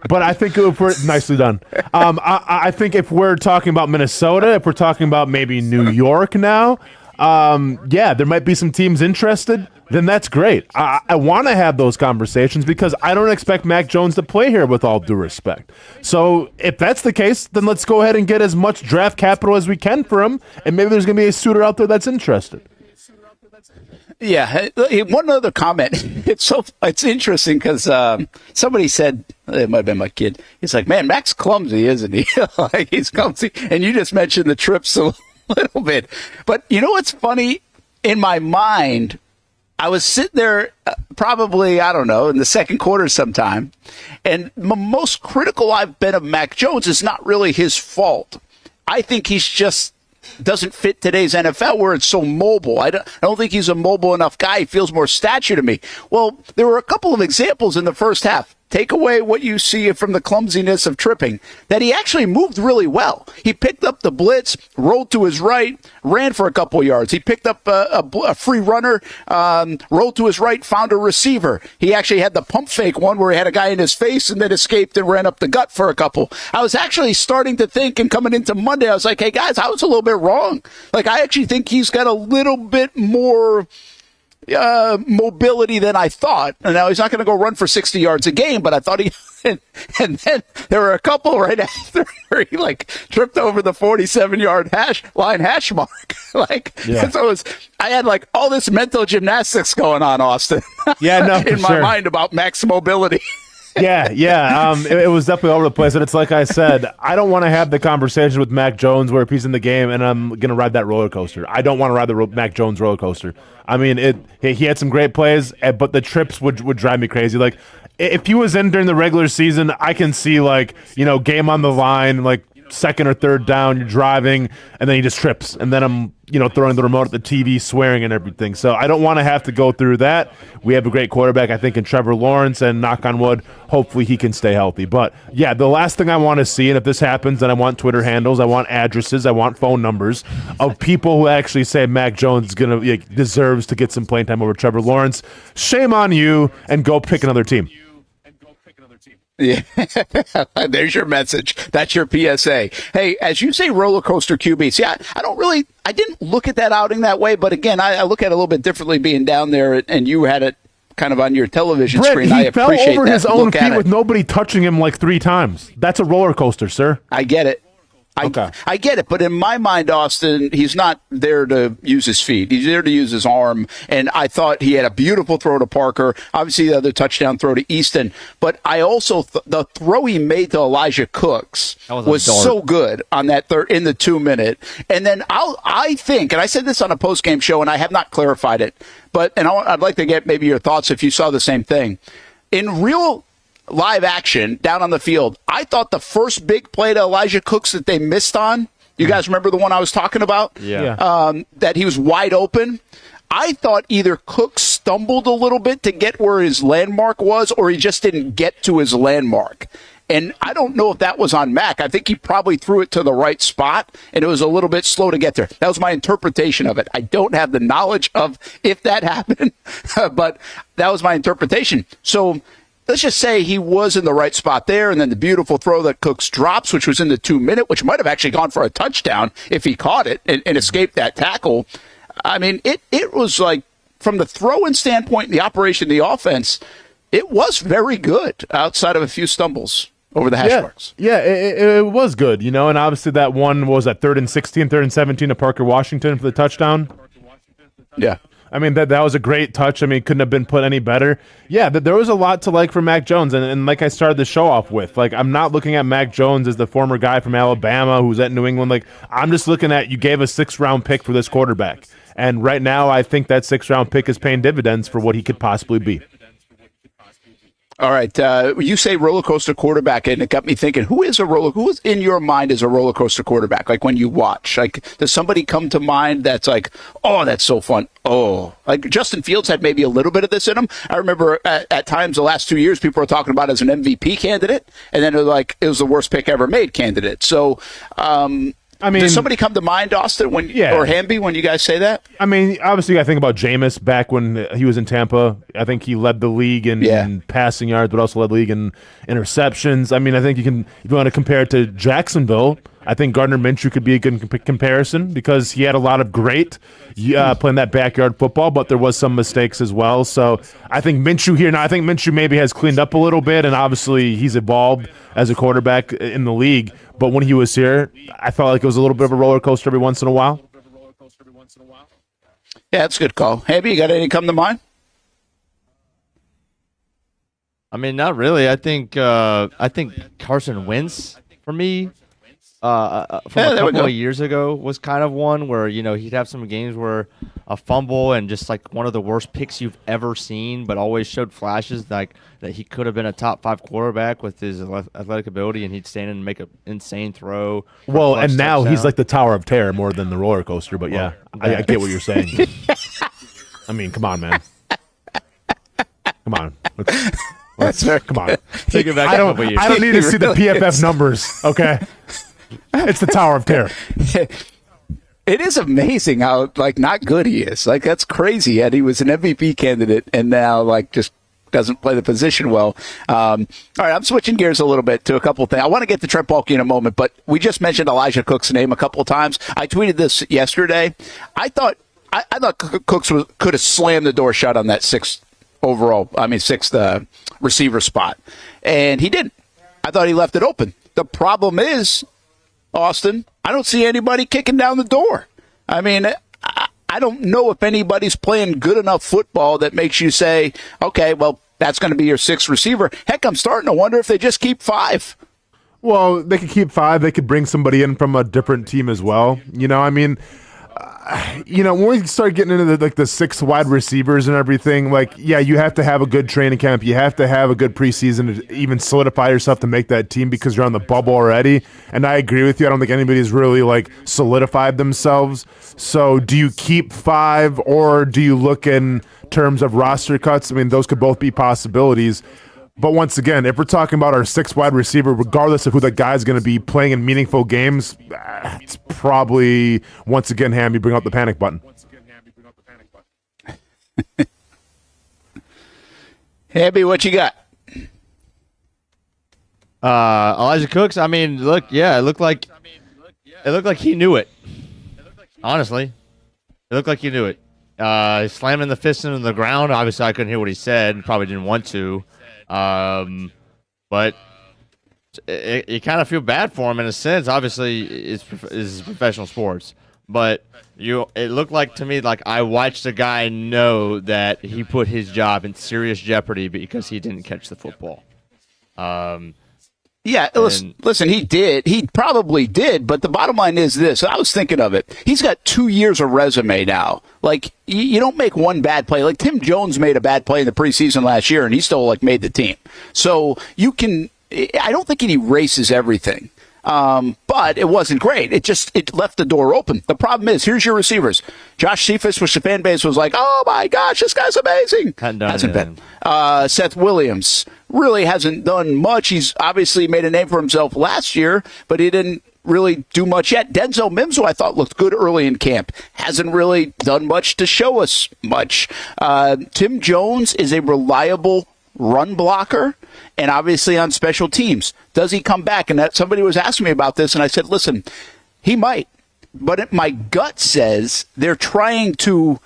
But I think if we're nicely done. I think if we're talking about Minnesota, if we're talking about maybe New York now, there might be some teams interested. Then that's great. I want to have those conversations because I don't expect Mac Jones to play here, with all due respect. So if that's the case, then let's go ahead and get as much draft capital as we can for him, and maybe there's going to be a suitor out there that's interested. Yeah, one other comment. It's interesting because somebody said, it might have been my kid, he's like, man, Mac's clumsy, isn't he? Like, he's clumsy. And you just mentioned the trips a little bit. But you know what's funny? In my mind, I was sitting there probably, I don't know, in the second quarter sometime, and the most critical I've been of Mac Jones is not really his fault. I think he's just doesn't fit today's NFL where it's so mobile. I don't think he's a mobile enough guy. He feels more stature to me. Well, there were a couple of examples in the first half. Take away what you see from the clumsiness of tripping, that he actually moved really well. He picked up the blitz, rolled to his right, ran for a couple yards. He picked up a free runner, rolled to his right, found a receiver. He actually had the pump fake one where he had a guy in his face and then escaped and ran up the gut for a couple. I was actually starting to think, and coming into Monday, I was like, hey, guys, I was a little bit wrong. Like, I actually think he's got a little bit more mobility than I thought. And now he's not going to go run for 60 yards a game, but I thought he, and then there were a couple right after where he tripped over the 47-yard hash mark. So I had all this mental gymnastics going on, Austin. Yeah, no, in my mind about Mac's mobility. Yeah. It was definitely all over the place. And it's like I said, I don't want to have the conversation with Mac Jones where if he's in the game and I'm going to ride that roller coaster. I don't want to ride the Mac Jones roller coaster. I mean, he had some great plays, but the trips would drive me crazy. Like, if he was in during the regular season, I can see, game on the line, second or third down, you're driving, and then he just trips. And then I'm, throwing the remote at the TV, swearing and everything. So I don't want to have to go through that. We have a great quarterback, I think, in Trevor Lawrence, and knock on wood, hopefully he can stay healthy. But, yeah, the last thing I want to see, and if this happens, then I want Twitter handles, I want addresses, I want phone numbers of people who actually say Mac Jones is deserves to get some playing time over Trevor Lawrence. Shame on you, and go pick another team. Yeah, there's your message. That's your PSA. Hey, as you say, roller coaster QBs. Yeah, I didn't look at that outing that way, but again, I look at it a little bit differently being down there, and you had it kind of on your television screen. He fell over his own feet with nobody touching him 3 times. That's a roller coaster, sir. I get it. I get it, but in my mind, Austin, he's not there to use his feet. He's there to use his arm, and I thought he had a beautiful throw to Parker, obviously the other touchdown throw to Easton, but I also, the throw he made to Elijah Cooks was so good on that in the 2-minute. And then I think, and I said this on a post-game show, and I have not clarified it, I'd like to get maybe your thoughts if you saw the same thing. In real live action down on the field, I thought the first big play to Elijah Cooks that they missed on, you guys remember the one I was talking about? Yeah. That he was wide open. I thought either Cooks stumbled a little bit to get where his landmark was, or he just didn't get to his landmark. And I don't know if that was on Mac. I think he probably threw it to the right spot, and it was a little bit slow to get there. That was my interpretation of it. I don't have the knowledge of if that happened, but that was my interpretation. So let's just say he was in the right spot there, and then the beautiful throw that Cooks drops, which was in the 2-minute, which might have actually gone for a touchdown if he caught it and escaped that tackle. I mean, it was from the throw-in standpoint, the operation, the offense, it was very good outside of a few stumbles over the hash marks. Yeah, it was good, and obviously that one was at 3rd and 16, 3rd and 17 to Parker Washington for the touchdown. Yeah. I mean, that was a great touch. I mean, couldn't have been put any better. Yeah, there was a lot to like from Mac Jones. And like I started the show off with, like, I'm not looking at Mac Jones as the former guy from Alabama who's at New England. Like, I'm just looking at, you gave a 6th-round pick for this quarterback. And right now, I think that 6th-round pick is paying dividends for what he could possibly be. All right, you say roller coaster quarterback, and it got me thinking: who is in your mind is a roller coaster quarterback? Like when you watch, like does somebody come to mind that's like, oh, that's so fun? Oh, like Justin Fields had maybe a little bit of this in him. I remember at times the last 2 years, people were talking about as an MVP candidate, and then it was the worst pick ever made candidate. So, I mean, does somebody come to mind, Austin, or Hamby, when you guys say that? I mean, obviously, I think about Jameis back when he was in Tampa. I think he led the league in passing yards, but also led the league in interceptions. I mean, I think if you want to compare it to Jacksonville, I think Gardner Minshew could be a good comparison because he had a lot of great playing that backyard football, but there was some mistakes as well. So I think Minshew here now, I think Minshew maybe has cleaned up a little bit, and obviously he's evolved as a quarterback in the league. But when he was here, I felt like it was a little bit of a roller coaster every once in a while. Yeah, that's a good call. Hamby, you got any come to mind? I mean, not really. I think Carson Wentz for me from a couple of years ago was kind of one where he'd have some games where a fumble and just like one of the worst picks you've ever seen, but always showed flashes like that he could have been a top 5 quarterback with his athletic ability, and he'd stand and make an insane throw. Well, and now he's like the Tower of Terror more than the roller coaster. But yeah, I get what you're saying. I mean, come on, man. Come on. Come on. Take it back. I don't need to see the PFF numbers. Okay. It's the Tower of Terror. It is amazing how not good he is. Like that's crazy. And he was an MVP candidate, and now just doesn't play the position well. All right, I'm switching gears a little bit to a couple of things. I want to get to Trent Baalke in a moment, but we just mentioned Elijah Cook's name a couple of times. I tweeted this yesterday. I thought Cooks could have slammed the door shut on that sixth receiver spot, and he didn't. I thought he left it open. The problem is, Austin, I don't see anybody kicking down the door. I mean, I don't know if anybody's playing good enough football that makes you say, okay, well, that's going to be your 6th receiver. Heck, I'm starting to wonder if they just keep 5. Well, they could keep 5. They could bring somebody in from a different team as well. I mean, when we start getting into the 6th wide receivers and everything, you have to have a good training camp. You have to have a good preseason to even solidify yourself to make that team because you're on the bubble already. And I agree with you. I don't think anybody's really solidified themselves. So do you keep 5 or do you look in terms of roster cuts? I mean, those could both be possibilities. But once again, if we're talking about our 6th wide receiver, regardless of who that guy is going to be playing in meaningful games, it's probably, once again, Hamby, bring up the panic button. Hamby, what you got? Elijah Cooks, I mean, it looked like he knew it. Honestly. It looked like he knew it. Slamming the fist into the ground. Obviously, I couldn't hear what he said. Probably didn't want to. But you kind of feel bad for him in a sense. Obviously, it's professional sports, but it looked like to me like I watched a guy know that he put his job in serious jeopardy because he didn't catch the football. Yeah, listen, he did. He probably did, but the bottom line is this. I was thinking of it. He's got 2 years of resume now. You don't make one bad play. Like, Tim Jones made a bad play in the preseason last year, and he still, made the team. So I don't think it erases everything. But it wasn't great. It left the door open. The problem is, here's your receivers. Josh Cephas, which the fan base was like, oh my gosh, this guy's amazing. Hasn't been. Seth Williams really hasn't done much. He's obviously made a name for himself last year, but he didn't really do much yet. Denzel Mims, who I thought looked good early in camp, hasn't really done much to show us much. Tim Jones is a reliable run blocker, and obviously on special teams. Does he come back? And somebody was asking me about this, and I said, listen, he might. But my gut says they're trying to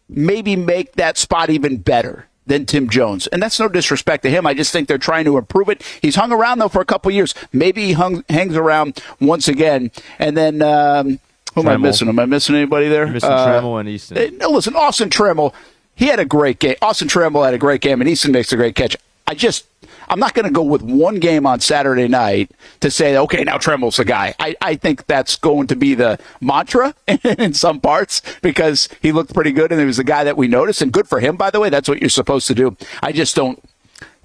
maybe make that spot even better than Tim Jones. And that's no disrespect to him. I just think they're trying to improve it. He's hung around, though, for a couple years. Maybe he hangs around once again. And then Who am I missing? Am I missing anybody there? You're missing Trammell and Easton. No, listen, Austin Trammell, he had a great game. Austin Trammell had a great game, and Easton makes a great catch. I'm not going to go with one game on Saturday night to say, okay, now Trammell's the guy. I think that's going to be the mantra in some parts because he looked pretty good, and he was the guy that we noticed, and good for him, by the way. That's what you're supposed to do. I just don't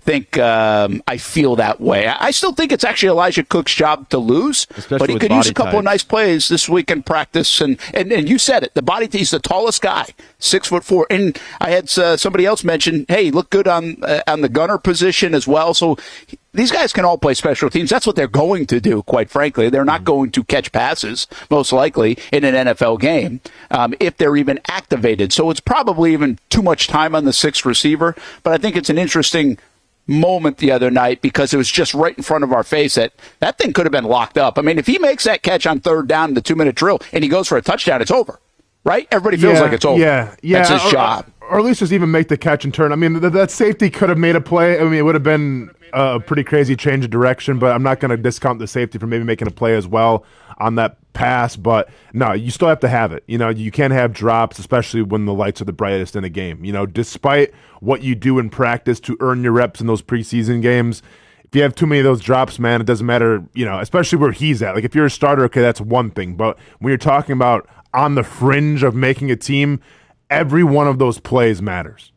think I feel that way. I still think it's actually Elijah Cook's job to lose, especially but he could use a couple of nice plays this week in practice. And you said it, he's the tallest guy, 6'4". And I had somebody else mention, hey, he looked good on the gunner position as well. So these guys can all play special teams. That's what they're going to do, quite frankly. They're not going to catch passes, most likely, in an NFL game, if they're even activated. So it's probably even too much time on the sixth receiver. But I think it's an interesting moment the other night because it was just right in front of our face that thing could have been locked up. I mean, if he makes that catch on third down in the 2-minute drill and he goes for a touchdown, it's over, right? Everybody feels like it's over. Yeah. That's his job. Or at least just even make the catch and turn. I mean, that safety could have made a play. I mean, it would have been a pretty crazy change of direction, but I'm not going to discount the safety for maybe making a play as well on that pass. But no, you still have to have it. You can't have drops, especially when the lights are the brightest in a game. Despite what you do in practice to earn your reps in those preseason games, if you have too many of those drops, man, it doesn't matter, especially where he's at. Like, if you're a starter, okay, that's one thing. But when you're talking about on the fringe of making a team, every one of those plays matters.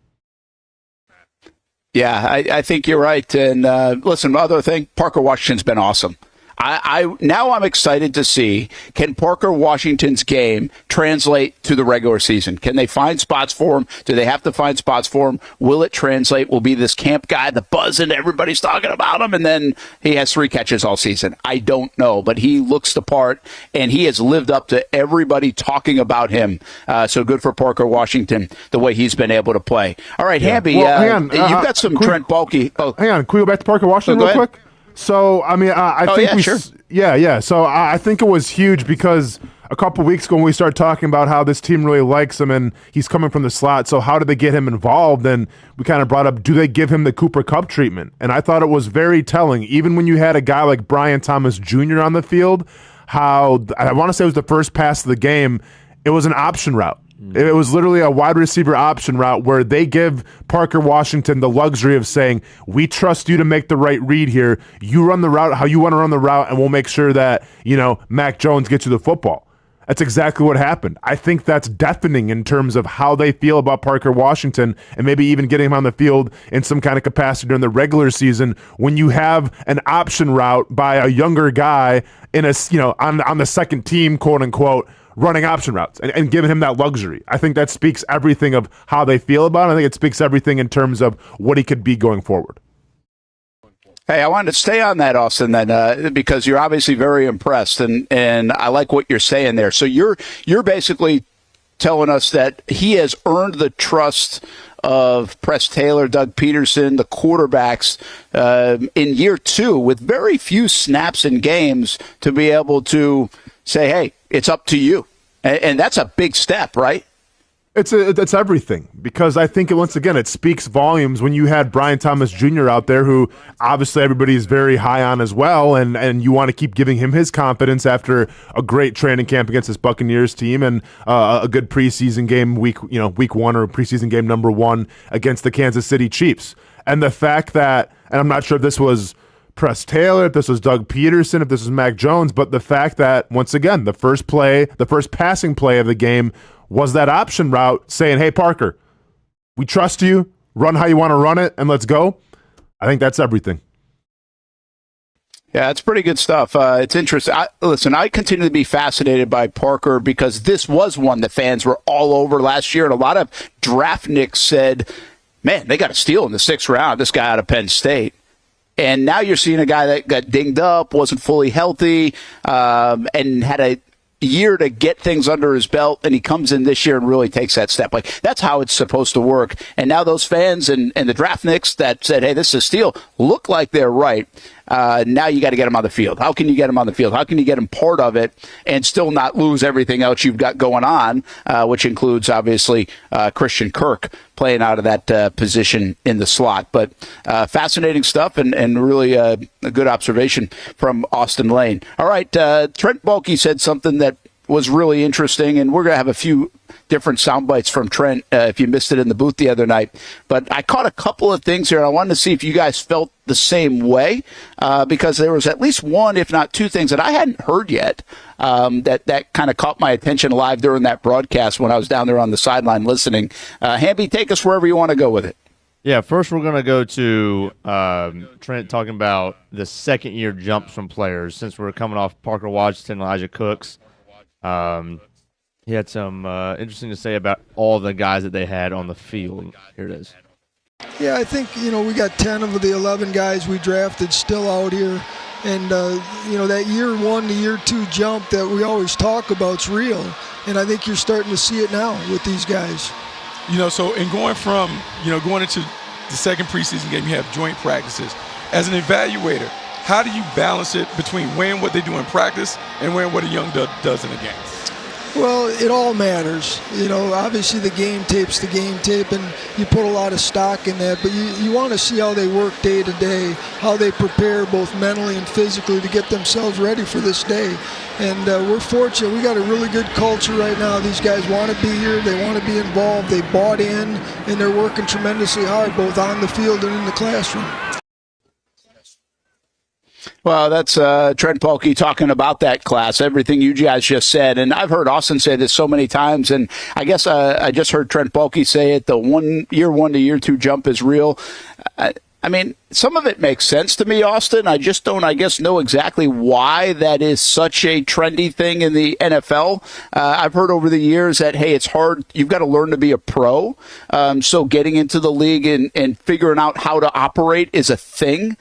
Yeah, I think you're right. And listen, other thing, Parker Washington's been awesome. Now I'm excited to see, can Parker Washington's game translate to the regular season? Can they find spots for him? Do they have to find spots for him? Will it translate? Will be this camp guy, the buzz, and everybody's talking about him, and then he has 3 catches all season? I don't know, but he looks the part, and he has lived up to everybody talking about him. So good for Parker Washington, the way he's been able to play. All right, Hamby, hang on. You've got some Trent Baalke. Oh. Hang on, can we go back to Parker Washington real quick? So, I mean, I think sure. So I think it was huge because a couple weeks ago when we started talking about how this team really likes him and he's coming from the slot, so how did they get him involved? And we kind of brought up, do they give him the Cooper Kupp treatment? And I thought it was very telling, even when you had a guy like Brian Thomas Jr. on the field, how, I want to say it was the first pass of the game, it was an option route. It was literally a wide receiver option route where they give Parker Washington the luxury of saying, we trust you to make the right read here. You run the route how you want to run the route, and we'll make sure that, Mac Jones gets you the football. That's exactly what happened. I think that's deafening in terms of how they feel about Parker Washington and maybe even getting him on the field in some kind of capacity during the regular season when you have an option route by a younger guy in a, on the second team, quote unquote, running option routes and giving him that luxury. I think that speaks everything of how they feel about it. I think it speaks everything in terms of what he could be going forward. Hey, I wanted to stay on that, Austin, then, because you're obviously very impressed, and I like what you're saying there. So you're basically telling us that he has earned the trust of Press Taylor, Doug Peterson, the quarterbacks in year 2 with very few snaps in games to be able to say, hey, it's up to you. And that's a big step, right? It's everything, because I think, once again, it speaks volumes when you had Brian Thomas Jr. out there, who obviously everybody is very high on as well, and you want to keep giving him his confidence after a great training camp against this Buccaneers team and a good preseason game week 1 or preseason game number 1 against the Kansas City Chiefs. And the fact that, and I'm not sure if this was Press Taylor, if this was Doug Peterson, if this was Mac Jones, but the fact that, once again, the first passing play of the game was that option route saying, hey, Parker, we trust you, run how you want to run it, and let's go. I think that's everything. Yeah, it's pretty good stuff. It's interesting. I continue to be fascinated by Parker because this was one that fans were all over last year, and a lot of draft nicks said, man, they got a steal in the 6th round, this guy out of Penn State. And now you're seeing a guy that got dinged up, wasn't fully healthy, and had a year to get things under his belt, and he comes in this year and really takes that step. Like, that's how it's supposed to work. And now those fans and the draft nicks that said, hey, this is a steal, look like they're right. Now you got to get him on the field. How can you get him on the field? How can you get him part of it and still not lose everything else you've got going on, which includes, obviously, Christian Kirk playing out of that position in the slot. But fascinating stuff and really a good observation from Austen Lane. All right, Trent Baalke said something that was really interesting, and we're going to have a few different sound bites from Trent if you missed it in the booth the other night. But I caught a couple of things here. I wanted to see if you guys felt the same way because there was at least one, if not two things that I hadn't heard yet that kind of caught my attention live during that broadcast when I was down there on the sideline listening. Hamby, take us wherever you want to go with it. Yeah, first we're going to go to Trent talking about the second-year jumps from players. Since we're coming off Parker Washington, Elijah Cooks, he had some interesting to say about all the guys that they had on the field. Here it is. Yeah, I think, we got 10 of the 11 guys we drafted still out here. And, that year one to year two jump that we always talk about is real. And I think you're starting to see it now with these guys. So in going from, going into the second preseason game, you have joint practices. As an evaluator, how do you balance it between weighing what they do in practice and weighing what a young does in a game? Well, it all matters. Obviously the game tape's the game tape, and you put a lot of stock in that, but you want to see how they work day to day, how they prepare both mentally and physically to get themselves ready for this day. And we're fortunate. We got a really good culture right now. These guys want to be here. They want to be involved. They bought in, and they're working tremendously hard, both on the field and in the classroom. Well, that's Trent Baalke talking about that class, everything you guys just said. And I've heard Austin say this so many times, and I guess I just heard Trent Baalke say it, the year one to year two jump is real. I mean, some of it makes sense to me, Austin. I just don't, know exactly why that is such a trendy thing in the NFL. I've heard over the years that, hey, it's hard. You've got to learn to be a pro. So getting into the league and figuring out how to operate is a thing.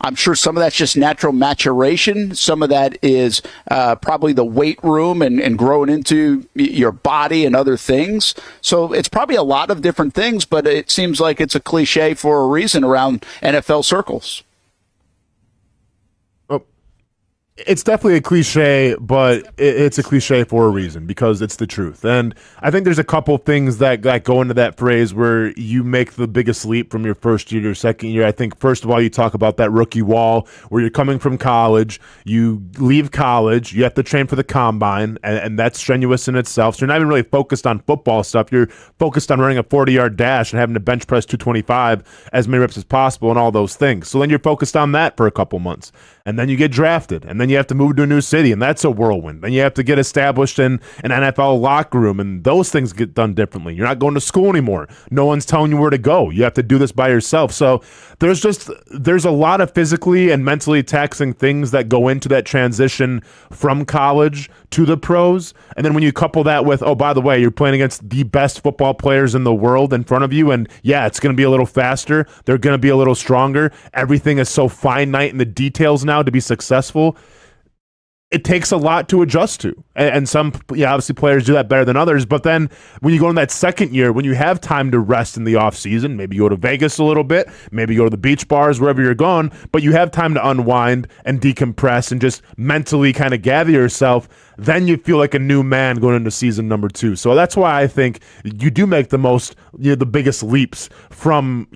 I'm sure some of that's just natural maturation. Some of that is probably the weight room and growing into your body and other things. So it's probably a lot of different things, but it seems like it's a cliche for a reason around NFL circles. It's definitely a cliche, but it's a cliche for a reason because it's the truth. And I think there's a couple things that go into that phrase where you make the biggest leap from your first year to your second year. I think, first of all, you talk about that rookie wall where you're coming from college, you leave college, you have to train for the combine, and that's strenuous in itself. So you're not even really focused on football stuff. You're focused on running a 40-yard dash and having to bench press 225 as many reps as possible and all those things. So then you're focused on that for a couple months. And then you get drafted, and then you have to move to a new city, and that's a whirlwind. Then you have to get established in an NFL locker room, and those things get done differently. You're not going to school anymore. No one's telling you where to go. You have to do this by yourself. So there's a lot of physically and mentally taxing things that go into that transition from college to the pros. And then when you couple that with, oh, by the way, you're playing against the best football players in the world in front of you, and yeah, it's going to be a little faster. They're going to be a little stronger. Everything is so finite in the details now to be successful. It takes a lot to adjust to. And some, obviously players do that better than others. But then when you go in that second year, when you have time to rest in the offseason, maybe you go to Vegas a little bit, maybe you go to the beach bars, wherever you're going, but you have time to unwind and decompress and just mentally kind of gather yourself, then you feel like a new man going into season number 2. So that's why I think you do make the most, the biggest leaps from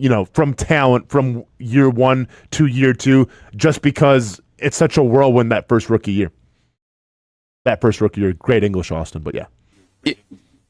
talent from year 1 to year 2, just because it's such a whirlwind that first rookie year. Great English, Austin, but yeah.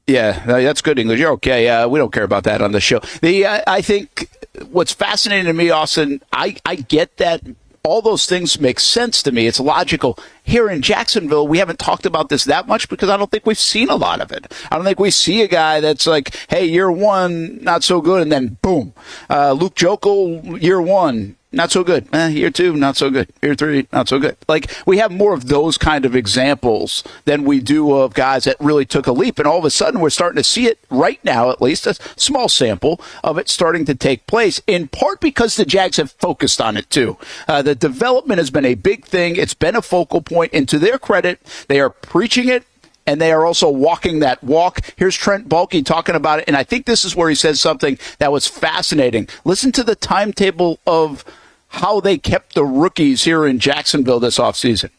Yeah, that's good English. You're okay. We don't care about that on the show. I think what's fascinating to me, Austin, I get that all those things make sense to me. It's logical. Here in Jacksonville, we haven't talked about this that much because I don't think we've seen a lot of it. I don't think we see a guy that's like, hey, year 1, not so good, and then boom. Luke Jokel, year 1, not so good. Year 2, not so good. Year 3, not so good. Like, we have more of those kind of examples than we do of guys that really took a leap. And all of a sudden, we're starting to see it right now, at least a small sample of it starting to take place, in part because the Jags have focused on it, too. The development has been a big thing. It's been a focal point. And to their credit, they are preaching it. And they are also walking that walk. Here's Trent Baalke talking about it. And I think this is where he says something that was fascinating. Listen to the timetable of how they kept the rookies here in Jacksonville this offseason.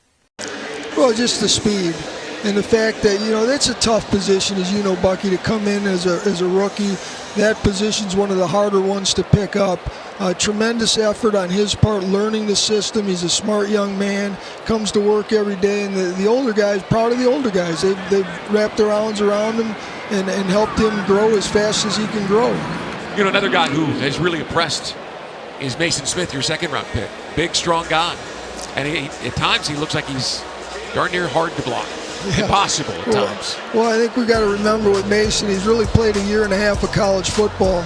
Well, just the speed and the fact that, that's a tough position, as you know, Bucky, to come in as a rookie. That position's one of the harder ones to pick up. Tremendous effort on his part, learning the system. He's a smart young man, comes to work every day, and the older guys, proud of the older guys. They've wrapped their arms around him and helped him grow as fast as he can grow. You know, another guy who has really impressed is Mason Smith, your second-round pick. Big, strong guy. And at times he looks like he's darn near hard to block. Yeah. Impossible at times. Well, I think we got to remember with Mason, he's really played a year and a half of college football.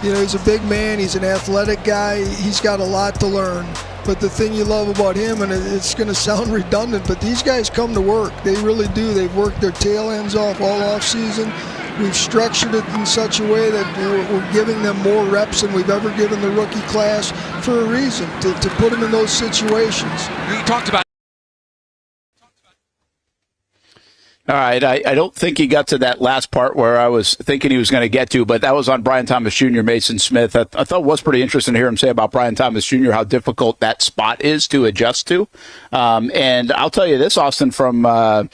You know, he's a big man. He's an athletic guy. He's got a lot to learn. But the thing you love about him, and it's going to sound redundant, but these guys come to work. They really do. They've worked their tail ends off all offseason. We've structured it in such a way that we're giving them more reps than we've ever given the rookie class for a reason, to put them in those situations. You talked about. All right, I don't think he got to that last part where I was thinking he was going to get to, but that was on Brian Thomas Jr., Mason Smith. I thought it was pretty interesting to hear him say about Brian Thomas Jr., how difficult that spot is to adjust to. And I'll tell you this, Austin, from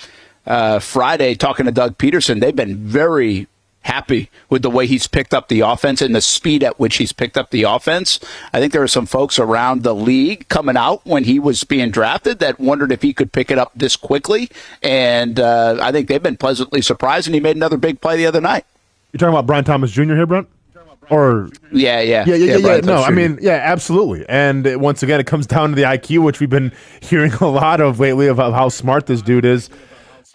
Friday, talking to Doug Peterson, they've been very happy with the way he's picked up the offense and the speed at which he's picked up the offense. I think there are some folks around the league coming out when he was being drafted that wondered if he could pick it up this quickly. And I think they've been pleasantly surprised, and he made another big play the other night. You're talking about Brian Thomas Jr. here, Brent? Or Yeah. No, I mean, yeah, absolutely. And once again, it comes down to the IQ, which we've been hearing a lot of lately of how smart this dude is.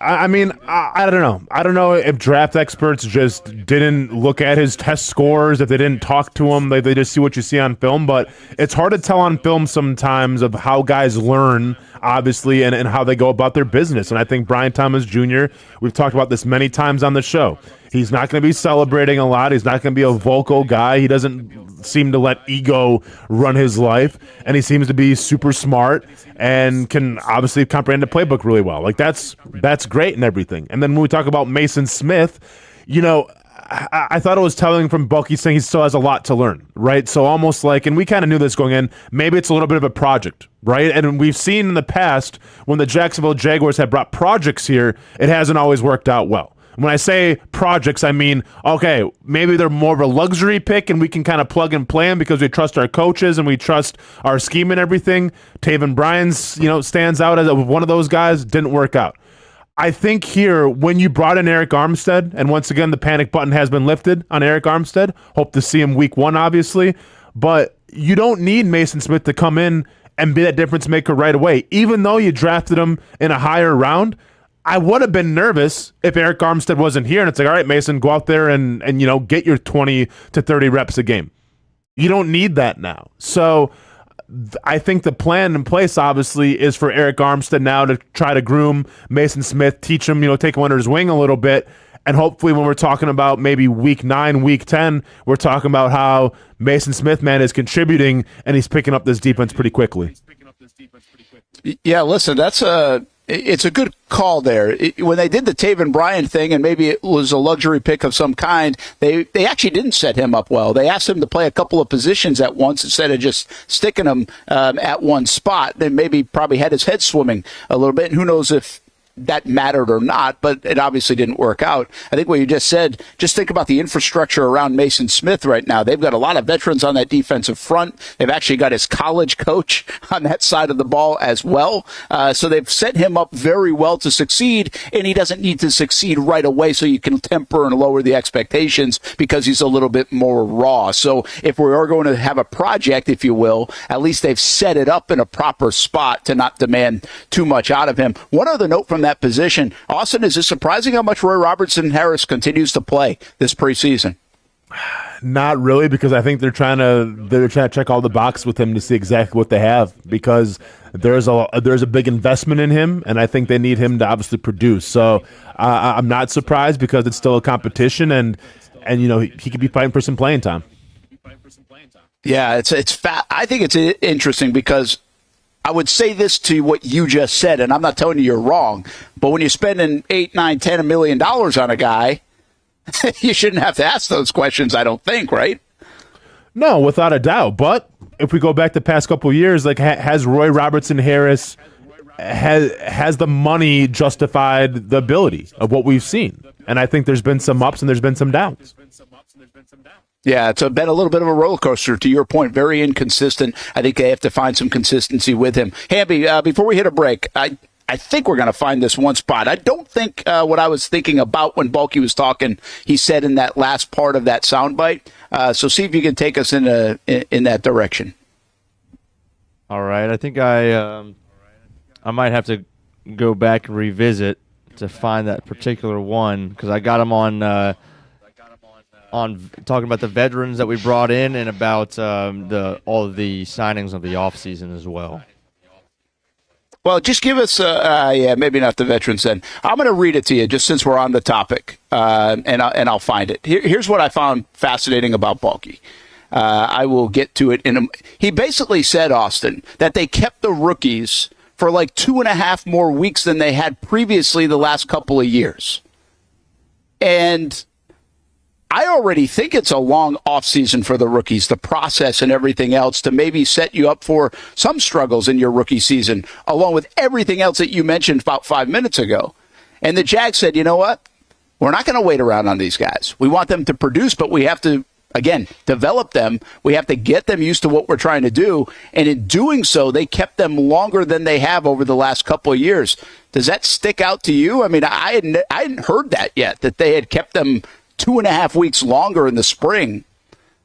I mean, I don't know. I don't know if draft experts just didn't look at his test scores, if they didn't talk to him, they just see what you see on film. But it's hard to tell on film sometimes of how guys learn, obviously, and how they go about their business. And I think Brian Thomas Jr., we've talked about this many times on the show. He's not going to be celebrating a lot. He's not going to be a vocal guy. He doesn't seem to let ego run his life. And he seems to be super smart and can obviously comprehend the playbook really well. Like, that's great and everything. And then when we talk about Mason Smith, you know, I thought it was telling from Baalke saying he still has a lot to learn, right? So almost like, and we kind of knew this going in, maybe it's a little bit of a project, right? And we've seen in the past when the Jacksonville Jaguars have brought projects here, it hasn't always worked out well. When I say projects, I mean, okay, maybe they're more of a luxury pick and we can kind of plug and play them because we trust our coaches and we trust our scheme and everything. Taven Bryan's, stands out as one of those guys. Didn't work out. I think here, when you brought in Arik Armstead, and once again, the panic button has been lifted on Arik Armstead. Hope to see him week 1, obviously. But you don't need Mason Smith to come in and be that difference maker right away. Even though you drafted him in a higher round, I would have been nervous if Arik Armstead wasn't here. And it's like, all right, Mason, go out there and get your 20 to 30 reps a game. You don't need that now. So I think the plan in place, obviously, is for Arik Armstead now to try to groom Mason Smith, teach him, take him under his wing a little bit. And hopefully when we're talking about maybe week 9, week 10, we're talking about how Mason Smith, man, is contributing and he's picking up this defense pretty quickly. Yeah, listen, it's a good call there. When they did the Taven Bryan thing, and maybe it was a luxury pick of some kind, they actually didn't set him up well. They asked him to play a couple of positions at once instead of just sticking him at one spot. Then maybe probably had his head swimming a little bit. And who knows if that mattered or not, but it obviously didn't work out. I think what you just said, just think about the infrastructure around Mason Smith right now. They've got a lot of veterans on that defensive front. They've actually got his college coach on that side of the ball as well. So they've set him up very well to succeed, and he doesn't need to succeed right away so you can temper and lower the expectations because he's a little bit more raw. So if we are going to have a project, if you will, at least they've set it up in a proper spot to not demand too much out of him. One other note from that position, Austin, is it surprising how much Roy Robertson Harris continues to play this preseason? Not really, because I think they're trying to check all the boxes with him to see exactly what they have, because there's a big investment in him, and I think they need him to obviously produce. So I'm not surprised because it's still a competition, and he could be fighting for some playing time. Yeah, it's fat. I think it's interesting because I would say this to what you just said, and I'm not telling you you're wrong, but when you're spending $8, $9, $10 million on a guy, you shouldn't have to ask those questions, I don't think, right? No, without a doubt. But if we go back the past couple of years, like has Roy Robertson Harris has the money justified the ability of what we've seen? And I think there's been some ups and there's been some downs. Yeah, it's been a little bit of a roller coaster, to your point. Very inconsistent. I think they have to find some consistency with him. Hamby, before we hit a break, I think we're going to find this one spot. I don't think what I was thinking about when Baalke was talking, he said in that last part of that soundbite. So see if you can take us in that direction. All right. I think I might have to go back and revisit to find that particular one because I got him on talking about the veterans that we brought in and about all of the signings of the offseason as well. Well, just give us, maybe not the veterans then. I'm going to read it to you just since we're on the topic, and I'll find it. Here's what I found fascinating about Baalke. I will get to it he basically said, Austin, that they kept the rookies for like 2.5 more weeks than they had previously the last couple of years. And I already think it's a long offseason for the rookies, the process and everything else to maybe set you up for some struggles in your rookie season, along with everything else that you mentioned about 5 minutes ago. And the Jags said, you know what? We're not going to wait around on these guys. We want them to produce, but we have to, again, develop them. We have to get them used to what we're trying to do. And in doing so, they kept them longer than they have over the last couple of years. Does that stick out to you? I mean, I hadn't heard that yet, that they had kept them 2.5 weeks longer in the spring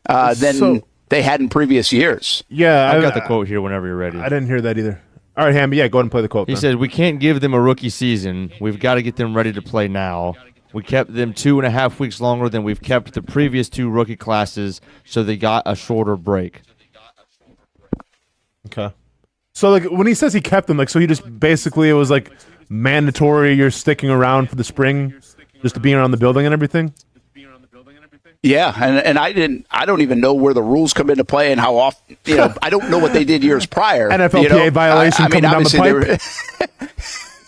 than they had in previous years. Yeah, I've got the quote here whenever you're ready. I didn't hear that either. All right, Hamby, go ahead and play the quote. He said, we can't give them a rookie season. We've got to get them ready to play now. We kept them 2.5 weeks longer than we've kept the previous 2 rookie classes, so they got a shorter break. Okay. So, like, when he says he kept them, like, so he just basically, it was, like, mandatory you're sticking around for the spring just to be around the building and everything? Yeah, and I don't even know where the rules come into play and how often, I don't know what they did years prior. NFLPA violation coming down the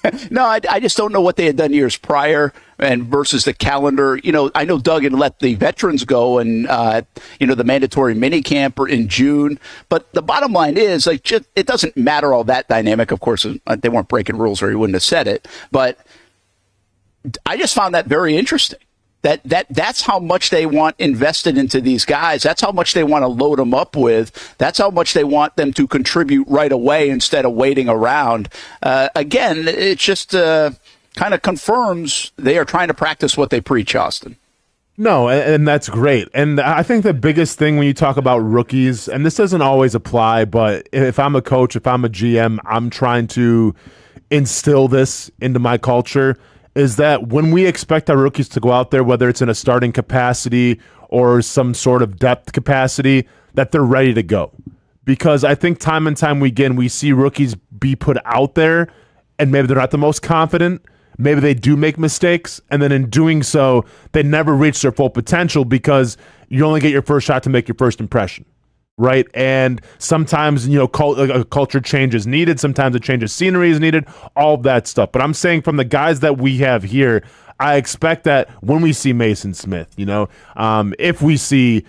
pipe? No, I just don't know what they had done years prior and versus the calendar. I know Doug had let the veterans go and, the mandatory mini camp in June. But the bottom line is, it doesn't matter all that dynamic. Of course, they weren't breaking rules or he wouldn't have said it. But I just found that very interesting. That's how much they want invested into these guys. That's how much they want to load them up with. That's how much they want them to contribute right away instead of waiting around. Again, it just kind of confirms they are trying to practice what they preach, Austin. No, and that's great. And I think the biggest thing when you talk about rookies, and this doesn't always apply, but if I'm a coach, if I'm a GM, I'm trying to instill this into my culture, is that when we expect our rookies to go out there, whether it's in a starting capacity or some sort of depth capacity, that they're ready to go. Because I think time and time again, we see rookies be put out there and maybe they're not the most confident. Maybe they do make mistakes. And then in doing so, they never reach their full potential because you only get your first shot to make your first impression. Right. And sometimes, a culture change is needed. Sometimes a change of scenery is needed, all of that stuff. But I'm saying from the guys that we have here, I expect that when we see Mason Smith, if we see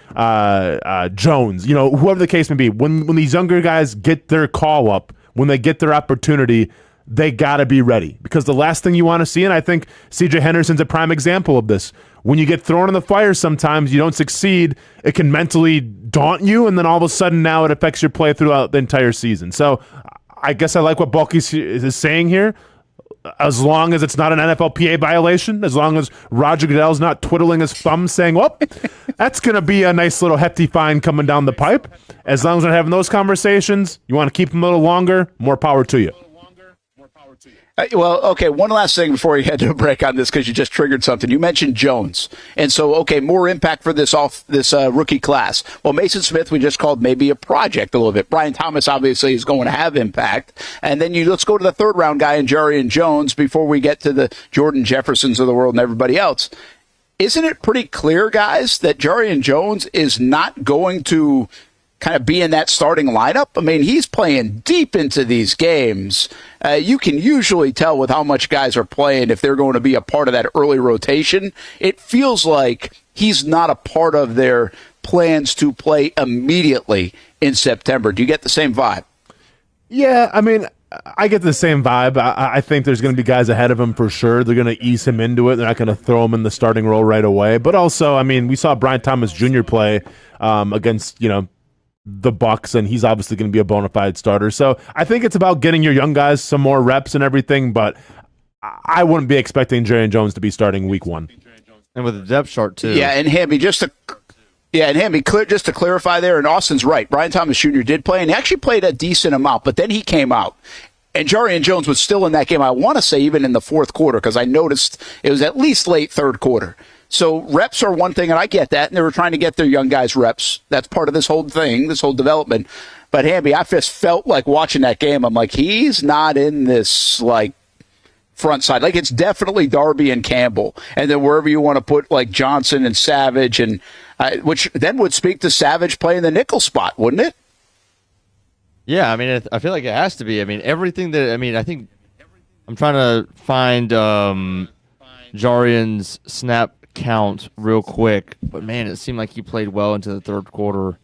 Jones, whoever the case may be, when these younger guys get their call up, when they get their opportunity, they got to be ready. Because the last thing you want to see, and I think C.J. Henderson's a prime example of this, when you get thrown in the fire sometimes, you don't succeed, it can mentally daunt you, and then all of a sudden now it affects your play throughout the entire season. So I guess I like what Baalke is saying here. As long as it's not an NFLPA violation, as long as Roger Goodell's not twiddling his thumb saying, well, that's going to be a nice little hefty fine coming down the pipe. As long as we're having those conversations, you want to keep them a little longer, more power to you. Well, okay, one last thing before we head to a break on this, because you just triggered something. You mentioned Jones. And so, okay, more impact for this rookie class. Well, Mason Smith, we just called maybe a project a little bit. Brian Thomas, obviously, is going to have impact. And then let's go to the third-round guy in Jarian Jones before we get to the Jordan Jeffersons of the world and everybody else. Isn't it pretty clear, guys, that Jarian Jones is not going to kind of be in that starting lineup? I mean, he's playing deep into these games. You can usually tell with how much guys are playing if they're going to be a part of that early rotation. It feels like he's not a part of their plans to play immediately in September. Do you get the same vibe? Yeah, I mean, I get the same vibe. I think there's going to be guys ahead of him for sure. They're going to ease him into it. They're not going to throw him in the starting role right away. But also, I mean, we saw Brian Thomas Jr. play against, the Bucs, and he's obviously going to be a bona fide starter. So I think it's about getting your young guys some more reps and everything, but I wouldn't be expecting Jarrian Jones to be starting week 1. And with the depth chart, too. Yeah, and Hamby, just to clarify there, and Austin's right, Brian Thomas Jr. did play, and he actually played a decent amount, but then he came out. And Jarrian Jones was still in that game, I want to say even in the fourth quarter, because I noticed it was at least late third quarter. So reps are one thing, and I get that, and they were trying to get their young guys reps. That's part of this whole thing, this whole development. But, Hamby, I just felt like watching that game, I'm like, he's not in this, front side. It's definitely Darby and Campbell. And then wherever you want to put, Johnson and Savage, and which then would speak to Savage playing the nickel spot, wouldn't it? Yeah, I mean, I feel like it has to be. I mean, everything that, I think I'm trying to find Jarrian's snap count real quick, but man, it seemed like he played well into the third quarter.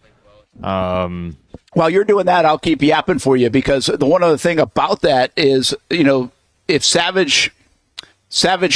While you're doing that, I'll keep yapping for you, because the one other thing about that is, if Savage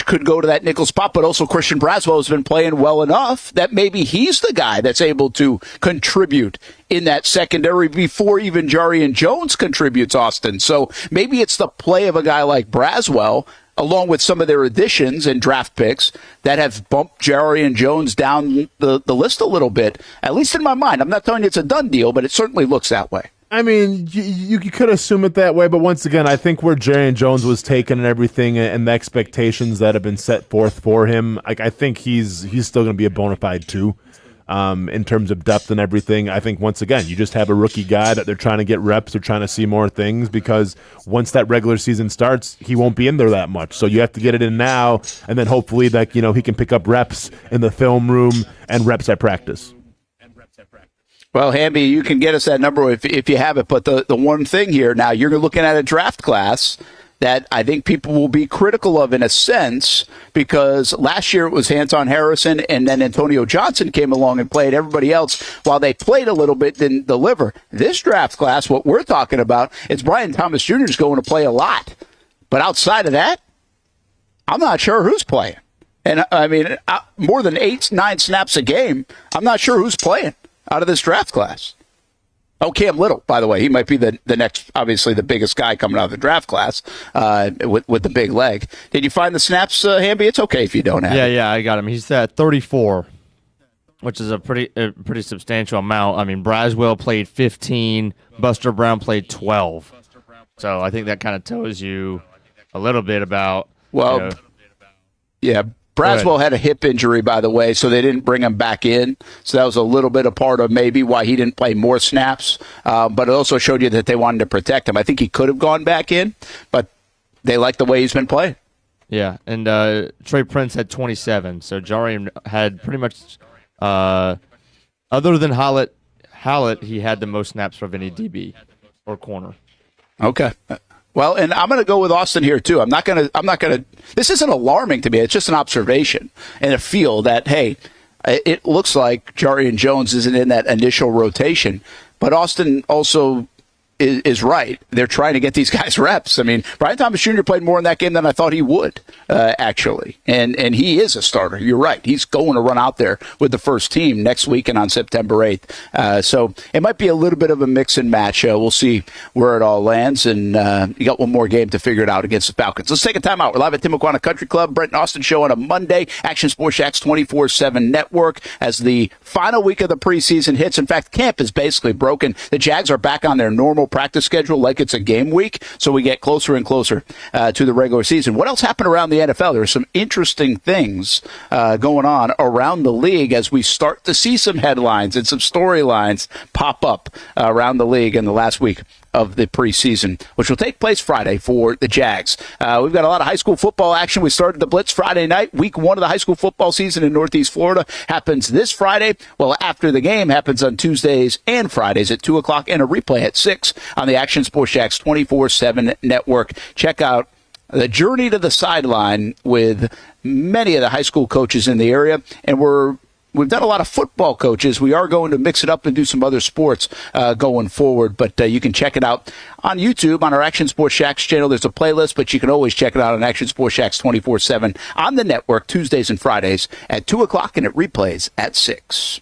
could go to that nickel spot, but also Christian Braswell has been playing well enough that maybe he's the guy that's able to contribute in that secondary before even Jarrian Jones contributes, Austin. So maybe it's the play of a guy like Braswell, along with some of their additions and draft picks, that have bumped Jarrian Jones down the list a little bit, at least in my mind. I'm not telling you it's a done deal, but it certainly looks that way. I mean, you could assume it that way, but once again, I think where Jarrian Jones was taken and everything, and the expectations that have been set forth for him, I think he's still going to be a bona fide 2 in terms of depth and everything. I think, once again, you just have a rookie guy that they're trying to get reps, they're trying to see more things, because once that regular season starts, he won't be in there that much. So you have to get it in now, and then hopefully that he can pick up reps in the film room and reps at practice. Well, Hamby, you can get us that number if you have it. But the one thing here, now you're looking at a draft class that I think people will be critical of in a sense, because last year it was Anton Harrison, and then Antonio Johnson came along and played. Everybody else, while they played a little bit, didn't deliver. This draft class, what we're talking about, is Brian Thomas Jr. is going to play a lot. But outside of that, I'm not sure who's playing. And, I mean, more than 8-9 snaps a game, I'm not sure who's playing out of this draft class. Oh, Cam Little, by the way, he might be the next, obviously the biggest guy coming out of the draft class with the big leg. Did you find the snaps, Hamby? It's okay if you don't have it. Yeah, I got him. He's at 34, which is a pretty substantial amount. I mean, Braswell played 15, Buster Brown played 12. So I think that kind of tells you a little bit about. Well, yeah. Braswell had a hip injury, by the way, so they didn't bring him back in. So that was a little bit a part of maybe why he didn't play more snaps. But it also showed you that they wanted to protect him. I think he could have gone back in, but they like the way he's been playing. Yeah, and Trey Prince had 27. So Jarrian had pretty much, other than Hallett, he had the most snaps of any DB or corner. Okay. Well, and I'm going to go with Austin here too. I'm not going to. This isn't alarming to me. It's just an observation and a feel that, hey, it looks like Jarrian Jones isn't in that initial rotation. But Austin also is right. They're trying to get these guys reps. I mean, Brian Thomas Jr. played more in that game than I thought he would, actually. And he is a starter. You're right. He's going to run out there with the first team next week and on September 8th. So it might be a little bit of a mix and match. We'll see where it all lands. And you got one more game to figure it out against the Falcons. Let's take a timeout. We're live at Timuquana Country Club. Brent Austen Show on a Monday. Action Sports Jax 24/7 Network as the final week of the preseason hits. In fact, camp is basically broken. The Jags are back on their normal practice schedule like it's a game week, so we get closer and closer to the regular season. What else happened around the NFL? There are some interesting things going on around the league as we start to see some headlines and some storylines pop up around the league in the last week of the preseason, which will take place Friday for the Jags. We've got a lot of high school football action. We started the Blitz Friday night. Week 1 of the high school football season in Northeast Florida happens this Friday. Well, after the game happens on Tuesdays and Fridays at 2 o'clock and a replay at 6 on the Action Sports Jax 24/7 Network. Check out the journey to the sideline with many of the high school coaches in the area, and we're We've done a lot of football coaches. We are going to mix it up and do some other sports going forward, but you can check it out on YouTube on our Action Sports Shacks channel. There's a playlist, but you can always check it out on Action Sports Shacks 24/7 on the network Tuesdays and Fridays at 2 o'clock, and it replays at 6.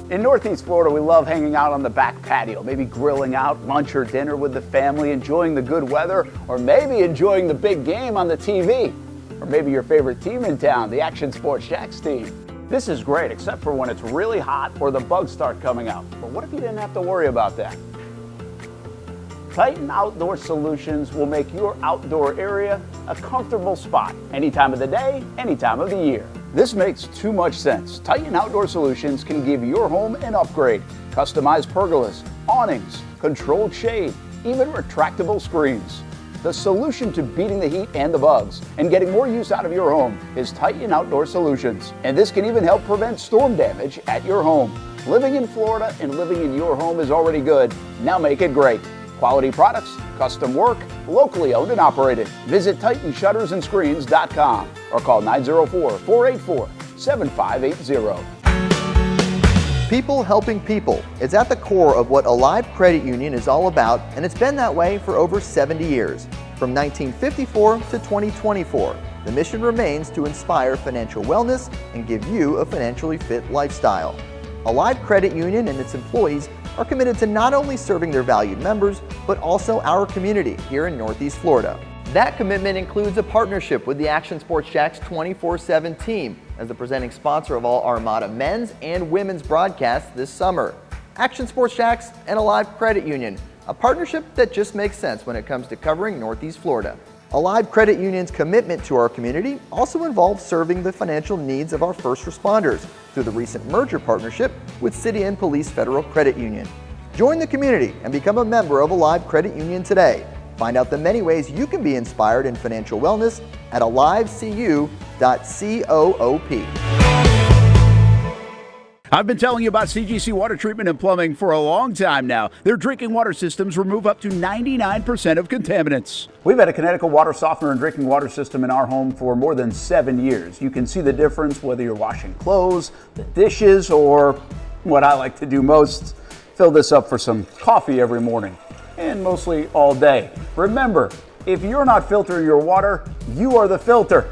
In Northeast Florida, we love hanging out on the back patio, maybe grilling out lunch or dinner with the family, enjoying the good weather, or maybe enjoying the big game on the TV. Or maybe your favorite team in town, the Action Sports Shacks team. This is great, except for when it's really hot or the bugs start coming out. But what if you didn't have to worry about that? Titan Outdoor Solutions will make your outdoor area a comfortable spot, any time of the day, any time of the year. This makes too much sense. Titan Outdoor Solutions can give your home an upgrade. Customized pergolas, awnings, controlled shade, even retractable screens. The solution to beating the heat and the bugs and getting more use out of your home is Titan Outdoor Solutions. And this can even help prevent storm damage at your home. Living in Florida and living in your home is already good. Now make it great. Quality products, custom work, locally owned and operated. Visit TitanShuttersAndScreens.com or call 904-484-7580. People helping people is at the core of what Alive Credit Union is all about, and it's been that way for over 70 years. From 1954 to 2024, the mission remains to inspire financial wellness and give you a financially fit lifestyle. Alive Credit Union and its employees are committed to not only serving their valued members, but also our community here in Northeast Florida. That commitment includes a partnership with the Action Sports Shacks 24/7 team as the presenting sponsor of all Armada men's and women's broadcasts this summer. Action Sports Shacks and Alive Credit Union, a partnership that just makes sense when it comes to covering Northeast Florida. Alive Credit Union's commitment to our community also involves serving the financial needs of our first responders through the recent merger partnership with City and Police Federal Credit Union. Join the community and become a member of Alive Credit Union today. Find out the many ways you can be inspired in financial wellness at alivecu.coop. I've been telling you about CGC Water Treatment and Plumbing for a long time now. Their drinking water systems remove up to 99% of contaminants. We've had a Connecticut water softener and drinking water system in our home for more than 7 years. You can see the difference whether you're washing clothes, the dishes, or what I like to do most, fill this up for some coffee every morning, and mostly all day. Remember, if you're not filtering your water, you are the filter.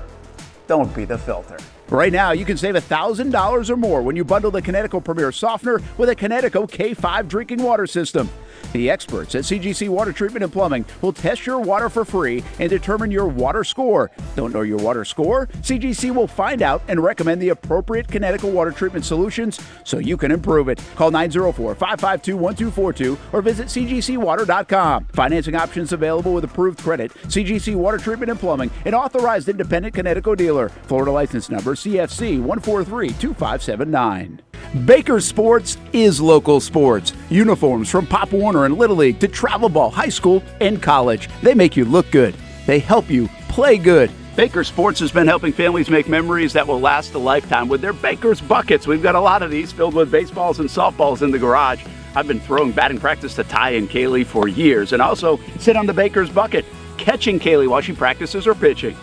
Don't be the filter. Right now, you can save $1,000 or more when you bundle the Connecticut Premier Softener with a Connecticut K5 drinking water system. The experts at CGC Water Treatment and Plumbing will test your water for free and determine your water score. Don't know your water score? CGC will find out and recommend the appropriate Connecticut water treatment solutions so you can improve it. Call 904-552-1242 or visit cgcwater.com. Financing options available with approved credit. CGC Water Treatment and Plumbing, an authorized independent Connecticut dealer. Florida license number CFC 1432579. Baker Sports is local sports. Uniforms from Pop Warner and Little League to travel ball, high school, and college. They make you look good. They help you play good. Baker Sports has been helping families make memories that will last a lifetime with their Baker's Buckets. We've got a lot of these filled with baseballs and softballs in the garage. I've been throwing batting practice to Ty and Kaylee for years, and also sit on the Baker's Bucket, catching Kaylee while she practices her pitching.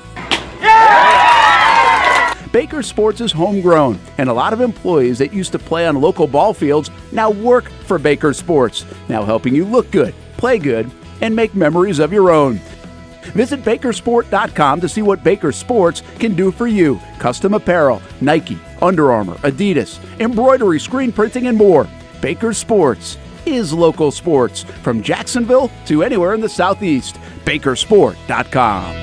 Baker Sports is homegrown, and a lot of employees that used to play on local ball fields now work for Baker Sports, now helping you look good, play good, and make memories of your own. Visit Bakersport.com to see what Baker Sports can do for you. Custom apparel, Nike, Under Armour, Adidas, embroidery, screen printing, and more. Baker Sports is local sports from Jacksonville to anywhere in the Southeast. Bakersport.com.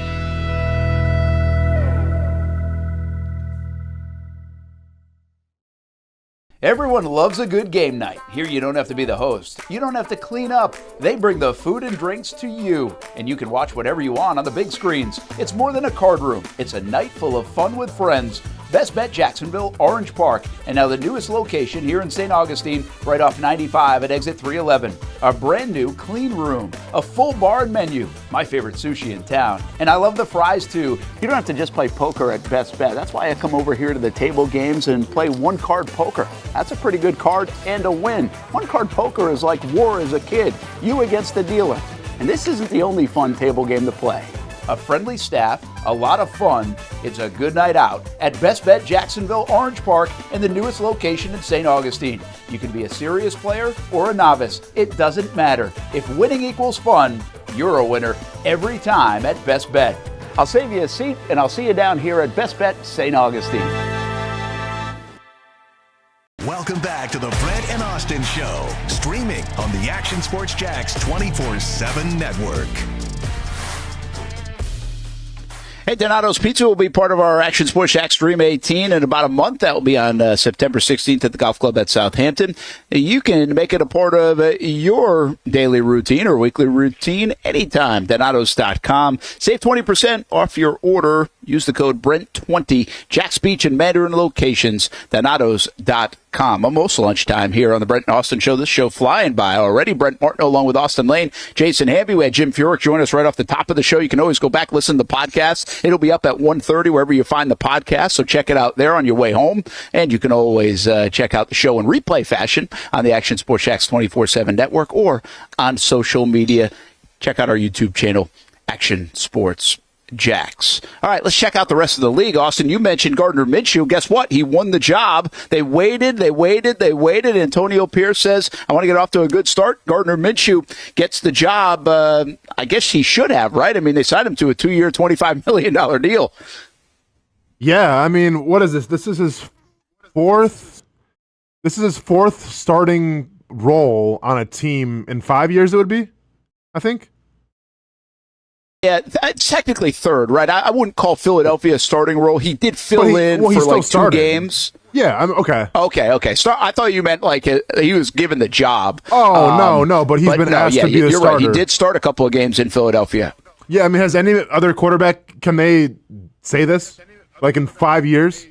Everyone loves a good game night. Here you don't have to be the host. You don't have to clean up. They bring the food and drinks to you, and you can watch whatever you want on the big screens. It's more than a card room. It's a night full of fun with friends. Best Bet Jacksonville, Orange Park, and now the newest location here in St. Augustine, right off 95 at exit 311. A brand new clean room, a full bar and menu, my favorite sushi in town. And I love the fries too. You don't have to just play poker at Best Bet. That's why I come over here to the table games and play one card poker. That's a pretty good card and a win. One card poker is like war as a kid, you against the dealer. And this isn't the only fun table game to play. a friendly staff, a lot of fun. It's a good night out at Best Bet Jacksonville Orange Park in the newest location in St. Augustine. You can be a serious player or a novice. It doesn't matter. If winning equals fun, you're a winner every time at Best Bet. I'll save you a seat, and I'll see you down here at Best Bet St. Augustine. Welcome back to the Brent and Austen Show, streaming on the Action Sports Jax 24/7 network. Hey, Donato's Pizza will be part of our Action Sports Jax Stream 18 in about a month. That will be on September 16th at the Golf Club at Southampton. You can make it a part of your daily routine or weekly routine anytime. Donatos.com. Save 20% off your order. Use the code BRENT20. Jax Beach and Mandarin locations. Donatos.com. Almost lunchtime here on the Brent and Austen Show. This show flying by already. Brent Martineau along with Austen Lane, Jason Hamby. We had Jim Furyk join us right off the top of the show. You can always go back, listen to the podcast. It'll be up at 1:30 wherever you find the podcast, so check it out there on your way home. And you can always check out the show in replay fashion on the Action Sports Jax 24/7 network or on social media. Check out our YouTube channel, Action Sports Jax. All right, let's check out the rest of the league. Austin, you mentioned Gardner Minshew. Guess what? He won the job. They waited. Antonio Pierce says, I want to get off to a good start. Gardner Minshew gets the job. I guess he should have, right? I mean, they signed him to a 2-year, $25 million deal. Yeah, I mean, what is this? This is his fourth starting role on a team in 5 years, it would be, I think. Yeah, technically third, right? I wouldn't call Philadelphia a starting role. He did fill in for like 2 games. Yeah, okay. Okay. I thought you meant like he was given the job. Oh, no, but he's been asked to be the starter. Right. He did start a couple of games in Philadelphia. Yeah, I mean, has any other quarterback, can they say this? Like in 5 years?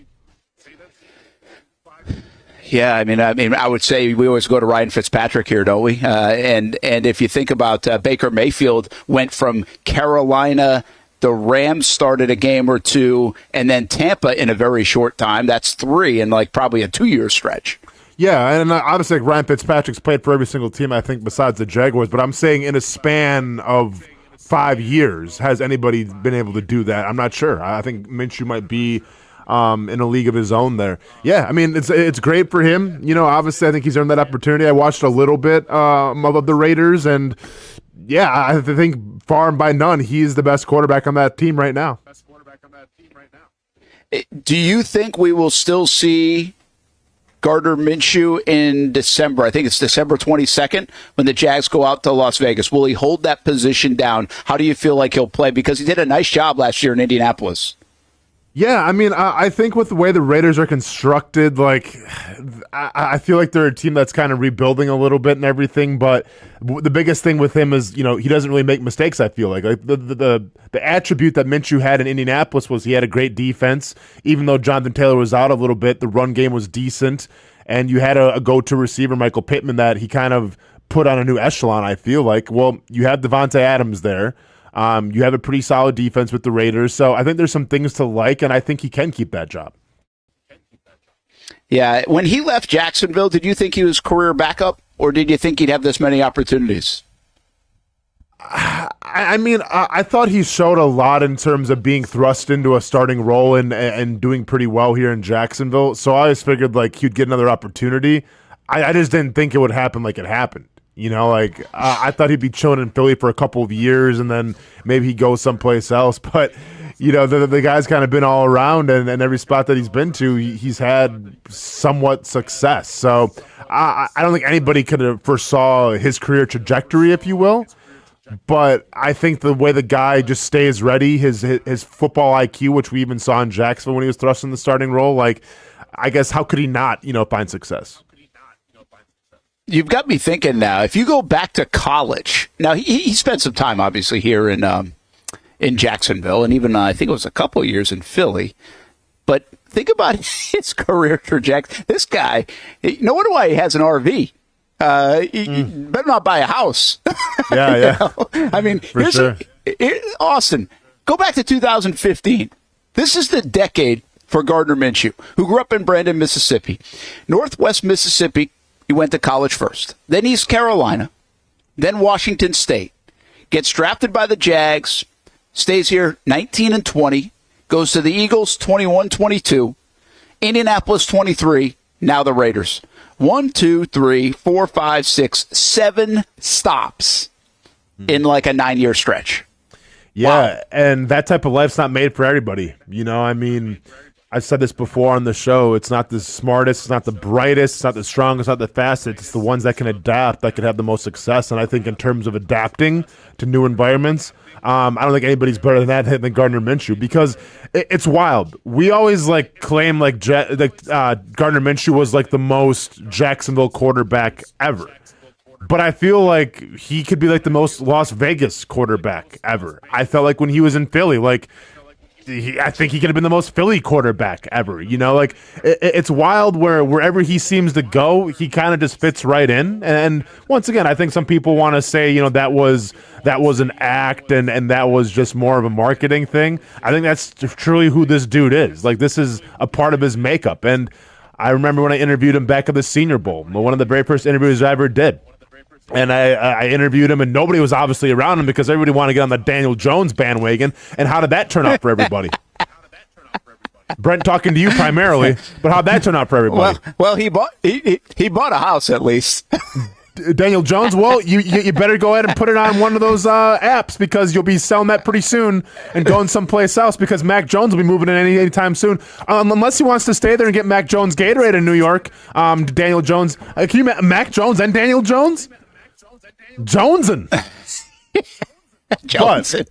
Yeah, I mean, I would say we always go to Ryan Fitzpatrick here, don't we? And if you think about Baker Mayfield went from Carolina, the Rams started a game or two, and then Tampa in a very short time. That's 3 in like probably a 2-year stretch. Yeah, and obviously like Ryan Fitzpatrick's played for every single team, I think, besides the Jaguars. But I'm saying in a span of 5 years, has anybody been able to do that? I'm not sure. I think Minshew might be in a league of his own there. Yeah, I mean, it's great for him. You know, obviously, I think he's earned that opportunity. I watched a little bit of the Raiders, and yeah, I think far and by none, he's the best quarterback on that team right now. Do you think we will still see Gardner Minshew in December? I think it's December 22nd when the Jags go out to Las Vegas. Will he hold that position down? How do you feel like he'll play? Because he did a nice job last year in Indianapolis. Yeah, I mean, I think with the way the Raiders are constructed, like, I feel like they're a team that's kind of rebuilding a little bit and everything, but the biggest thing with him is, you know, he doesn't really make mistakes, I feel like. The attribute that Minshew had in Indianapolis was he had a great defense. Even though Jonathan Taylor was out a little bit, the run game was decent, and you had a go-to receiver, Michael Pittman, that he kind of put on a new echelon, I feel like. Well, you have Devontae Adams there. You have a pretty solid defense with the Raiders, so I think there's some things to like, and I think he can keep that job. Yeah, when he left Jacksonville, did you think he was career backup, or did you think he'd have this many opportunities? I mean, I thought he showed a lot in terms of being thrust into a starting role and doing pretty well here in Jacksonville, so I always figured like he'd get another opportunity. I just didn't think it would happen like it happened. You know, like I thought he'd be chilling in Philly for a couple of years and then maybe he'd go someplace else. But, you know, the guy's kind of been all around and every spot that he's been to, he's had somewhat success. So I don't think anybody could have foresaw his career trajectory, if you will. But I think the way the guy just stays ready, his football IQ, which we even saw in Jacksonville when he was thrust in the starting role, like, I guess how could he not, you know, find success? You've got me thinking now, if you go back to college, now he spent some time obviously here in Jacksonville and even I think it was a couple of years in Philly, but think about his career trajectory. This guy, no wonder why he has an RV. He better not buy a house. Yeah. I mean, Austin, go back to 2015. This is the decade for Gardner Minshew, who grew up in Brandon, Mississippi. Northwest Mississippi, he went to college first. Then East Carolina. Then Washington State. Gets drafted by the Jags. stays here 19-20, goes to the Eagles 21-22, Indianapolis 23, now the Raiders. 1, 2, 3, 4, 5, 6, 7 stops in like a 9-year stretch. Yeah, wow. And that type of life's not made for everybody. You know, I mean, I've said this before on the show. It's not the smartest, it's not the brightest, it's not the strongest, it's not the fastest. It's the ones that can adapt that can have the most success. And I think in terms of adapting to new environments, I don't think anybody's better than that than Gardner Minshew, because it's wild. We always claim Gardner Minshew was the most Jacksonville quarterback ever. But I feel like he could be the most Las Vegas quarterback ever. I felt like when he was in Philly, I think he could have been the most Philly quarterback ever. You know, it's wild where wherever he seems to go, he kind of just fits right in. And once again, I think some people want to say, that was an act and that was just more of a marketing thing. I think that's truly who this dude is. This is a part of his makeup. And I remember when I interviewed him back at the Senior Bowl, one of the very first interviews I ever did. And I interviewed him, and nobody was obviously around him because everybody wanted to get on the Daniel Jones bandwagon. And how did that turn out for everybody? Brent, talking to you primarily, but how'd that turn out for everybody? Well, he bought a house at least. Daniel Jones, well, you better go ahead and put it on one of those apps, because you'll be selling that pretty soon and going someplace else, because Mac Jones will be moving in anytime soon. Unless he wants to stay there and get Mac Jones Gatorade in New York. Daniel Jones. Can you Mac Jones and Daniel Jones? Jonesin'. Jonesin'.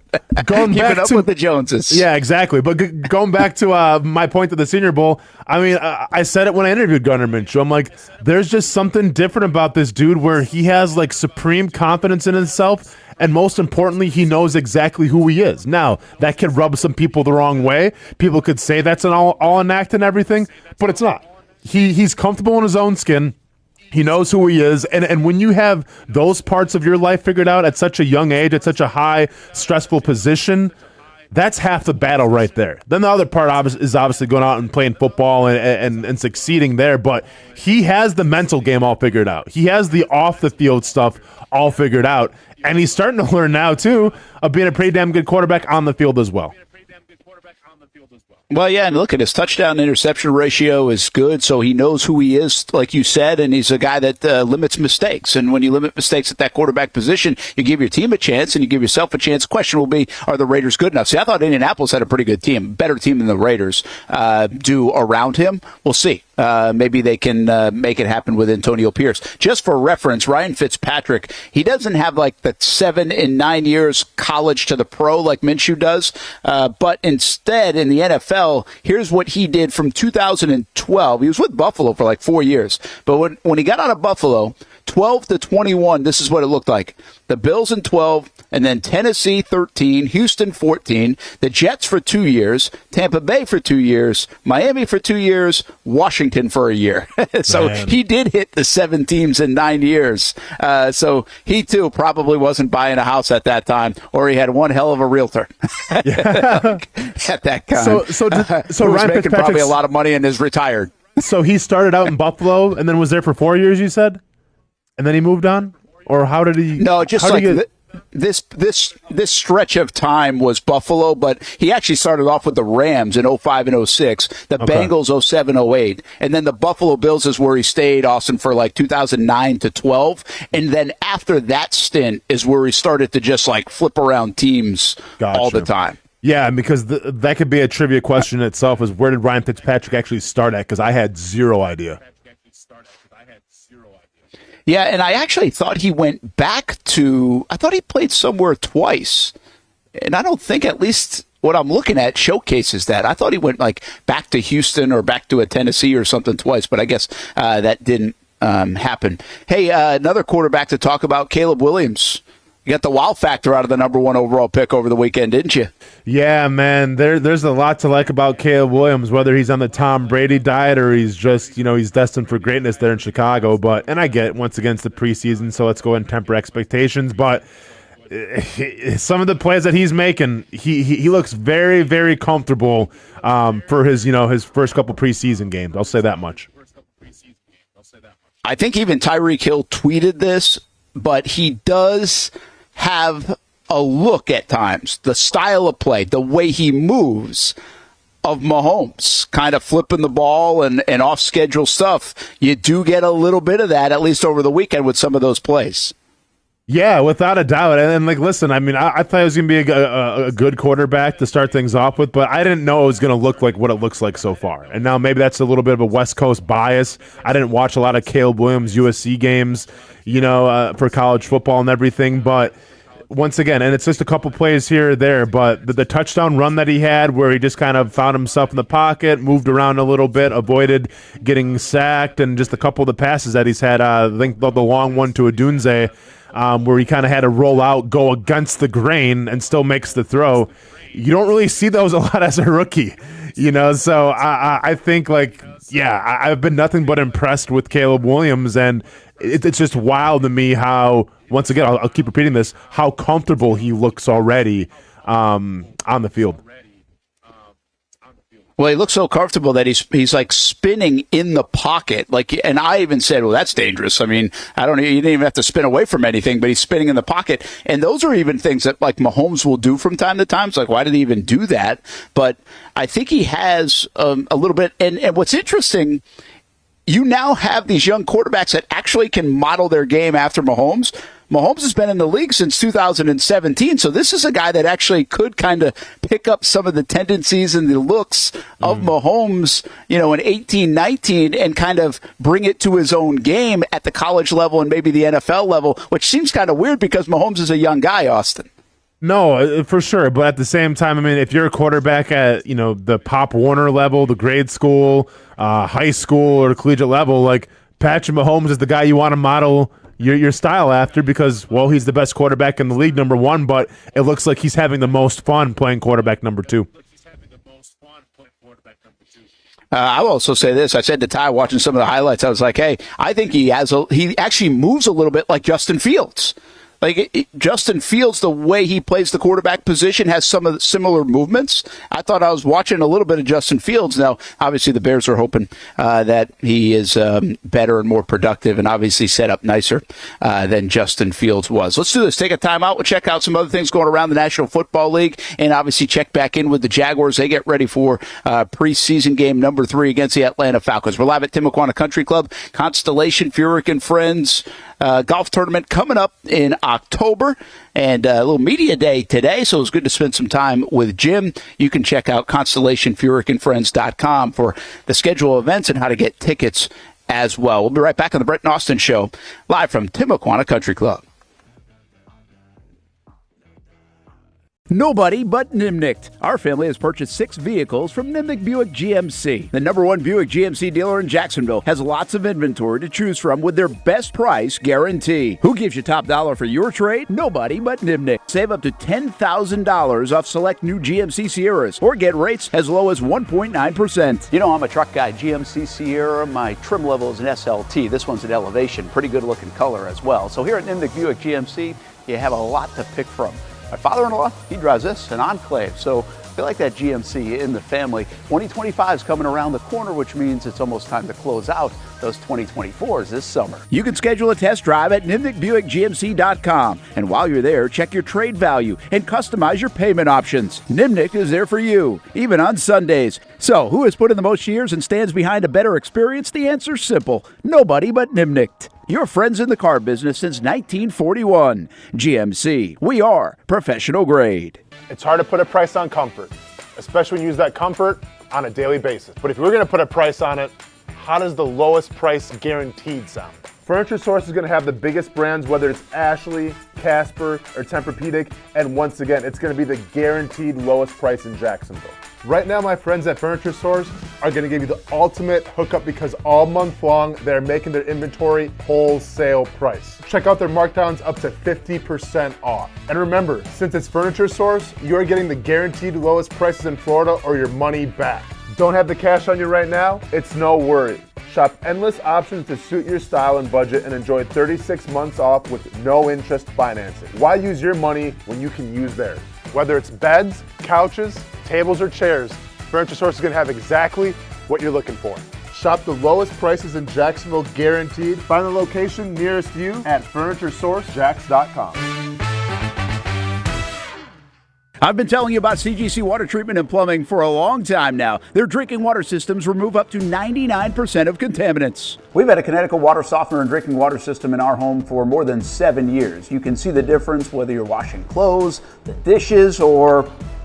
Going back up with the Joneses. Yeah, exactly. But going back to my point at the Senior Bowl, I mean, I said it when I interviewed Gardner Minshew. I'm like, there's just something different about this dude where he has supreme confidence in himself, and most importantly, he knows exactly who he is. Now, that could rub some people the wrong way. People could say that's all an act and everything, but it's not. He's comfortable in his own skin. He knows who he is, and when you have those parts of your life figured out at such a young age, at such a high, stressful position, that's half the battle right there. Then the other part is obviously going out and playing football and succeeding there, but he has the mental game all figured out. He has the off-the-field stuff all figured out, and he's starting to learn now, too, of being a pretty damn good quarterback on the field as well. Well, yeah, and look at his touchdown-interception ratio is good, so he knows who he is, like you said, and he's a guy that limits mistakes. And when you limit mistakes at that quarterback position, you give your team a chance and you give yourself a chance. The question will be, are the Raiders good enough? See, I thought Indianapolis had a pretty good team, better team than the Raiders do around him. We'll see. Maybe they can make it happen with Antonio Pierce. Just for reference, Ryan Fitzpatrick, he doesn't have the 7 and 9 years college to the pro like Minshew does, but instead in the NFL, here's what he did from 2012. He was with Buffalo for 4 years, but when he got out of Buffalo, 12-21, this is what it looked like. The Bills in 12, and then Tennessee 13, Houston 14, the Jets for 2 years, Tampa Bay for 2 years, Miami for 2 years, Washington for a year. So he did hit the 7 teams in 9 years. So he, too, probably wasn't buying a house at that time, or he had one hell of a realtor at that time. So Ryan Ryan making probably a lot of money and is retired. So he started out in Buffalo and then was there for 4 years, you said? And then he moved on? Or how did he... No, just this stretch of time was Buffalo, but he actually started off with the Rams in 05 and 06, the Bengals 07, 08, and then the Buffalo Bills is where he stayed, Austin, for 2009 to 12, and then after that stint is where he started to just flip around teams all the time. Yeah, because that could be a trivia question itself, is where did Ryan Fitzpatrick actually start at? Because I had zero idea. Yeah, and I actually thought he went back I thought he played somewhere twice. And I don't think, at least what I'm looking at, showcases that. I thought he went back to Houston or back to a Tennessee or something twice, but I guess that didn't happen. Hey, another quarterback to talk about, Caleb Williams. You got the wow factor out of the number 1 overall pick over the weekend, didn't you? Yeah, man. There's a lot to like about Caleb Williams, whether he's on the Tom Brady diet or he's just, he's destined for greatness there in Chicago. And I get, once again, it's the preseason, so let's go ahead and temper expectations. But some of the plays that he's making, he looks very, very comfortable for his, his first couple preseason games. I'll say that much. I think even Tyreek Hill tweeted this, but he does have a look at times, the style of play, the way he moves of Mahomes, kind of flipping the ball and off-schedule stuff. You do get a little bit of that, at least over the weekend, with some of those plays. Yeah, without a doubt. And like, listen, I mean, I thought it was going to be a good quarterback to start things off with, but I didn't know it was going to look like what it looks like so far. And now maybe that's a little bit of a West Coast bias. I didn't watch a lot of Caleb Williams USC games, for college football and everything, but once again, and it's just a couple plays here or there, but the touchdown run that he had where he just kind of found himself in the pocket, moved around a little bit, avoided getting sacked, and just a couple of the passes that he's had, I think the long one to Odunze, where he kind of had to roll out, go against the grain, and still makes the throw. You don't really see those a lot as a rookie, so I think, I've been nothing but impressed with Caleb Williams, and it's just wild to me how, once again, I'll keep repeating this, how comfortable he looks already on the field. Well, he looks so comfortable that he's like spinning in the pocket. And I even said, well, that's dangerous. I mean, you didn't even have to spin away from anything, but he's spinning in the pocket. And those are even things that like Mahomes will do from time to time. It's like, why did he even do that? But I think he has a little bit. And what's interesting, you now have these young quarterbacks that actually can model their game after Mahomes. Mahomes has been in the league since 2017, so this is a guy that actually could kind of pick up some of the tendencies and the looks of Mahomes, in 18-19 and kind of bring it to his own game at the college level and maybe the NFL level, which seems kind of weird because Mahomes is a young guy, Austin. No, for sure. But at the same time, I mean, if you're a quarterback at, the Pop Warner level, the grade school, high school, or collegiate level, like Patrick Mahomes is the guy you want to model your style after because, well, he's the best quarterback in the league, number one, but it looks like he's having the most fun playing quarterback number two. I will also say this. I said to Ty watching some of the highlights, I was like, hey, I think he actually moves a little bit like Justin Fields. Justin Fields, the way he plays the quarterback position, has some of the similar movements. I thought I was watching a little bit of Justin Fields. Now, obviously, the Bears are hoping that he is better and more productive and obviously set up nicer than Justin Fields was. Let's do this. Take a timeout. We'll check out some other things going around the National Football League and obviously check back in with the Jaguars. They get ready for preseason game number 3 against the Atlanta Falcons. We're live at Timuquana Country Club. Constellation Furyk and Friends golf tournament coming up in October, and a little media day today, so it was good to spend some time with Jim. You can check out ConstellationFurykandFriends.com for the schedule of events and how to get tickets as well. We'll be right back on the Brent Austen Show, live from Timuquana Country Club. Nobody but Nimnicht. Our family has purchased 6 vehicles from Nimnicht Buick GMC. The #1 Buick GMC dealer in Jacksonville has lots of inventory to choose from with their best price guarantee. Who gives you top dollar for your trade? Nobody but Nimnicht. Save up to $10,000 off select new GMC Sierras or get rates as low as 1.9%. You know I'm a truck guy. GMC Sierra, my trim level is an SLT. This one's an Elevation. Pretty good looking color as well. So here at Nimnicht Buick GMC, you have a lot to pick from. My father-in-law, he drives this, an Enclave, so I feel like that GMC in the family. 2025 is coming around the corner, which means it's almost time to close out those 2024s this summer. You can schedule a test drive at NimnichtBuickGMC.com. And while you're there, check your trade value and customize your payment options. Nimnicht is there for you, even on Sundays. So, who has put in the most years and stands behind a better experience? The answer's simple. Nobody but Nimnicht. Your friends in the car business since 1941. GMC, we are professional grade. It's hard to put a price on comfort, especially when you use that comfort on a daily basis. But if we're going to put a price on it, how does the lowest price guaranteed sound? Furniture Source is going to have the biggest brands, whether it's Ashley, Casper, or Tempur-Pedic, and once again, it's going to be the guaranteed lowest price in Jacksonville. Right now, my friends at Furniture Source are going to give you the ultimate hookup because all month long, they're making their inventory wholesale price. Check out their markdowns up to 50% off. And remember, since it's Furniture Source, you're getting the guaranteed lowest prices in Florida or your money back. Don't have the cash on you right now? It's no worry. Shop endless options to suit your style and budget and enjoy 36 months off with no interest financing. Why use your money when you can use theirs? Whether it's beds, couches, tables, or chairs, Furniture Source is going to have exactly what you're looking for. Shop the lowest prices in Jacksonville guaranteed. Find the location nearest you at FurnitureSourceJacks.com. I've been telling you about CGC Water Treatment and Plumbing for a long time now. Their drinking water systems remove up to 99% of contaminants. We've had a Connecticut water softener and drinking water system in our home for more than 7 years. You can see the difference whether you're washing clothes, the dishes, or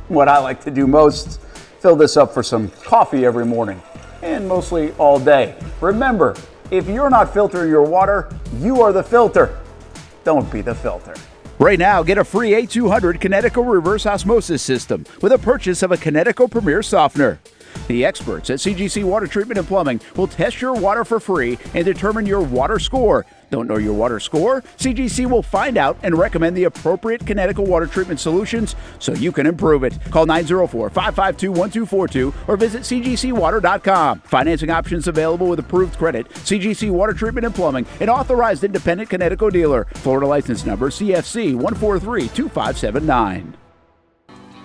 what I like to do most, fill this up for some coffee every morning, and mostly all day. Remember, if you're not filtering your water, you are the filter. Don't be the filter. Right now, get a free A200 Connecticut reverse osmosis system with a purchase of a Connecticut Premier softener. The experts at CGC Water Treatment and Plumbing will test your water for free and determine your water score. Don't know your water score? CGC will find out and recommend the appropriate Connecticut water treatment solutions so you can improve it. Call 904-552-1242 or visit cgcwater.com. Financing options available with approved credit. CGC Water Treatment and Plumbing, an authorized independent Connecticut dealer. Florida license number CFC 1432579.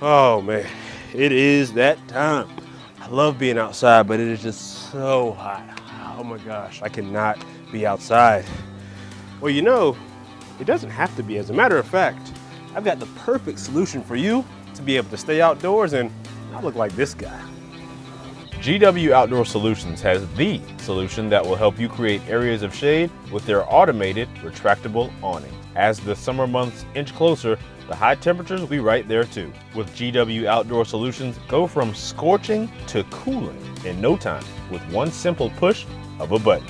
Oh man, it is that time. I love being outside, but it is just so hot. Oh my gosh, I cannot be outside. Well, you know, it doesn't have to be. As a matter of fact, I've got the perfect solution for you to be able to stay outdoors and not look like this guy. GW Outdoor Solutions has the solution that will help you create areas of shade with their automated retractable awning. As the summer months inch closer, the high temperatures will be right there too. With GW Outdoor Solutions, go from scorching to cooling in no time with one simple push of a button.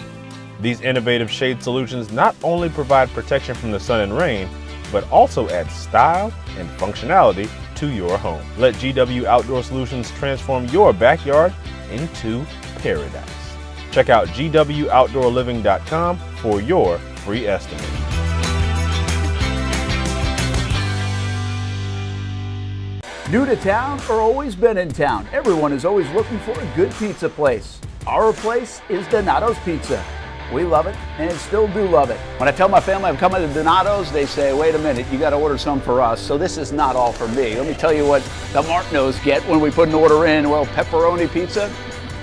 These innovative shade solutions not only provide protection from the sun and rain, but also add style and functionality to your home. Let GW Outdoor Solutions transform your backyard into paradise. Check out GWOutdoorLiving.com for your free estimate. New to town or always been in town, everyone is always looking for a good pizza place. Our place is Donato's Pizza. We love it and still do love it. When I tell my family I'm coming to Donato's, they say, wait a minute, you got to order some for us. So this is not all for me. Let me tell you what the Martineaus get when we put an order in. Well, pepperoni pizza,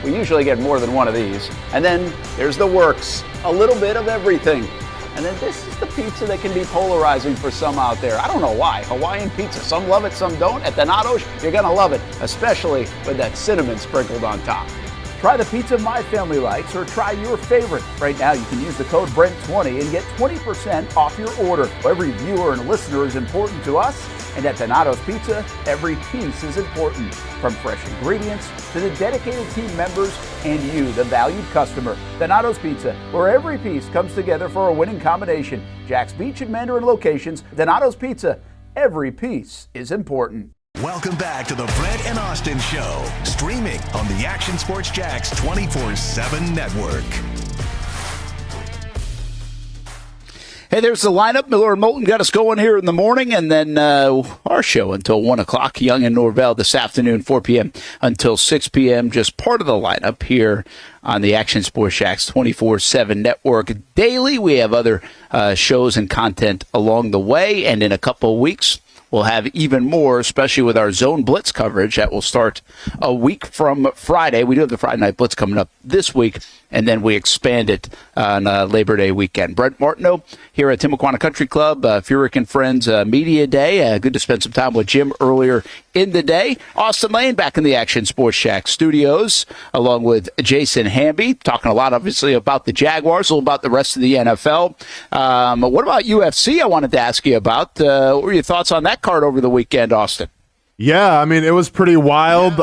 we usually get more than one of these. And then there's the works, a little bit of everything. And then this is the pizza that can be polarizing for some out there. I don't know why. Hawaiian pizza, some love it, some don't. At Donato's, you're gonna love it, especially with that cinnamon sprinkled on top. Try the pizza my family likes or try your favorite. Right now you can use the code BRENT20 and get 20% off your order. Every viewer and listener is important to us, and at Donato's Pizza, every piece is important. From fresh ingredients to the dedicated team members and you, the valued customer. Donato's Pizza, where every piece comes together for a winning combination. Jack's Beach and Mandarin locations. Donato's Pizza, every piece is important. Welcome back to the Brent and Austen Show, streaming on the Action Sports Jax 24/7 network. Hey, there's the lineup. Miller and Moulton got us going here in the morning, and then our show until 1 o'clock. Young and Norvell this afternoon, 4 p.m. until 6 p.m. Just part of the lineup here on the Action Sports Jax 24/7 network. Daily, we have other shows and content along the way, and in a couple of weeks, we'll have even more, especially with our Zone Blitz coverage that will start a week from Friday. We do have the Friday Night Blitz coming up this week, and then we expand it on Labor Day weekend. Brent Martineau here at Timuquana Country Club, Furyk and Friends Media Day. Good to spend some time with Jim earlier in the day. Austen Lane back in the Action Sports Shack studios, along with Jason Hamby, talking a lot, obviously, about the Jaguars, a little about the rest of the NFL. What about UFC? I wanted to ask you about. What were your thoughts on that card over the weekend, Austin? Yeah, I mean, it was pretty wild.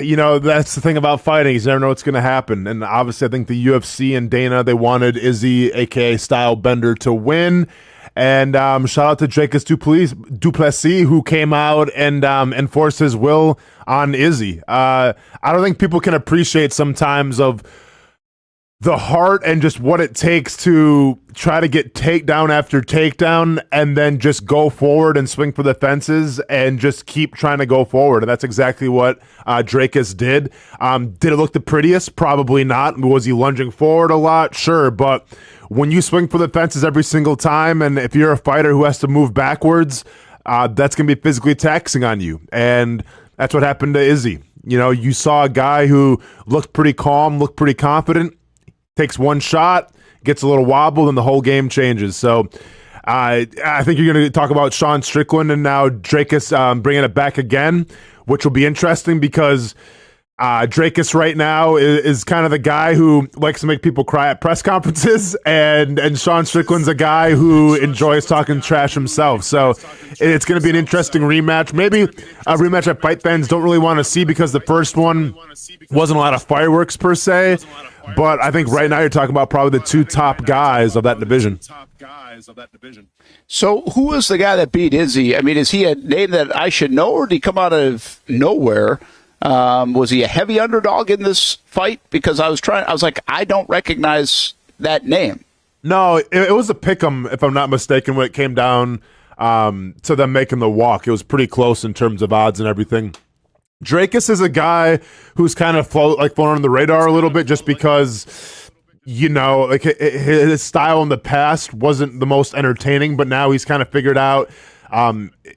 You know, that's the thing about fighting. You never know what's going to happen. And obviously, I think the UFC and Dana, they wanted Izzy, a.k.a. Style Bender, to win. And shout out to Dracus Duplessis, who came out and enforced his will on Izzy. I don't think people can appreciate sometimes of the heart and just what it takes to try to get takedown after takedown and then just go forward and swing for the fences and just keep trying to go forward. And that's exactly what Dracus did. Did it look the prettiest? Probably not. Was he lunging forward a lot? Sure. But when you swing for the fences every single time, and if you're a fighter who has to move backwards, that's going to be physically taxing on you. And that's what happened to Izzy. You know, you saw a guy who looked pretty calm, looked pretty confident, takes one shot, gets a little wobbled, and the whole game changes. So I think you're going to talk about Sean Strickland and now Drakus bringing it back again, which will be interesting because Drakus right now is kind of the guy who likes to make people cry at press conferences, and Sean Strickland's a guy who enjoys talking trash himself. So it's going to be an interesting rematch. Maybe a rematch that fight fans don't really want to see because the first one wasn't a lot of fireworks per se. But I think right now you're talking about probably the two top guys of that division. So who is the guy that beat Izzy? I mean, is he a name that I should know, or did he come out of nowhere? Was he a heavy underdog in this fight? Because I was like, I don't recognize that name. No, it was a pick'em, if I'm not mistaken, when it came down to them making the walk. It was pretty close in terms of odds and everything. Drakus is a guy who's kind of flown on the radar a little bit just because, like his style in the past wasn't the most entertaining, but now he's kind of figured out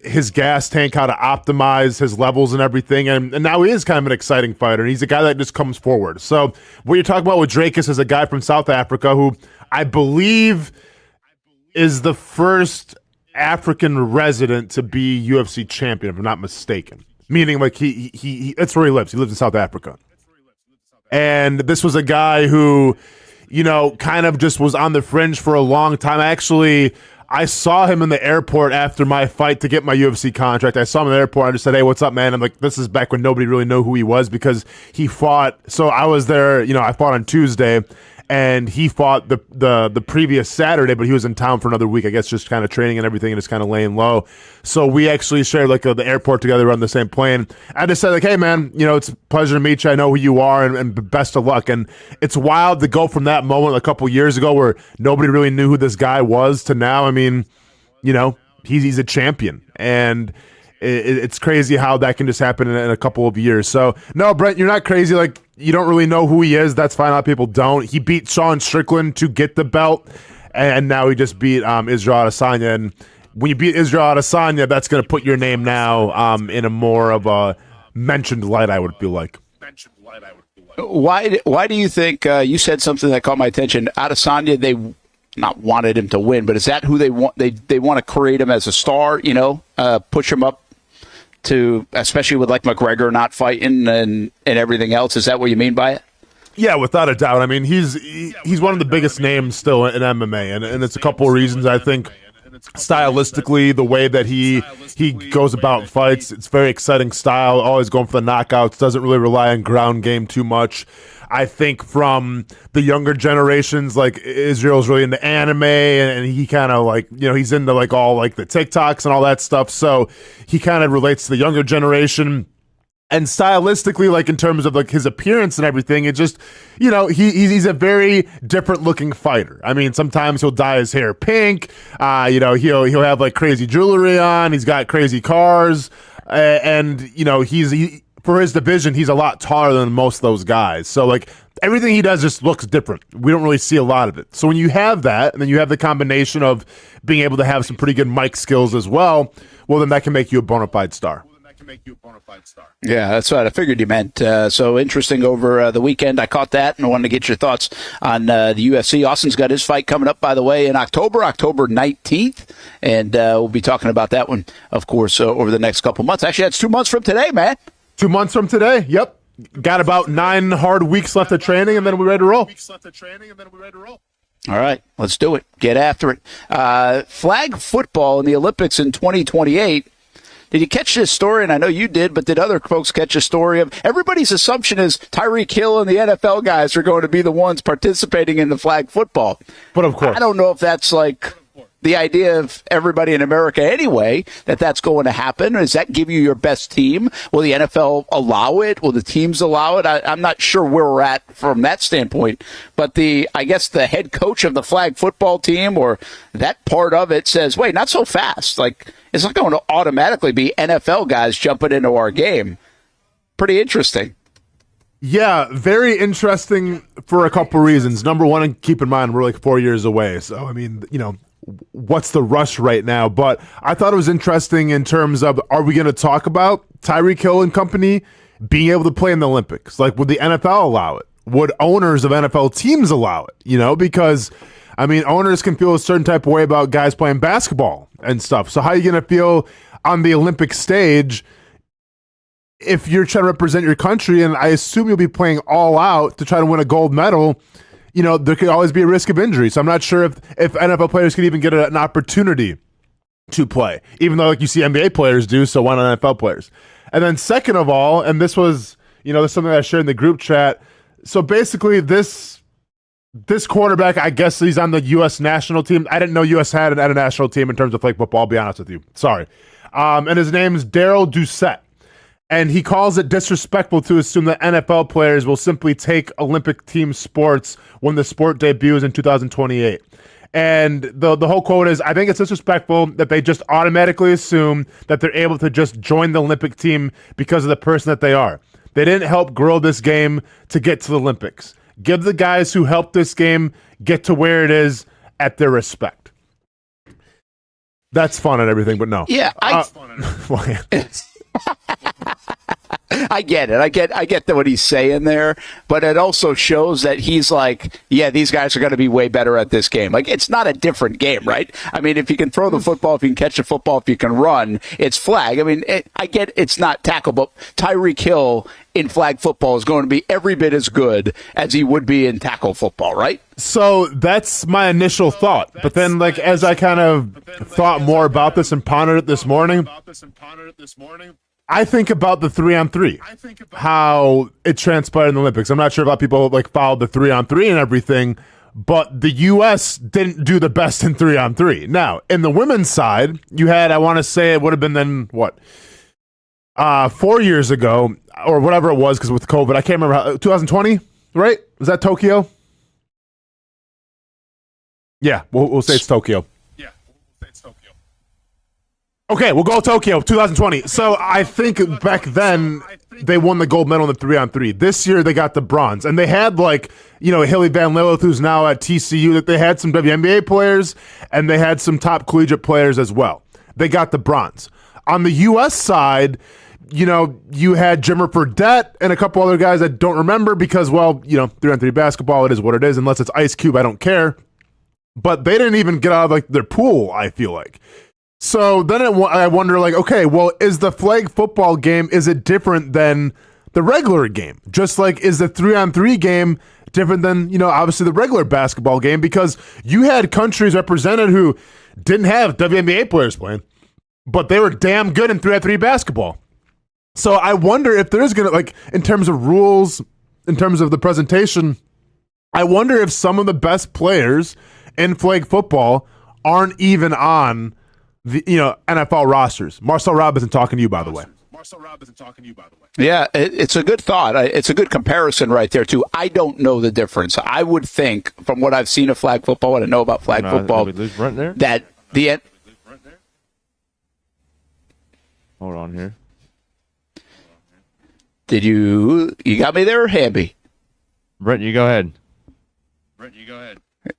his gas tank, how to optimize his levels and everything, and now he is kind of an exciting fighter, and he's a guy that just comes forward. So what you're talking about with Drakus is a guy from South Africa who I believe is the first African resident to be UFC champion, if I'm not mistaken. Meaning, like, he that's where he lives. He lives in South Africa. And this was a guy who, kind of just was on the fringe for a long time. I saw him in the airport after my fight to get my UFC contract. I saw him in the airport. I just said, hey, what's up, man? I'm like, this is back when nobody really knew who he was because he fought. So I was there, I fought on Tuesday, and he fought the previous Saturday, but he was in town for another week, I guess, just kind of training and everything and just kind of laying low. So we actually shared the airport together on the same plane. I just said, hey, man, it's a pleasure to meet you. I know who you are, and best of luck. And it's wild to go from that moment a couple years ago where nobody really knew who this guy was to now. I mean, he's a champion. And it's crazy how that can just happen in a couple of years. So, no, Brent, you're not crazy. You don't really know who he is. That's fine. A lot of people don't. He beat Sean Strickland to get the belt, and now he just beat Israel Adesanya. And when you beat Israel Adesanya, that's going to put your name now in a more of a mentioned light, I would feel like. Why do you think you said something that caught my attention? Adesanya, they not wanted him to win, but is that who they want? They want to create him as a star, push him up to, especially with McGregor not fighting and everything else. Is that what you mean by it? Yeah, without a doubt. I mean, he's one of the biggest names still in MMA, and it's a couple of reasons. I think stylistically, the way that he goes about fights, it's very exciting style, always going for the knockouts, doesn't really rely on ground game too much. I think from the younger generations, Israel's really into anime, and he kind of he's into all the TikToks and all that stuff. So he kind of relates to the younger generation. And stylistically, in terms of his appearance and everything, it just, he's a very different looking fighter. I mean, sometimes he'll dye his hair pink. He'll have crazy jewelry on. He's got crazy cars, and he's for his division, he's a lot taller than most of those guys. So, everything he does just looks different. We don't really see a lot of it. So when you have that, and then you have the combination of being able to have some pretty good mic skills as well, well, then that can make you a bona fide star. Yeah, that's what I figured you meant. So interesting over the weekend. I caught that, and I wanted to get your thoughts on the UFC. Austin's got his fight coming up, by the way, in October 19th, and we'll be talking about that one, of course, over the next couple months. Actually, that's 2 months from today, man. 2 months from today, yep. Got about 9 hard weeks left of training, and then we're ready to roll. All right, let's do it. Get after it. Flag football in the Olympics in 2028. Did you catch this story? And I know you did, but did other folks catch a story of everybody's assumption is Tyreek Hill and the NFL guys are going to be the ones participating in the flag football. But of course, I don't know if that's the idea of everybody in America anyway, that's going to happen. Does that give you your best team? Will the NFL allow it? Will the teams allow it? I'm not sure where we're at from that standpoint. But I guess the head coach of the flag football team or that part of it says, wait, not so fast. It's not going to automatically be NFL guys jumping into our game. Pretty interesting. Yeah, very interesting for a couple reasons. Number one, and keep in mind, we're 4 years away. So, I mean, what's the rush right now? But I thought it was interesting in terms of, are we going to talk about Tyreek Hill and company being able to play in the Olympics? Would the NFL allow it? Would owners of NFL teams allow it? Because I mean, owners can feel a certain type of way about guys playing basketball and stuff. So how are you going to feel on the Olympic stage if you're trying to represent your country? And I assume you'll be playing all out to try to win a gold medal. You know, there could always be a risk of injury. So I'm not sure if NFL players could even get an opportunity to play, even though like you see NBA players do, so why not NFL players? And then second of all, and this was, you know, this is something I shared in the group chat. So basically this quarterback, I guess he's on the U.S. national team. I didn't know U.S. had a national team in terms of flag football, I'll be honest with you. Sorry. And his name is Daryl Doucette. And he calls it disrespectful to assume that NFL players will simply take Olympic team sports when the sport debuts in 2028. And the whole quote is, I think it's disrespectful that they just automatically assume that they're able to just join the Olympic team because of the person that they are. They didn't help grow this game to get to the Olympics. Give the guys who helped this game get to where it is at their respect. That's fun and everything, but no. Yeah, I get it. I get what he's saying there, but it also shows that he's like, yeah, these guys are going to be way better at this game. Like, it's not a different game, right? I mean, if you can throw the football, if you can catch the football, if you can run, it's flag. I mean, I get it's not tackle, but Tyreek Hill in flag football is going to be every bit as good as he would be in tackle football, right? So that's my initial thought. But then, like, as I kind of thought more about this and pondered it this morning, I think about the 3-on-3, how it transpired in the Olympics. I'm not sure about people like followed the 3-on-3 and everything, but the U.S. didn't do the best in 3-on-3. Now, in the women's side, you had, I want to say it would have been then, 4 years ago, or whatever it was, because with COVID, I can't remember, 2020, right? Was that Tokyo? Yeah, we'll say it's Tokyo. Okay, we'll go Tokyo, 2020. So I think back then they won the gold medal in the 3-on-3. This year they got the bronze. And they had Hilly Van Lilith, who's now at TCU, that they had some WNBA players and they had some top collegiate players as well. They got the bronze. On the U.S. side, you had Jimmer Fredette and a couple other guys I don't remember because, 3-on-3 basketball, it is what it is. Unless it's Ice Cube, I don't care. But they didn't even get out of their pool, I feel like. So then I wonder, okay, well, is the flag football game, is it different than the regular game? Just like, is the 3-on-3 game different than, obviously the regular basketball game? Because you had countries represented who didn't have WNBA players playing, but they were damn good in 3-on-3 basketball. So I wonder if there's going to, in terms of rules, in terms of the presentation, I wonder if some of the best players in flag football aren't even on the NFL rosters. Marcel Robinson talking to you, by the way. Yeah, it's a good thought. It's a good comparison right there, too. I don't know the difference. I would think, from what I've seen of flag football, what I know about flag football, did we lose Brent there? that the end. Hold on here. Did you got me there, Hamby? Brent, you go ahead.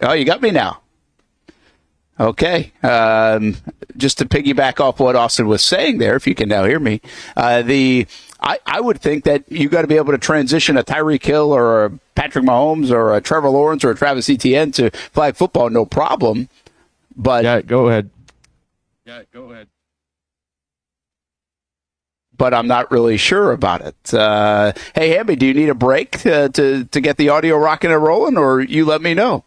Oh, you got me now. Okay. Just to piggyback off what Austin was saying there, if you can now hear me, I would think that you got to be able to transition a Tyreek Hill or a Patrick Mahomes or a Trevor Lawrence or a Travis Etienne to flag football, no problem. But yeah, go ahead. But I'm not really sure about it. Hey, Hamby, do you need a break to get the audio rocking and rolling, or you let me know?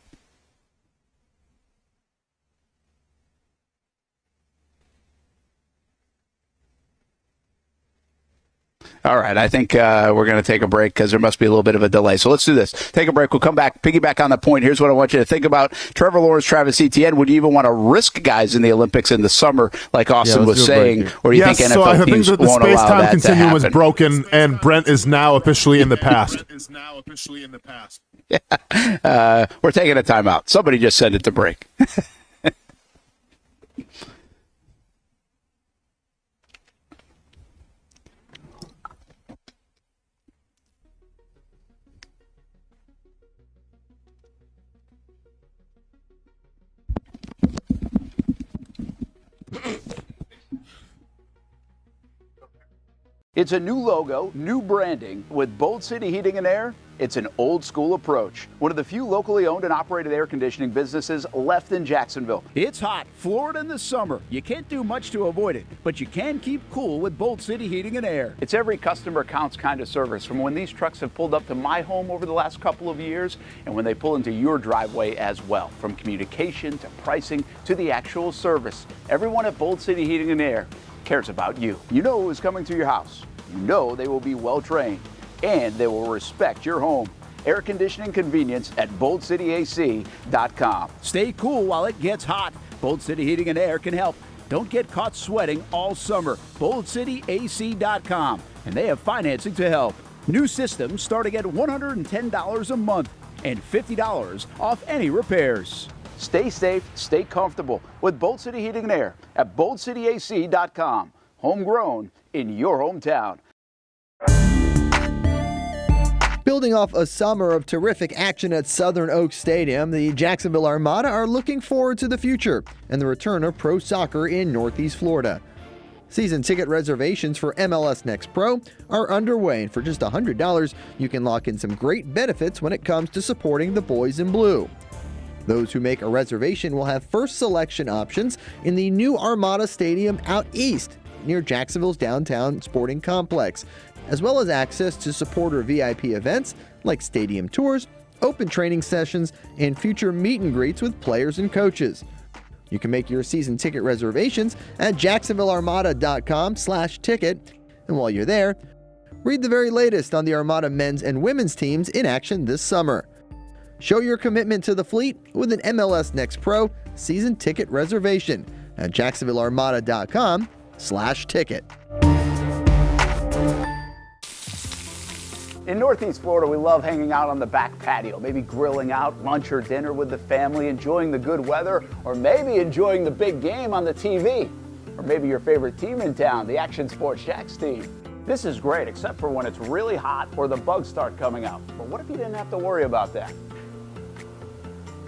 All right, I think we're going to take a break because there must be a little bit of a delay. So let's do this. Take a break. We'll come back, piggyback on the point. Here's what I want you to think about. Trevor Lawrence, Travis Etienne, would you even want to risk guys in the Olympics in the summer, like Austin was saying, or do you think NFL teams won't allow that to happen? So I think the space-time continuum was broken, and Brent is now officially in the past. Yeah. We're taking a timeout. Somebody just send it to break. It's a new logo, new branding. With Bold City Heating and Air, it's an old school approach. One of the few locally owned and operated air conditioning businesses left in Jacksonville. It's hot, Florida in the summer. You can't do much to avoid it, but you can keep cool with Bold City Heating and Air. It's every customer counts kind of service, from when these trucks have pulled up to my home over the last couple of years and when they pull into your driveway as well. From communication to pricing to the actual service, everyone at Bold City Heating and Air cares about you. You know who is coming to your house. You know they will be well trained and they will respect your home. Air conditioning convenience at boldcityac.com. Stay cool while it gets hot. Bold City Heating and Air can help. Don't get caught sweating all summer. boldcityac.com, and they have financing to help. New systems starting at $110 a month and $50 off any repairs. Stay safe, stay comfortable with Bold City Heating and Air at boldcityac.com. Homegrown in your hometown. Building off a summer of terrific action at Southern Oaks Stadium, the Jacksonville Armada are looking forward to the future and the return of pro soccer in Northeast Florida. Season ticket reservations for MLS Next Pro are underway, and for just $100, you can lock in some great benefits when it comes to supporting the boys in blue. Those who make a reservation will have first selection options in the new Armada Stadium out east, near Jacksonville's downtown sporting complex, as well as access to supporter VIP events like stadium tours, open training sessions, and future meet and greets with players and coaches. You can make your season ticket reservations at jacksonvillearmada.com/ticket. And while you're there, read the very latest on the Armada men's and women's teams in action this summer. Show your commitment to the fleet with an MLS Next Pro season ticket reservation at jacksonvillearmada.com/ticket. In Northeast Florida, we love hanging out on the back patio, maybe grilling out lunch or dinner with the family, enjoying the good weather, or maybe enjoying the big game on the TV. Or maybe your favorite team in town, the Action Sports Jacks team. This is great, except for when it's really hot or the bugs start coming out. But what if you didn't have to worry about that?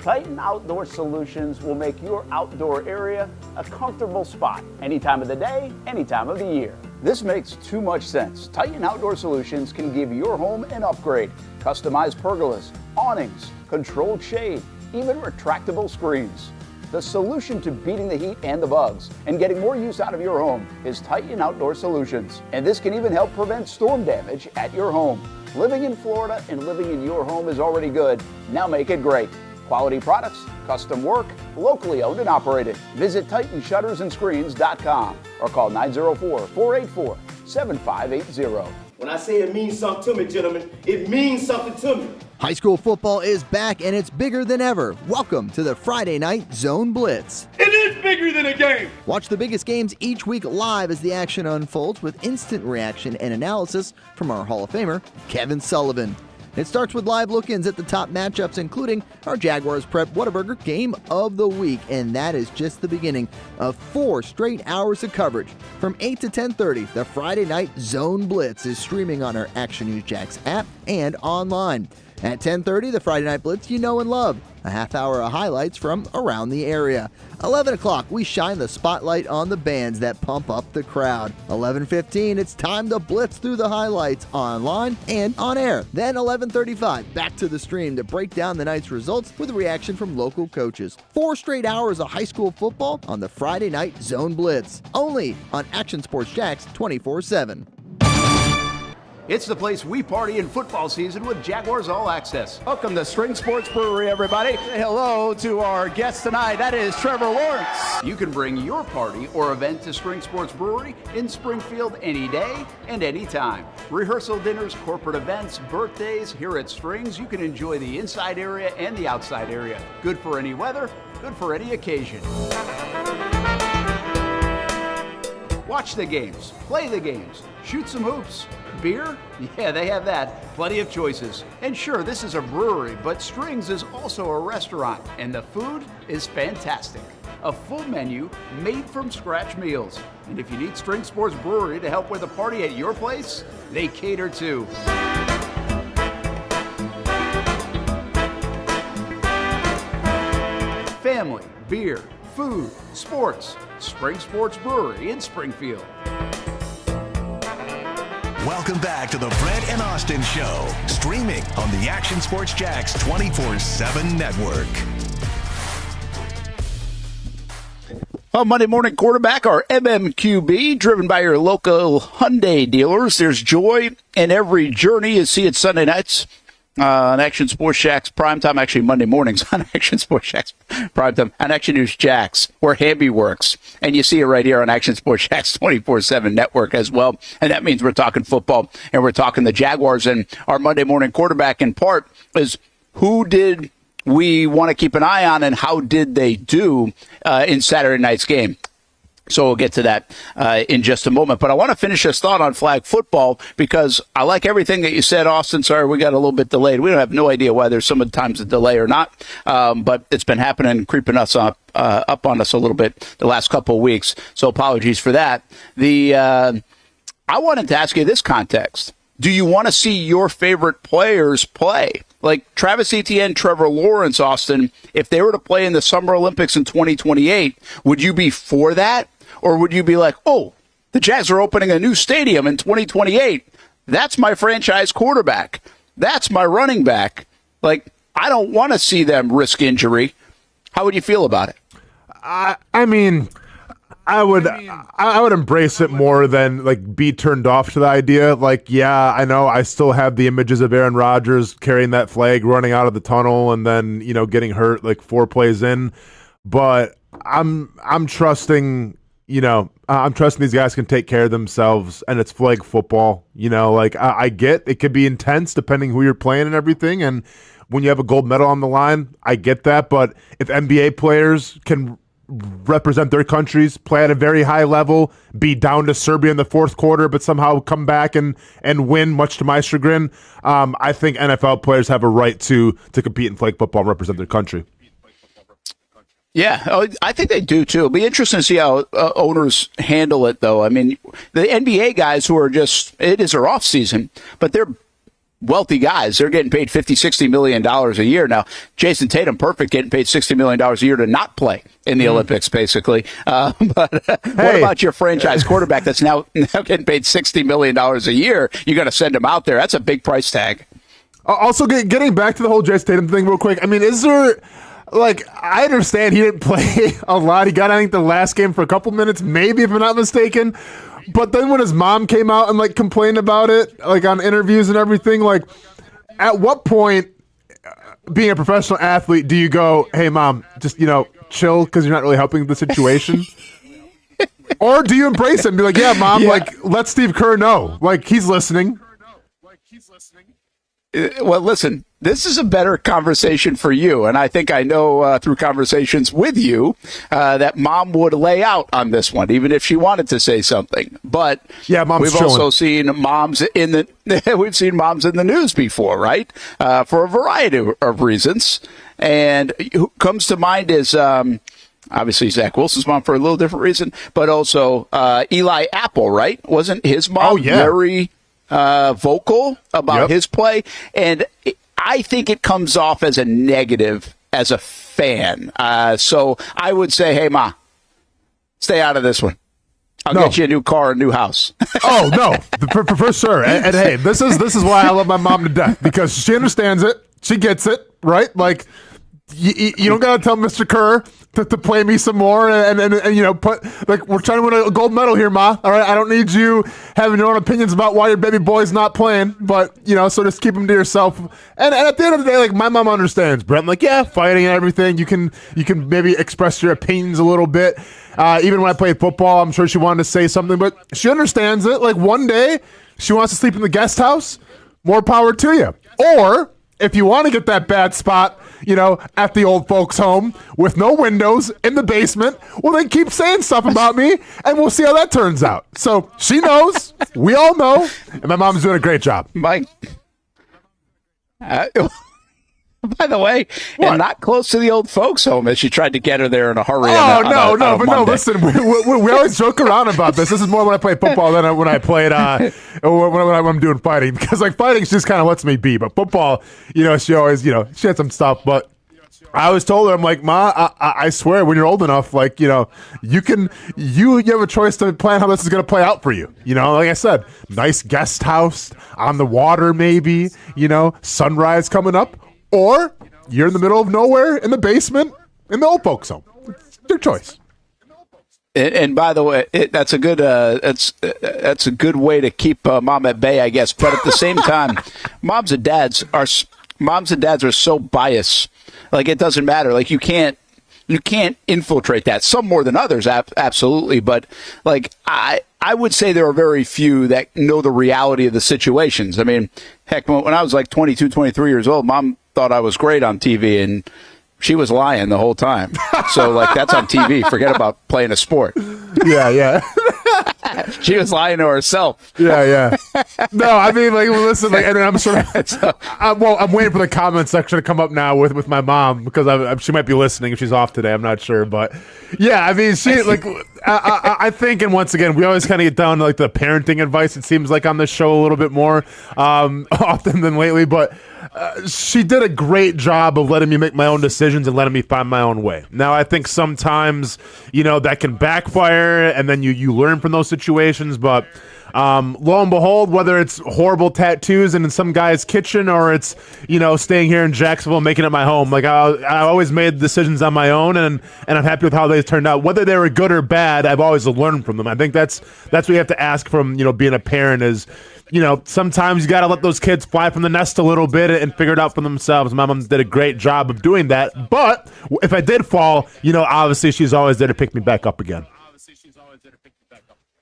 Titan Outdoor Solutions will make your outdoor area a comfortable spot, any time of the day, any time of the year. This makes too much sense. Titan Outdoor Solutions can give your home an upgrade. Customized pergolas, awnings, controlled shade, even retractable screens. The solution to beating the heat and the bugs and getting more use out of your home is Titan Outdoor Solutions. And this can even help prevent storm damage at your home. Living in Florida and living in your home is already good. Now make it great. Quality products, custom work, locally owned and operated. Visit TitanShuttersAndScreens.com or call 904-484-7580. When I say it means something to me, gentlemen, it means something to me. High school football is back and it's bigger than ever. Welcome to the Friday Night Zone Blitz. It is bigger than a game. Watch the biggest games each week live as the action unfolds with instant reaction and analysis from our Hall of Famer, Kevin Sullivan. It starts with live look-ins at the top matchups, including our Jaguars Prep Whataburger Game of the Week, and that is just the beginning of 4 straight hours of coverage. From 8 to 10:30, the Friday Night Zone Blitz is streaming on our Action News Jax app and online. At 10:30, the Friday Night Blitz you know and love. A half hour of highlights from around the area. 11 o'clock, we shine the spotlight on the bands that pump up the crowd. 11:15, it's time to blitz through the highlights online and on air. Then 11:35, back to the stream to break down the night's results with reaction from local coaches. 4 straight hours of high school football on the Friday Night Zone Blitz. Only on Action Sports Jacks 24/7. It's the place we party in football season with Jaguars All Access. Welcome to Spring Sports Brewery, everybody. Say hello to our guest tonight. That is Trevor Lawrence. You can bring your party or event to Spring Sports Brewery in Springfield any day and any time. Rehearsal dinners, corporate events, birthdays. Here at Strings, you can enjoy the inside area and the outside area. Good for any weather, good for any occasion. Watch the games, play the games, shoot some hoops. Beer? Yeah, they have that. Plenty of choices. And sure, this is a brewery, but Strings is also a restaurant, and the food is fantastic. A full menu made from scratch meals. And if you need String Sports Brewery to help with a party at your place, they cater too. Family, beer, food, sports. Spring Sports Brewery in Springfield. Welcome back to the Brent and Austen Show, streaming on the Action Sports Jax 24/7 network. Well, Monday Morning Quarterback, our MMQB, driven by your local Hyundai dealers. There's joy in every journey. You see it Sunday nights on Action Sports Jax Primetime, actually Monday mornings on Action Sports Jax Primetime, on Action News Jax, where Hamby works. And you see it right here on Action Sports Jax 24/7 network as well. And that means we're talking football and we're talking the Jaguars. And our Monday Morning Quarterback, in part, is who did we want to keep an eye on and how did they do in Saturday night's game. So we'll get to that in just a moment. But I want to finish this thought on flag football because I like everything that you said, Austin. Sorry, we got a little bit delayed. We don't have no idea why there's sometimes a delay or not, but it's been happening, creeping us up on us a little bit the last couple of weeks. So apologies for that. I wanted to ask you this context. Do you want to see your favorite players play? Like Travis Etienne, Trevor Lawrence, Austin, if they were to play in the Summer Olympics in 2028, would you be for that? Or would you be like, oh, the Jags are opening a new stadium in 2028. That's my franchise quarterback. That's my running back. Like, I don't want to see them risk injury. How would you feel about it? I mean, I would embrace it more than like be turned off to the idea. Like, yeah, I know I still have the images of Aaron Rodgers carrying that flag, running out of the tunnel, and then getting hurt like 4 plays in. But I'm trusting. I'm trusting these guys can take care of themselves, and it's flag football. I get it could be intense depending who you're playing and everything. And when you have a gold medal on the line, I get that. But if NBA players can represent their countries, play at a very high level, be down to Serbia in the fourth quarter, but somehow come back and win, much to my chagrin, I think NFL players have a right to compete in flag football and represent their country. Yeah, I think they do, too. It'll be interesting to see how owners handle it, though. I mean, the NBA guys who are it is their offseason, but they're wealthy guys. They're getting paid $50, $60 million a year. Now, Jason Tatum, perfect, getting paid $60 million a year to not play in the Olympics, basically. But what about your franchise quarterback that's now getting paid $60 million a year? You got to send him out there. That's a big price tag. Also, getting back to the whole Jason Tatum thing real quick, I mean, is there... Like, I understand he didn't play a lot. He got, I think, the last game for a couple minutes, maybe, if I'm not mistaken. But then when his mom came out and, like, complained about it, like, on interviews and everything, like, at what point, being a professional athlete, do you go, hey, Mom, just, chill because you're not really helping the situation? Or do you embrace it and be like, yeah, Mom, like, let Steve Kerr know. Like, he's listening. Well, listen, this is a better conversation for you, and I think I know through conversations with you that Mom would lay out on this one, even if she wanted to say something. But yeah, we've also seen moms in the news before, right? For a variety of reasons, and who comes to mind is obviously Zach Wilson's mom for a little different reason, but also Eli Apple, right? Wasn't his mom very vocal about his play? And I think it comes off as a negative as a fan. So I would say, hey, Ma, stay out of this one. I'll get you a new car, a new house. Oh, no, for sure. And hey, this is why I love my mom to death, because she understands it. She gets it, right? Like, you don't got to tell Mr. Kerr to play me some more and put, like, we're trying to win a gold medal here, Ma. All right, I don't need you having your own opinions about why your baby boy's not playing, but so just keep them to yourself. And at the end of the day, like, my mom understands, Brent. Like, yeah, fighting and everything, you can maybe express your opinions a little bit. Even when I played football, I'm sure she wanted to say something, but she understands it. Like, one day she wants to sleep in the guest house, more power to you. Or if you want to get that bad spot, at the old folks' home with no windows in the basement, well, then keep saying stuff about me, and we'll see how that turns out. So she knows, we all know, and my mom's doing a great job. Mike, by the way, and not close to the old folks' home, as she tried to get her there in a hurry. No, listen, we always joke around about this. This is more when I play football than when I played when I'm doing fighting, because like fighting just kind of lets me be, but football, she always, she had some stuff, but I always told her, I'm like, Ma, I swear, when you're old enough, like, you know, you have a choice to plan how this is going to play out for you. You know, like I said, nice guest house on the water, maybe, you know, sunrise coming up, or you're in the middle of nowhere in the basement in the old folks home. It's your choice. And by the way, that's a good that's a good way to keep mom at bay, I guess. But at the same time, moms and dads are so biased. Like, it doesn't matter. Like, you can't infiltrate that. Some more than others, absolutely. But like, I would say there are very few that know the reality of the situations. I mean, heck, when I was like 22, 23 years old, Mom thought I was great on TV, and she was lying the whole time. So, like, that's on TV. Forget about playing a sport. Yeah. She was lying to herself. Yeah. No, I mean, like, listen, like, and I'm sort of, I'm waiting for the comment section to come up now with my mom, because she might be listening if she's off today. I'm not sure, but yeah, I mean, she like, I think, and once again, we always kind of get down to like the parenting advice. It seems like on this show a little bit more often than lately, but she did a great job of letting me make my own decisions and letting me find my own way. Now, I think sometimes, you know, that can backfire, and then you learn from those situations. But lo and behold, whether it's horrible tattoos in some guy's kitchen, or it's, you know, staying here in Jacksonville, making it my home, like I always made decisions on my own, and I'm happy with how they turned out. Whether they were good or bad, I've always learned from them. I think that's what you have to ask from, you know, being a parent is, you know, sometimes you got to let those kids fly from the nest a little bit and figure it out for themselves. My mom did a great job of doing that. But if I did fall, you know, obviously she's always there to pick me back up again.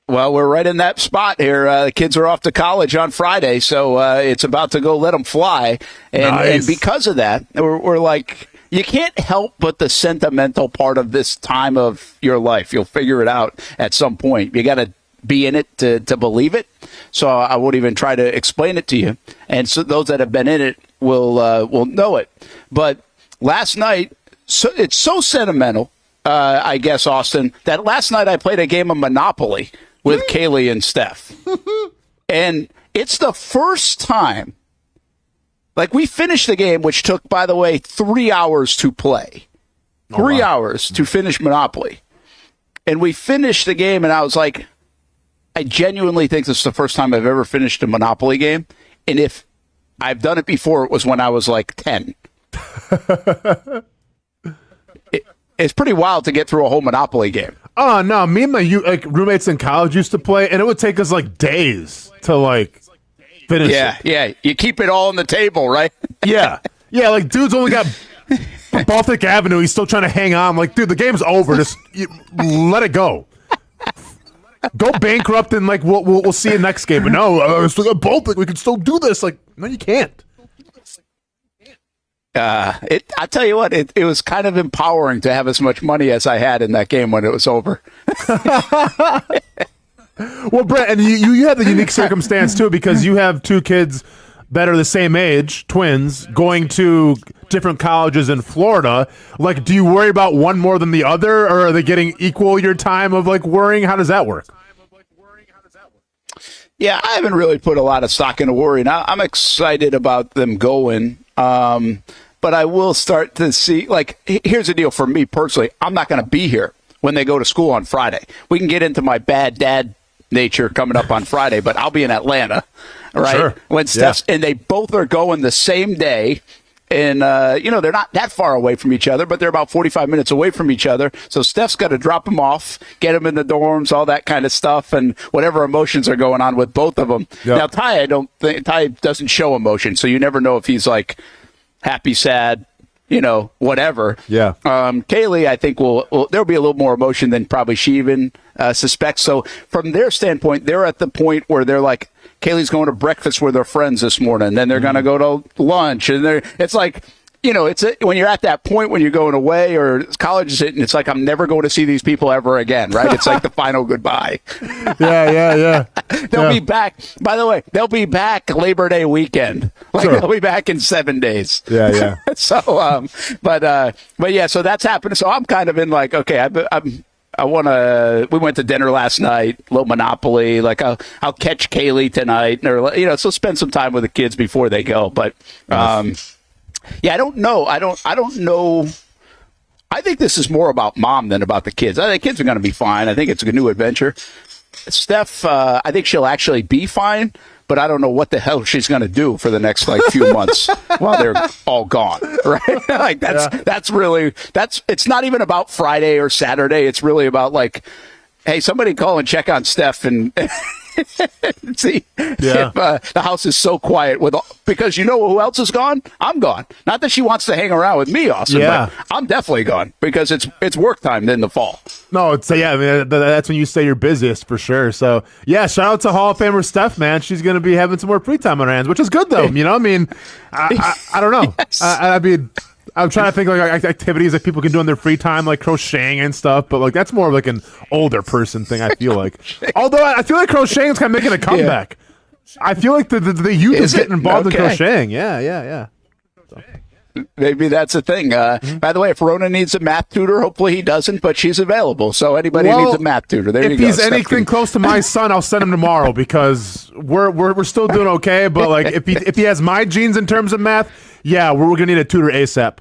Well, we're right in that spot here. The kids are off to college on Friday, so it's about to go let them fly. And because of that, we're like, you can't help but the sentimental part of this time of your life. You'll figure it out at some point. You got to be in it to believe it. So I won't even try to explain it to you. And so those that have been in it will know it. But last night, so it's so sentimental, I guess, Austin, that last night I played a game of Monopoly with Kaylee and Steph. And it's the first time, like, we finished the game, which took, by the way, 3 hours to play. 3 hours to finish Monopoly. And we finished the game, and I was like, I genuinely think this is the first time I've ever finished a Monopoly game. And if I've done it before, it was when I was like 10. It's pretty wild to get through a whole Monopoly game. Oh, no. Me and my roommates in college used to play, and it would take us like days to like finish it. Yeah. You keep it all on the table, right? Yeah. Like, dude's only got Baltic Avenue. He's still trying to hang on. I'm like, dude, the game's over. Just let it go. Go bankrupt and like we'll see you next game. But no, still got Baltic. We can still do this. Like, no, you can't. I tell you what, it was kind of empowering to have as much money as I had in that game when it was over. Well, Brent, and you have the unique circumstance too, because you have two kids that are the same age, twins, going to different colleges in Florida. Like, do you worry about one more than the other, or are they getting equal your time of like worrying? How does that work? Yeah, I haven't really put a lot of stock into worrying. I'm excited about them going, but I will start to see, like, here's the deal for me personally. I'm not going to be here when they go to school on Friday. We can get into my bad dad nature coming up on Friday, but I'll be in Atlanta, right? Sure. When Steph's, and they both are going the same day. And, they're not that far away from each other, but they're about 45 minutes away from each other. So Steph's got to drop them off, get them in the dorms, all that kind of stuff, and whatever emotions are going on with both of them. Yep. Now, Ty doesn't show emotion, so you never know if he's like happy, sad, whatever. Yeah. Kaylee, I think there'll be a little more emotion than probably she even suspects. So from their standpoint, they're at the point where they're like, Kaylee's going to breakfast with her friends this morning, then they're going to go to lunch, and it's like, when you're at that point when you're going away or college is hitting, it's like, I'm never going to see these people ever again, right? It's like the final goodbye. Yeah. They'll be back. By the way, they'll be back Labor Day weekend. Sure. They'll be back in 7 days. Yeah. So, but yeah, so that's happening. So I'm kind of in like, okay, we went to dinner last night, a little Monopoly, like I'll catch Kaylee tonight, or, so spend some time with the kids before they go. But, Yeah, I don't know. I don't know. I think this is more about mom than about the kids. I think the kids are going to be fine. I think it's a new adventure. Steph, I think she'll actually be fine, but I don't know what the hell she's going to do for the next few months while they're all gone, right? It's not even about Friday or Saturday. It's really about hey, somebody call and check on Steph and see if the house is so quiet because you know who else is gone? I'm gone. Not that she wants to hang around with me, Austin, but I'm definitely gone because it's work time in the fall. No, I mean, that's when you say you're busiest for sure. So, yeah, shout out to Hall of Famer Steph, man. She's going to be having some more free time on her hands, which is good, though. You know, I mean, I don't know. Yes. I mean, I'm trying to think activities that people can do in their free time, like crocheting and stuff, but that's more of an older person thing, I feel like. Although I feel like crocheting is kind of making a comeback. Yeah. I feel like the youth is getting involved in crocheting. Yeah. So. Maybe that's a thing. By the way, if Rona needs a math tutor, hopefully he doesn't, but she's available. So anybody needs a math tutor. There you go. If he's anything close to my son, I'll send him tomorrow because we're still doing okay. But if he has my genes in terms of math, yeah, we're gonna need a tutor ASAP.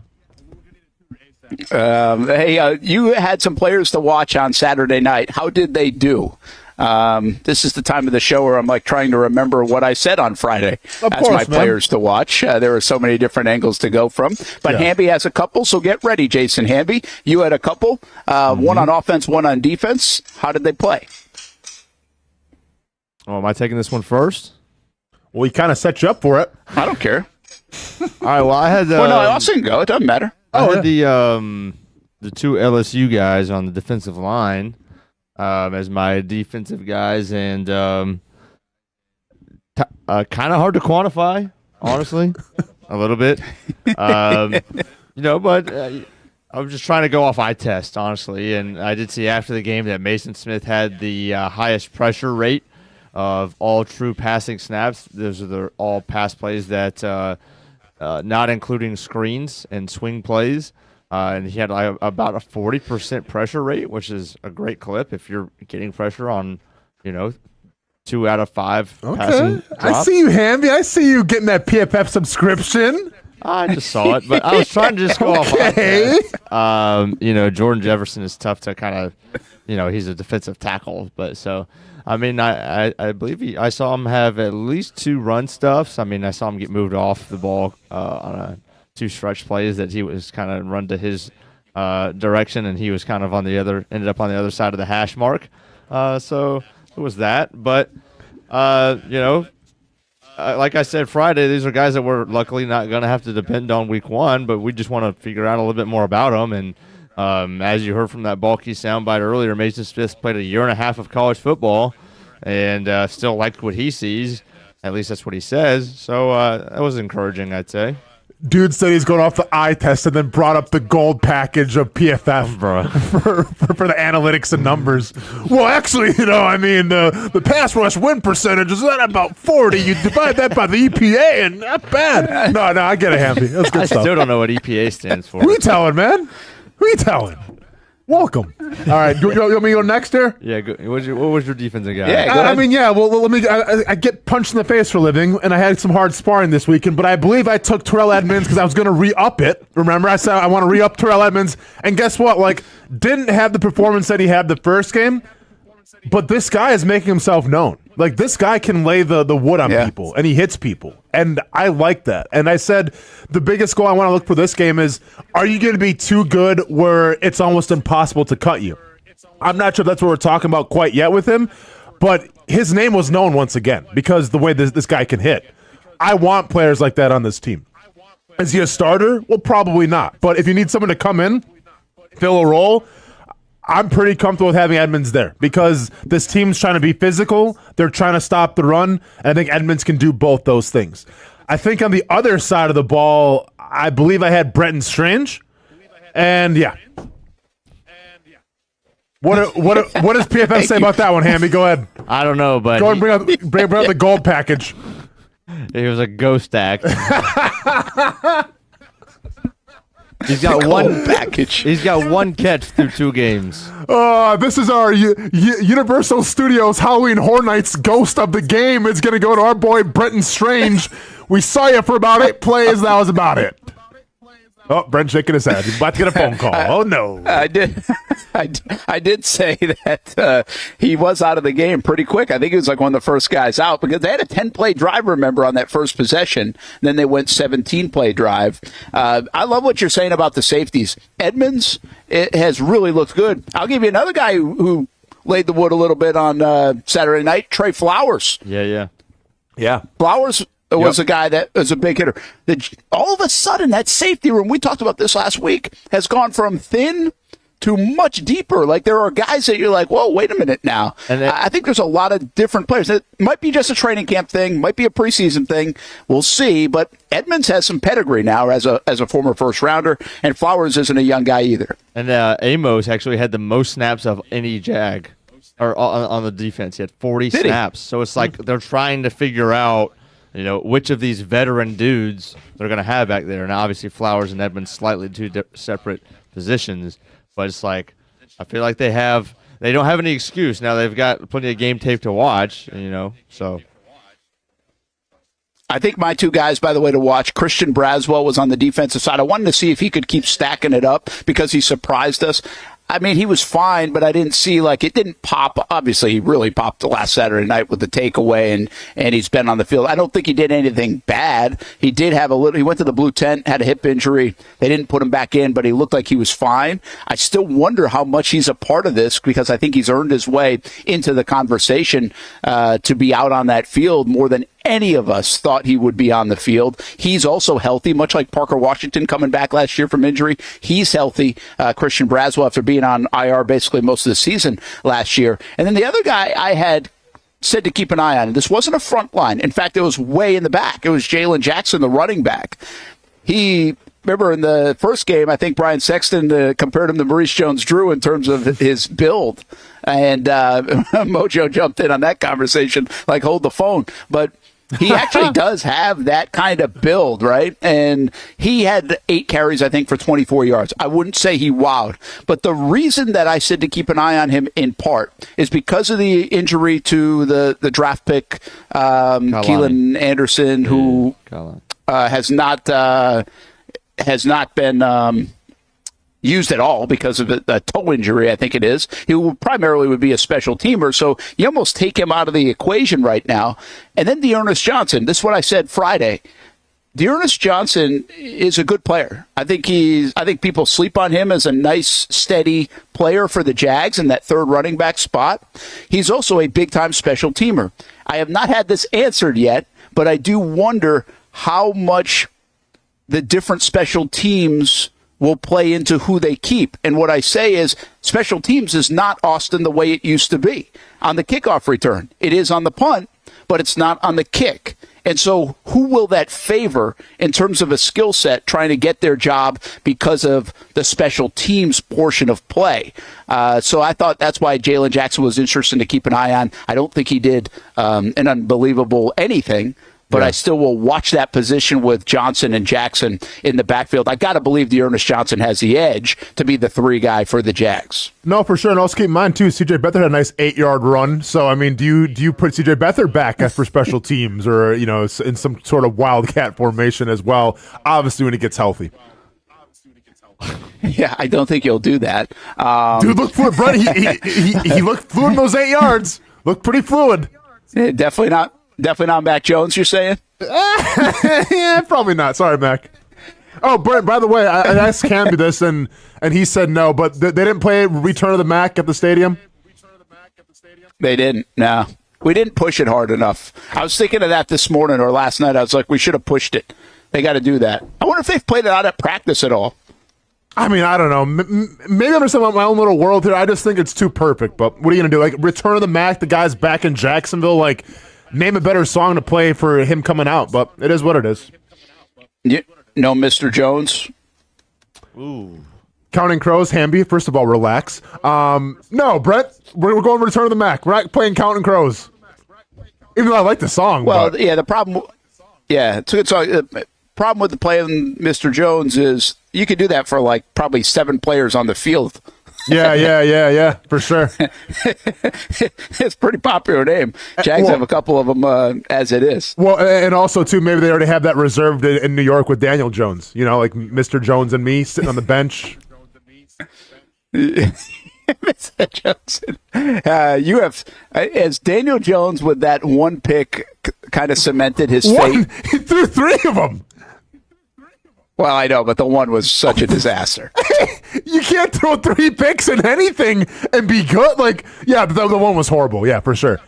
Hey, you had some players to watch on Saturday night. How did they do? This is the time of the show where I'm trying to remember what I said on Friday as my players to watch. There are so many different angles to go from. But Hamby has a couple, so get ready, Jason Hamby. You had a couple, one on offense, one on defense. How did they play? Oh, am I taking this one first? Well, he kind of set you up for it. I don't care. All right, well, I had... well, no, Austin can go. It doesn't matter. I had the two LSU guys on the defensive line as my defensive guys, and kind of hard to quantify, honestly, a little bit. But I was just trying to go off eye test, honestly, and I did see after the game that Mason Smith had the highest pressure rate of all true passing snaps. Those are all pass plays that, not including screens and swing plays. And he had about a 40% pressure rate, which is a great clip if you're getting pressure on, 2 out of 5 passing drops. I see you, Hamby. I see you getting that PFF subscription. I just saw it, but I was trying to just go off on that. Jordan Jefferson is tough to kind of, he's a defensive tackle, but so. I mean, I believe I saw him have at least 2 run stuffs. I mean, I saw him get moved off the ball on 2 stretch plays that he was kind of run to his direction, and he was kind of ended up on the other side of the hash mark. So it was that. But, like I said Friday, these are guys that we're luckily not going to have to depend on week 1, but we just want to figure out a little bit more about them. And as you heard from that Baalke soundbite earlier, Mason Smith played a year and a half of college football and still liked what he sees. At least that's what he says. So that was encouraging, I'd say. Dude said he's going off the eye test and then brought up the gold package of PFF for the analytics and numbers. Well, actually, the pass rush win percentage is at about 40. You divide that by the EPA, and not bad. No, I get it, Hamby. That's good stuff. I still don't know what EPA stands for. Who you telling, man? Who you telling? Welcome. All right, you want me to go next here? Yeah. What was your defensive guy? Yeah, let me. I get punched in the face for a living, and I had some hard sparring this weekend. But I believe I took Terrell Edmonds because I was going to re-up it. Remember, I said I want to re-up Terrell Edmonds, and guess what? Didn't have the performance that he had the first game, but this guy is making himself known. This guy can lay the wood on people, and he hits people. And I like that. And I said the biggest goal I want to look for this game is, are you going to be too good where it's almost impossible to cut you? I'm not sure if that's what we're talking about quite yet with him, but his name was known once again because the way this guy can hit. I want players like that on this team. Is he a starter? Well, probably not. But if you need someone to come in, fill a role, I'm pretty comfortable with having Edmonds there because this team's trying to be physical. They're trying to stop the run, and I think Edmonds can do both those things. I think on the other side of the ball, I believe I had Brenton Strange, and yeah. What does PFF say about that one, Hammy? Go ahead. I don't know, but go and bring up the gold package. It was a ghost act. He's got one package. He's got 1 catch through 2 games. This is our Universal Studios Halloween Horror Nights ghost of the game. It's going to go to our boy Brenton Strange. We saw you for about 8 plays. That was about it. Oh, Brent shaking his head. He's about to get a phone call. Oh, no. I did say that he was out of the game pretty quick. I think he was like one of the first guys out because they had a 10-play drive, remember, on that first possession. Then they went 17-play drive. I love what you're saying about the safeties. Edmonds has really looked good. I'll give you another guy who laid the wood a little bit on Saturday night, Trey Flowers. Yeah. Flowers was a guy that was a big hitter. All of a sudden, that safety room, we talked about this last week, has gone from thin to much deeper. Like, there are guys that you're like, whoa, wait a minute now. And I think there's a lot of different players. It might be just a training camp thing, might be a preseason thing. We'll see. But Edmonds has some pedigree now as a former first-rounder, and Flowers isn't a young guy either. And Amos actually had the most snaps of any Jag or on the defense. He had 40 snaps. So it's like they're trying to figure out, which of these veteran dudes they're going to have back there. And obviously Flowers and Edmonds slightly two separate positions. But it's like I feel like they don't have any excuse. Now they've got plenty of game tape to watch, so. I think my two guys, by the way, to watch, Christian Braswell was on the defensive side. I wanted to see if he could keep stacking it up because he surprised us. I mean, he was fine, but I didn't see, it didn't pop. Obviously, he really popped last Saturday night with the takeaway, and he's been on the field. I don't think he did anything bad. He did have he went to the blue tent, had a hip injury. They didn't put him back in, but he looked like he was fine. I still wonder how much he's a part of this because I think he's earned his way into the conversation to be out on that field more than any of us thought he would be on the field. He's also healthy, much like Parker Washington coming back last year from injury. He's healthy. Christian Braswell, after being on IR basically most of the season last year. And then the other guy I had said to keep an eye on, and this wasn't a front line. In fact, it was way in the back. It was Jalen Jackson, the running back. Remember in the first game, I think Brian Sexton compared him to Maurice Jones-Drew in terms of his build. And Mojo jumped in on that conversation, like, hold the phone. But he actually does have that kind of build, right? And he had 8 carries, I think, for 24 yards. I wouldn't say he wowed. But the reason that I said to keep an eye on him in part is because of the injury to the draft pick, Keelan Anderson, who has not been used at all because of a toe injury, I think it is. He primarily would be a special teamer, so you almost take him out of the equation right now. And then Dearness Johnson, this is what I said Friday. Dearness Johnson is a good player. I think people sleep on him as a nice, steady player for the Jags in that third running back spot. He's also a big-time special teamer. I have not had this answered yet, but I do wonder how much the different special teams will play into who they keep. And what I say is special teams is not, Austin, the way it used to be on the kickoff return. It is on the punt, but it's not on the kick. And so who will that favor in terms of a skill set trying to get their job because of the special teams portion of play? So I thought that's why Jalen Jackson was interesting to keep an eye on. I don't think he did an unbelievable anything, but I still will watch that position with Johnson and Jackson in the backfield. I got to believe Dearness Johnson has the edge to be the 3 guy for the Jags. No, for sure. And also keep in mind, too, C.J. Beathard had a nice 8-yard run. So, I mean, do you put C.J. Beathard back for special teams or, in some sort of wildcat formation as well, obviously when he gets healthy? Yeah, I don't think he'll do that. Dude, look fluid. Brent, he looked fluid in those 8 yards. Looked pretty fluid. Definitely not Mac Jones, you're saying? Yeah, probably not. Sorry, Mac. Oh, Brent, by the way, I asked Cam this, and he said no, but they didn't play Return of the Mac at the stadium? They didn't, no. We didn't push it hard enough. I was thinking of that this morning or last night. I was like, we should have pushed it. They got to do that. I wonder if they've played it out at practice at all. I mean, I don't know. Maybe I'm just in my own little world here. I just think it's too perfect, but what are you going to do? Like, Return of the Mac, the guy's back in Jacksonville, like, name a better song to play for him coming out, but it is what it is. No, Mr. Jones. Ooh. Counting Crows, Hamby, first of all, relax. No, Brett, we're going to Return of the Mac. We're not playing Counting Crows. Even though I like the song. Well, but. Yeah, the problem. Yeah, it's a good song. The problem with playing Mr. Jones is you could do that for like probably 7 players on the field. Yeah, for sure. It's a pretty popular name. Jags have a couple of them as it is. Well, and also, too, maybe they already have that reserved in New York with Daniel Jones. You know, like Mr. Jones and me sitting on the bench. Mr. Jones. You have, as Daniel Jones with that one pick kind of cemented his fate. He threw 3 of them. Well, I know, but the one was such a disaster. You can't throw 3 picks in anything and be good. Like, yeah, the one was horrible. Yeah, for sure.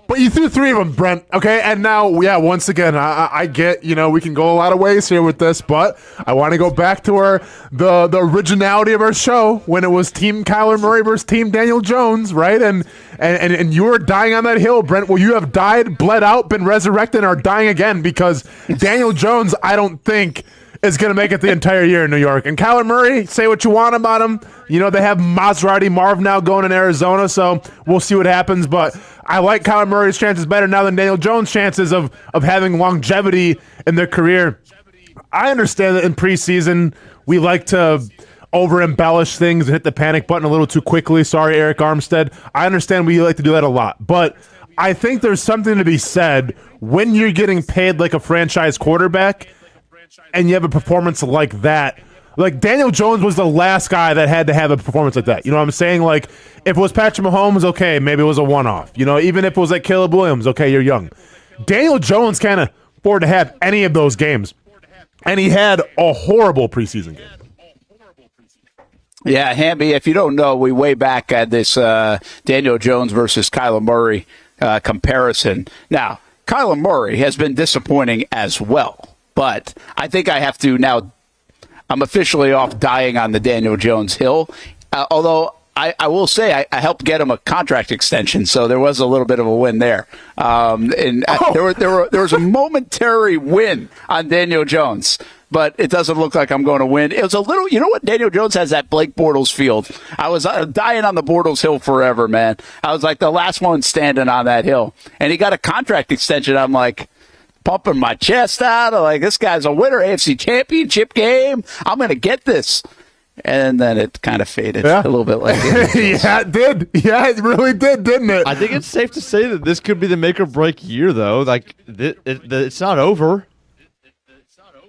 But you threw 3 of them, Brent. Okay, and now, yeah, once again, I get, we can go a lot of ways here with this, but I want to go back to the originality of our show when it was Team Kyler Murray versus Team Daniel Jones, right? And you were dying on that hill, Brent. Well, you have died, bled out, been resurrected, and are dying again because Daniel Jones, I don't think, is going to make it the entire year in New York. And Kyler Murray, say what you want about him. They have Maserati Marv now going in Arizona, so we'll see what happens. But I like Kyler Murray's chances better now than Daniel Jones' chances of having longevity in their career. I understand that in preseason, we like to over-embellish things and hit the panic button a little too quickly. Sorry, Eric Armstead. I understand we like to do that a lot. But I think there's something to be said when you're getting paid like a franchise quarterback and you have a performance like that. Like, Daniel Jones was the last guy that had to have a performance like that. You know what I'm saying? Like, if it was Patrick Mahomes, okay, maybe it was a one-off. Even if it was like Caleb Williams, okay, you're young. Daniel Jones can't afford to have any of those games. And he had a horrible preseason game. Yeah, Hamby, if you don't know, we way back at this Daniel Jones versus Kyler Murray comparison. Now, Kyler Murray has been disappointing as well. But I think I have to now, I'm officially off dying on the Daniel Jones hill. Although I will say I helped get him a contract extension, so there was a little bit of a win there. There was a momentary win on Daniel Jones, but it doesn't look like I'm going to win. It was a little, you know what? Daniel Jones has that Blake Bortles field. I was dying on the Bortles hill forever, man. I was like the last one standing on that hill. And he got a contract extension. I'm like, pumping my chest out. I'm like, this guy's a winner, AFC Championship game. I'm going to get this. And then it kind of faded a little bit like Yeah, it did. Yeah, it really did, didn't it? I think it's safe to say that this could be the make or break year, though. Like, it's not over.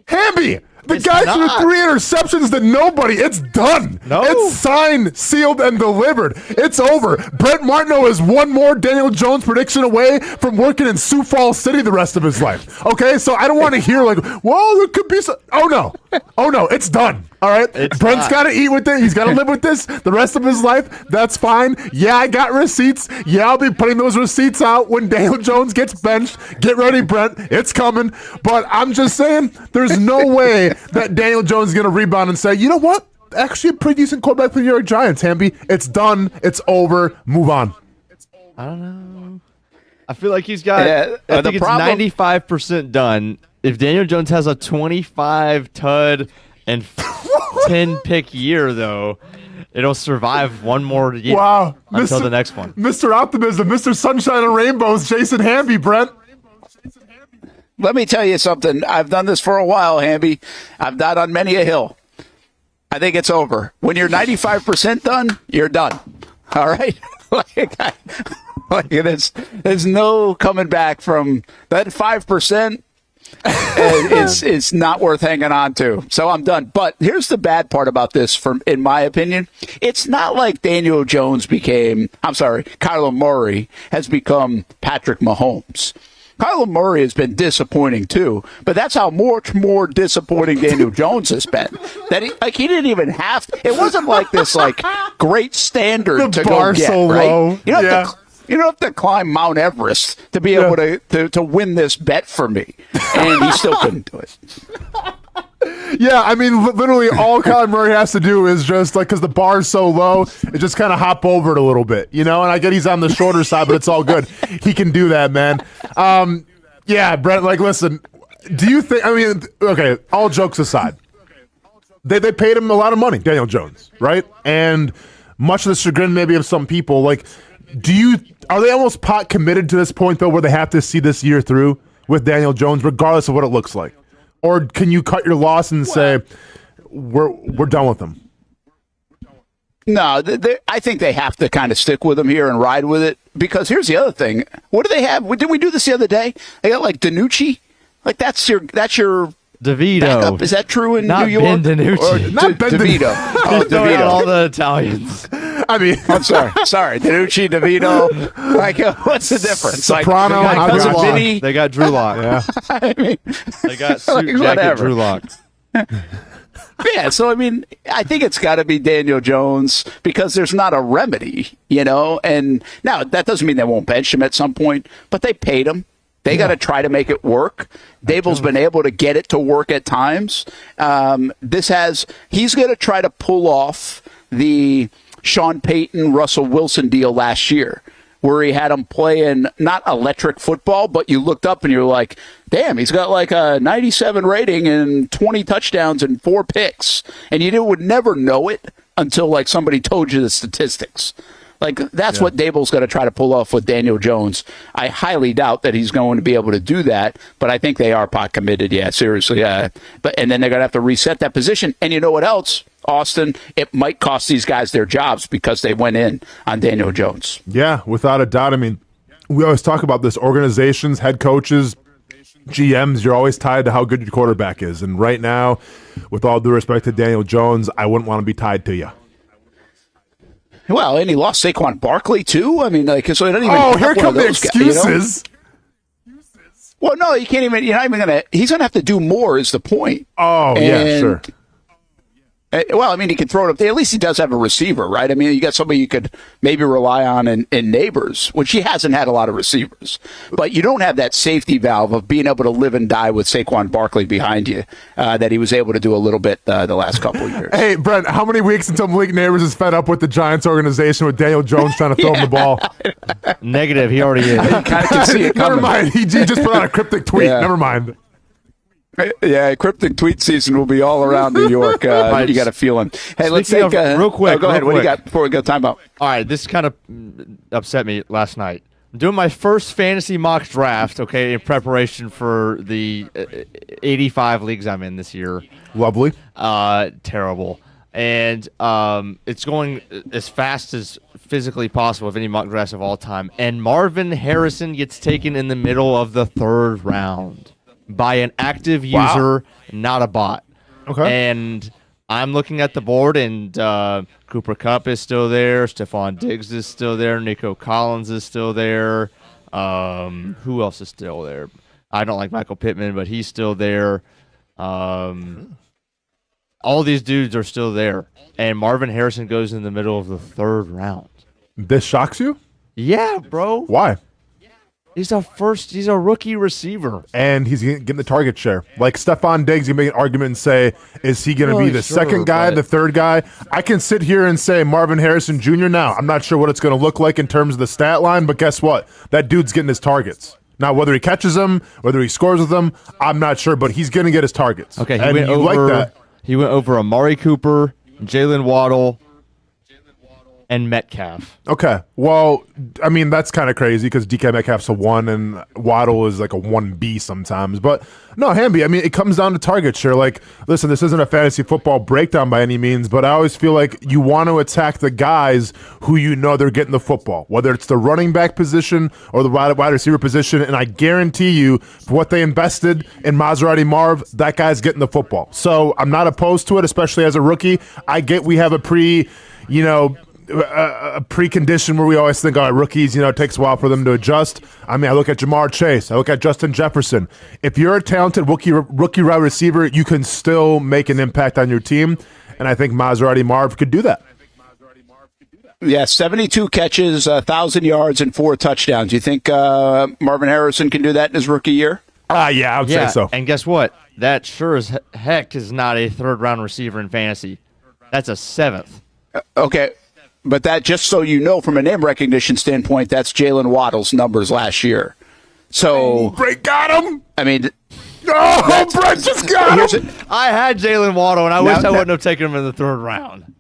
Hamby! The guy threw 3 interceptions to nobody. It's done. No. It's signed, sealed, and delivered. It's over. Brent Martineau is one more Daniel Jones prediction away from working in Sioux Falls City the rest of his life. Okay, so I don't want to hear like, well, it could be so. Oh, no, it's done. All right? Brent's got to eat with it. He's got to live with this the rest of his life. That's fine. Yeah, I got receipts. Yeah, I'll be putting those receipts out when Daniel Jones gets benched. Get ready, Brent. It's coming. But I'm just saying, there's no way that Daniel Jones is going to rebound and say, you know what? Actually, a pretty decent quarterback for the New York Giants, Hamby. It's done. It's over. Move on. I don't know. I feel like he's got, I think it's 95% done. If Daniel Jones has a 25 tud and 10 pick year, though, it'll survive one more year until the next one. Mr. Optimism, Mr. Sunshine and Rainbows, Jason Hamby, Brent. Let me tell you something. I've done this for a while, Hamby. I've died on many a hill. I think it's over. When you're 95% done, you're done. All right? There's no coming back from that 5%. It's not worth hanging on to. So I'm done. But here's the bad part about this, in my opinion. It's not like Kyler Murray has become Patrick Mahomes. Kyler Murray has been disappointing too, but that's how much more disappointing Daniel Jones has been. That he didn't even have to, it wasn't like this great standard to go get, so right? Low. You don't have to climb Mount Everest to be able to win this bet for me. And he still couldn't do it. Yeah, I mean, literally all Kyler Murray has to do is just, because the bar is so low, it just kind of hop over it a little bit, And I get he's on the shorter side, but it's all good. He can do that, man. Yeah, Brent, listen, do you think, okay, all jokes aside, they paid him a lot of money, Daniel Jones, right? And much to the chagrin maybe of some people, are they almost pot committed to this point, though, where they have to see this year through with Daniel Jones, regardless of what it looks like? Or can you cut your loss and say, we're done with him? No, I think they have to kind of stick with him here and ride with it, because here's the other thing. What do they have? Didn't we do this the other day? They got like DiNucci. Like that's your DeVito. backup. Is that true in Not New York? Ben DiNucci. Not Ben DeVito. Oh, DeVito. All the Italians. I mean, I'm sorry. DiNucci, DeVito. Like, what's the difference? Soprano, like, and cousin Drew Lock. Vinny. They got Drew Lock. Yeah. I mean, They got suit like, jacket whatever. Drew Lock. Yeah, so I mean, I think it's got to be Daniel Jones, because there's not a remedy, And now that doesn't mean they won't bench him at some point, but they paid him. They got to try to make it work. Dable's been able to get it to work at times. He's going to try to pull off the Sean Payton, Russell Wilson deal last year, where he had him playing not electric football, but you looked up and you're like, damn, he's got like a 97 rating and 20 touchdowns and 4 picks. And you would never know it until like somebody told you the statistics. Like, that's what Dable's going to try to pull off with Daniel Jones. I highly doubt that he's going to be able to do that, but I think they are pot committed. Yeah, seriously. And then they're going to have to reset that position. And you know what else, Austin? It might cost these guys their jobs because they went in on Daniel Jones. Yeah, without a doubt. I mean, we always talk about this. Organizations, head coaches, GMs, you're always tied to how good your quarterback is. And right now, with all due respect to Daniel Jones, I wouldn't want to be tied to you. Well, and he lost Saquon Barkley too. I mean, like, so he doesn't even. Oh, here come the excuses. Well, no, you can't even. You're not even gonna. He's gonna have to do more. Is the point? Oh, yeah, sure. Well, I mean, he can throw it up there. At least he does have a receiver, right? I mean, you got somebody you could maybe rely on in Neighbors, which he hasn't had a lot of receivers. But you don't have that safety valve of being able to live and die with Saquon Barkley behind you that he was able to do a little bit the last couple of years. Hey, Brent, how many weeks until Malik Neighbors is fed up with the Giants organization with Daniel Jones trying to throw him the ball? Negative. He already is. You kind of can see it coming. Never mind. He just put out a cryptic tweet. Yeah. Never mind. Yeah, cryptic tweet season will be all around New York. You got a feeling. Hey, let's take real quick. Go ahead. Real What do you quick. got before we go timeout? All right, this kind of upset me last night. I'm doing my first fantasy mock draft, okay, in preparation for the 85 leagues I'm in this year. Lovely. Terrible. And it's going as fast as physically possible of any mock drafts of all time. And Marvin Harrison gets taken in the middle of the 3rd round by an active user, not a bot. Okay. And I'm looking at the board, and Cooper Kupp is still there. Stephon Diggs is still there. Nico Collins is still there. Who else is still there? I don't like Michael Pittman, but he's still there. All these dudes are still there. And Marvin Harrison goes in the middle of the 3rd round. This shocks you? Yeah, bro. Why? He's a rookie receiver. And he's getting the target share. Like Stephon Diggs, you make an argument and say, is he going to be the second guy, the 3rd guy? I can sit here and say Marvin Harrison Jr. now. I'm not sure what it's going to look like in terms of the stat line, but guess what? That dude's getting his targets. Now, whether he catches them, whether he scores with them, I'm not sure, but he's going to get his targets. Okay, and you like that. He went over Amari Cooper, Jalen Waddle, and Metcalf. Okay. Well, I mean, that's kind of crazy because DK Metcalf's a 1 and Waddle is like a 1B sometimes. But no, Hamby, I mean, it comes down to target share. Like, listen, this isn't a fantasy football breakdown by any means, but I always feel like you want to attack the guys who you know they're getting the football, whether it's the running back position or the wide receiver position. And I guarantee you, for what they invested in Maserati Marv, that guy's getting the football. So I'm not opposed to it, especially as a rookie. I get we have a precondition where we always think, all right, rookies, it takes a while for them to adjust. I mean, I look at Jamar Chase. I look at Justin Jefferson. If you're a talented rookie wide receiver, you can still make an impact on your team, and I think Maserati Marv could do that. Yeah, 72 catches, 1,000 yards, and 4 touchdowns. You think Marvin Harrison can do that in his rookie year? Yeah, I would say so. And guess what? That sure as heck is not a 3rd-round receiver in fantasy. That's a 7th. Okay. But that, just so you know, from a name recognition standpoint, that's Jalen Waddle's numbers last year. So Brent got him. I mean, Brent just got him. I had Jalen Waddle, and I wish I wouldn't have taken him in the 3rd round.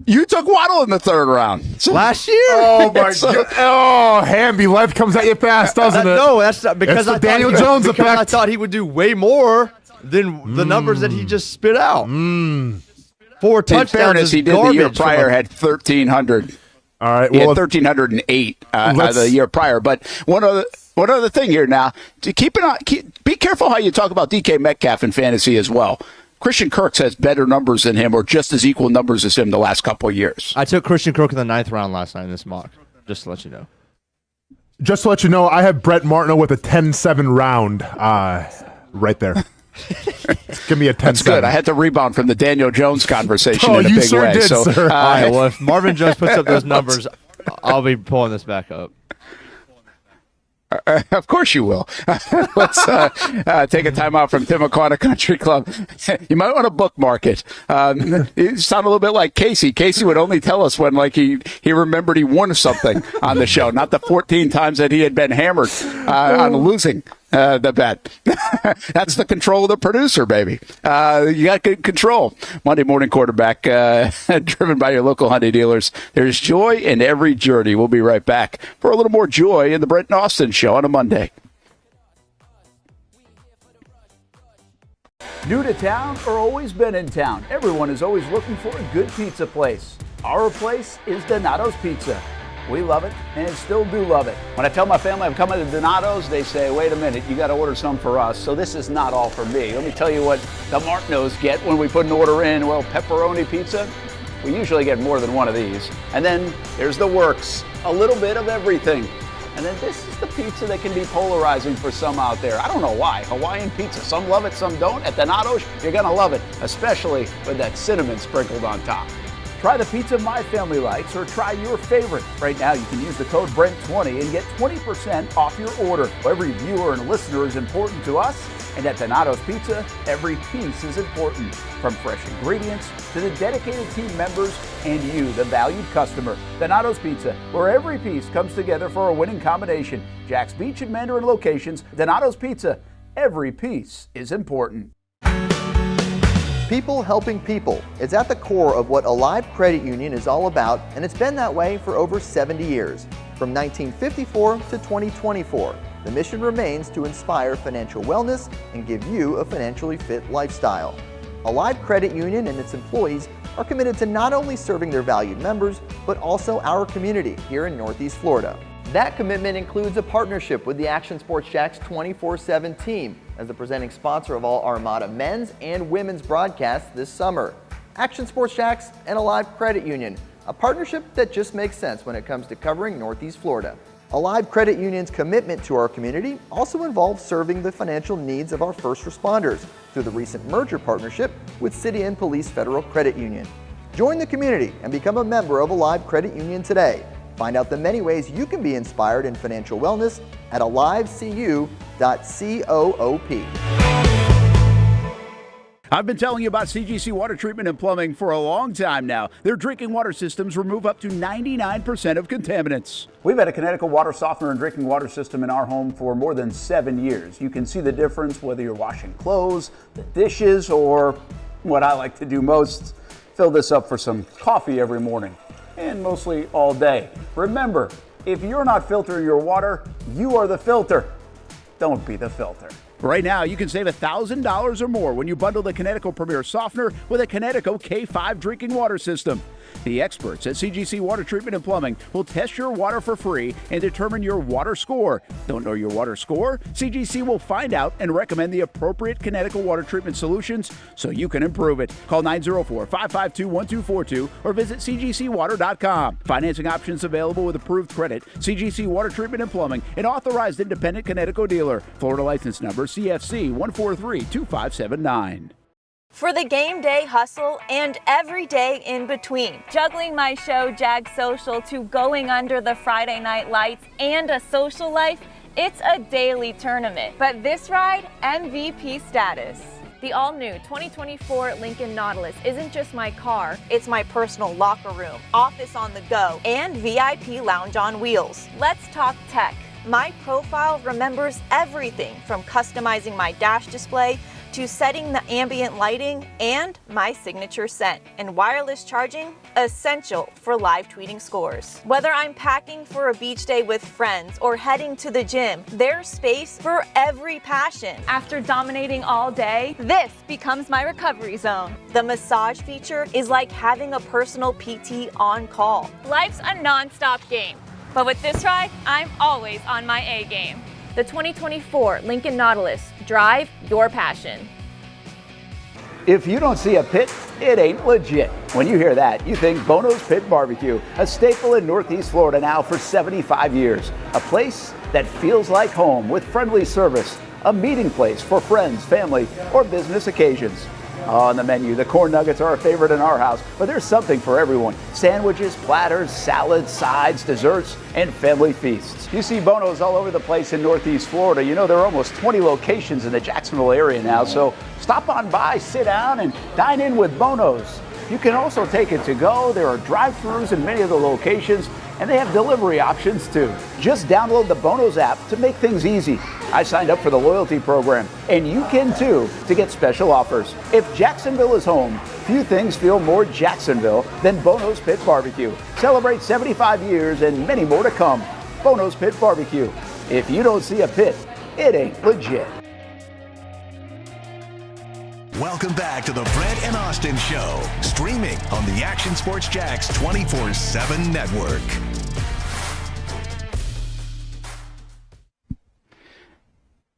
You took Waddle in the 3rd round last year. Oh my God! Oh, Hamby, life comes at you fast, doesn't it? No, that's not because it's the Daniel Jones effect. I thought he would do way more than the numbers that he just spit out. 4 touchdowns. In fairness, he did the year prior, had 1,300. All right. He had 1,308 the year prior. But one other thing here now, to be careful how you talk about DK Metcalf in fantasy as well. Christian Kirk has better numbers than him, or just as equal numbers as him the last couple of years. I took Christian Kirk in the 9th round last night in this mock, just to let you know. Just to let you know, I have Brent Martineau with a 10-7 round right there. Give me a 10-7. That's good. I had to rebound from the Daniel Jones conversation in a you big sure way. Did, so, sir. All right, well, if Marvin Jones puts up those numbers, I'll be pulling this back up. Of course you will. Let's take a time out from Timuquana Country Club. You might want to bookmark it. You sound a little bit like Casey. Casey would only tell us when he remembered he won something on the show, not the 14 times that he had been hammered on losing the bet. That's the control of the producer, baby. You got good control. Monday morning quarterback, driven by your local Hyundai dealers. There's joy in every journey. We'll be right back for a little more joy in the Brent Austen Show on a Monday. New to town or always been in town? Everyone is always looking for a good pizza place. Our place is Donato's Pizza. We love it and still do love it. When I tell my family I'm coming to Donato's, they say, wait a minute, you got to order some for us. So this is not all for me. Let me tell you what the Martineaus get when we put an order in. Well, pepperoni pizza, we usually get more than one of these. And then there's the works, a little bit of everything. And then this is the pizza that can be polarizing for some out there. I don't know why. Hawaiian pizza. Some love it, some don't. At Donato's, you're going to love it, especially with that cinnamon sprinkled on top. Try the pizza my family likes or try your favorite. Right now, you can use the code BRENT20 and get 20% off your order. Every viewer and listener is important to us. And at Donato's Pizza, every piece is important. From fresh ingredients to the dedicated team members and you, the valued customer. Donato's Pizza, where every piece comes together for a winning combination. Jack's Beach and Mandarin locations. Donato's Pizza, every piece is important. People helping people. It's at the core of what Alive Credit Union is all about, and it's been that way for over 70 years. From 1954 to 2024, the mission remains to inspire financial wellness and give you a financially fit lifestyle. Alive Credit Union and its employees are committed to not only serving their valued members, but also our community here in Northeast Florida. That commitment includes a partnership with the Action Sports Jax 24/7 team as the presenting sponsor of all Armada men's and women's broadcasts this summer. Action Sports Jax and Alive Credit Union, a partnership that just makes sense when it comes to covering Northeast Florida. Alive Credit Union's commitment to our community also involves serving the financial needs of our first responders through the recent merger partnership with City and Police Federal Credit Union. Join the community and become a member of Alive Credit Union today. Find out the many ways you can be inspired in financial wellness at alivecu.coop. I've been telling you about CGC Water Treatment and Plumbing for a long time now. Their drinking water systems remove up to 99% of contaminants. We've had a Connecticut water softener and drinking water system in our home for more than 7 years. You can see the difference whether you're washing clothes, the dishes, or what I like to do most, fill this up for some coffee every morning. And mostly all day. Remember, if you're not filtering your water, you are the filter. Don't be the filter. Right now, you can save $1,000 or more when you bundle the Connecticut Premier Softener with a Connecticut K5 drinking water system. The experts at CGC Water Treatment and Plumbing will test your water for free and determine your water score. Don't know your water score? CGC will find out and recommend the appropriate Connecticut water treatment solutions so you can improve it. Call 904-552-1242 or visit cgcwater.com. Financing options available with approved credit. CGC Water Treatment and Plumbing, an authorized independent Connecticut dealer. Florida license number CFC 1432579. For the game day hustle and every day in between. Juggling my show, Jag Social, to going under the Friday night lights and a social life, it's a daily tournament. But this ride, MVP status. The all-new 2024 Lincoln Nautilus isn't just my car, it's my personal locker room, office on the go, and VIP lounge on wheels. Let's talk tech. My profile remembers everything from customizing my dash display to setting the ambient lighting and my signature scent. And wireless charging, essential for live tweeting scores. Whether I'm packing for a beach day with friends or heading to the gym, there's space for every passion. After dominating all day, this becomes my recovery zone. The massage feature is like having a personal PT on call. Life's a non-stop game, but with this ride, I'm always on my A game. The 2024 Lincoln Nautilus. Drive your passion. If you don't see a pit, it ain't legit. When you hear that, you think Bono's Pit Barbecue, a staple in Northeast Florida now for 75 years. A place that feels like home with friendly service, a meeting place for friends, family, or business occasions. On the menu, the corn nuggets are a favorite in our house, but there's something for everyone. Sandwiches, platters, salads, sides, desserts, and family feasts. You see Bono's all over the place in Northeast Florida. You know, there are almost 20 locations in the Jacksonville area now, so stop on by, sit down, and dine in with Bono's. You can also take it to go. There are drive-thrus in many of the locations, and they have delivery options too. Just download the Bono's app to make things easy. I signed up for the loyalty program, and you can too, to get special offers. If Jacksonville is home, few things feel more Jacksonville than Bono's Pit Barbecue. Celebrate 75 years and many more to come. Bono's Pit Barbecue. If you don't see a pit, it ain't legit. Welcome back to the Brent and Austen Show, streaming on the Action Sports Jax 24/7 network.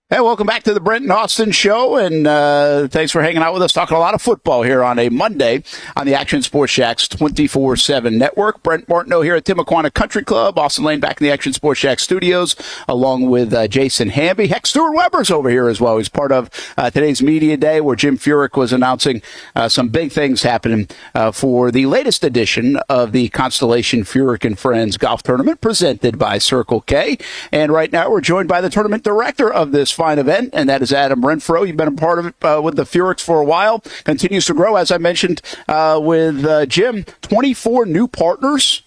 Hey, welcome back to the Brent and Austen Show, and thanks for hanging out with us, talking a lot of football here on a Monday on the Action Sports Jax 24/7 network. Brent Martineau here at Timuquana Country Club, Austen Lane back in the Action Sports Jax studios, along with Jason Hamby. Heck, Stuart Weber's over here as well. He's part of today's media day where Jim Furyk was announcing some big things happening for the latest edition of the Constellation Furyk and Friends Golf Tournament presented by Circle K. And right now we're joined by the tournament director of this fine event, and that is Adam Renfro. You've been a part of it with the Furyks for a while. Continues to grow, as I mentioned with Jim. 24 new partners.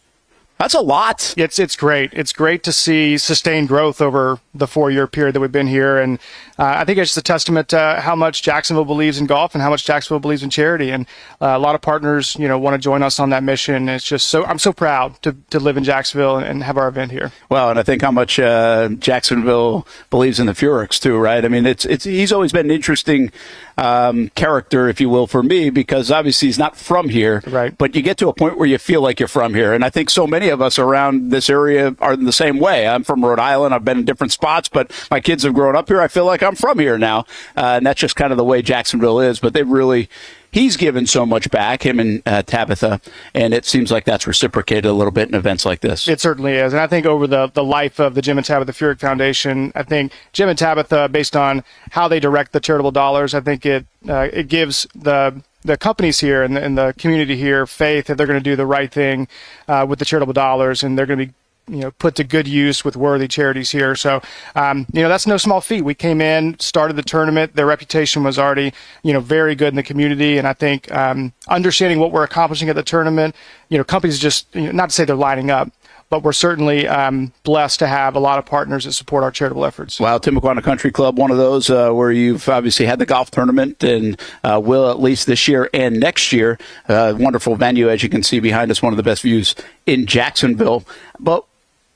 That's a lot. It's great. It's great to see sustained growth over the 4-year period that we've been here, and I think it's just a testament to how much Jacksonville believes in golf and how much Jacksonville believes in charity. And a lot of partners, want to join us on that mission. It's just I'm so proud to live in Jacksonville and have our event here. Well, and I think how much Jacksonville believes in the Furyks too, right? I mean, he's always been an interesting character, if you will, for me, because obviously he's not from here, right? But you get to a point where you feel like you're from here, and I think so many of us around this area are the same way. I'm from Rhode Island. I've been in different spots, but my kids have grown up here. I feel like I'm from here now, and that's just kind of the way Jacksonville is. But he's given so much back, him and Tabitha, and it seems like that's reciprocated a little bit in events like this. It certainly is. And I think over the life of the Jim and Tabitha Furyk Foundation, I think Jim and Tabitha, based on how they direct the charitable dollars, I think it gives the companies here and the community here faith that they're going to do the right thing with the charitable dollars, and they're going to be put to good use with worthy charities here. So, that's no small feat. We came in, started the tournament. Their reputation was already, very good in the community. And I think understanding what we're accomplishing at the tournament, companies just, not to say they're lining up, but we're certainly blessed to have a lot of partners that support our charitable efforts. Wow, Timuquana Country Club, one of those where you've obviously had the golf tournament and will at least this year and next year. Wonderful venue, as you can see behind us, one of the best views in Jacksonville. But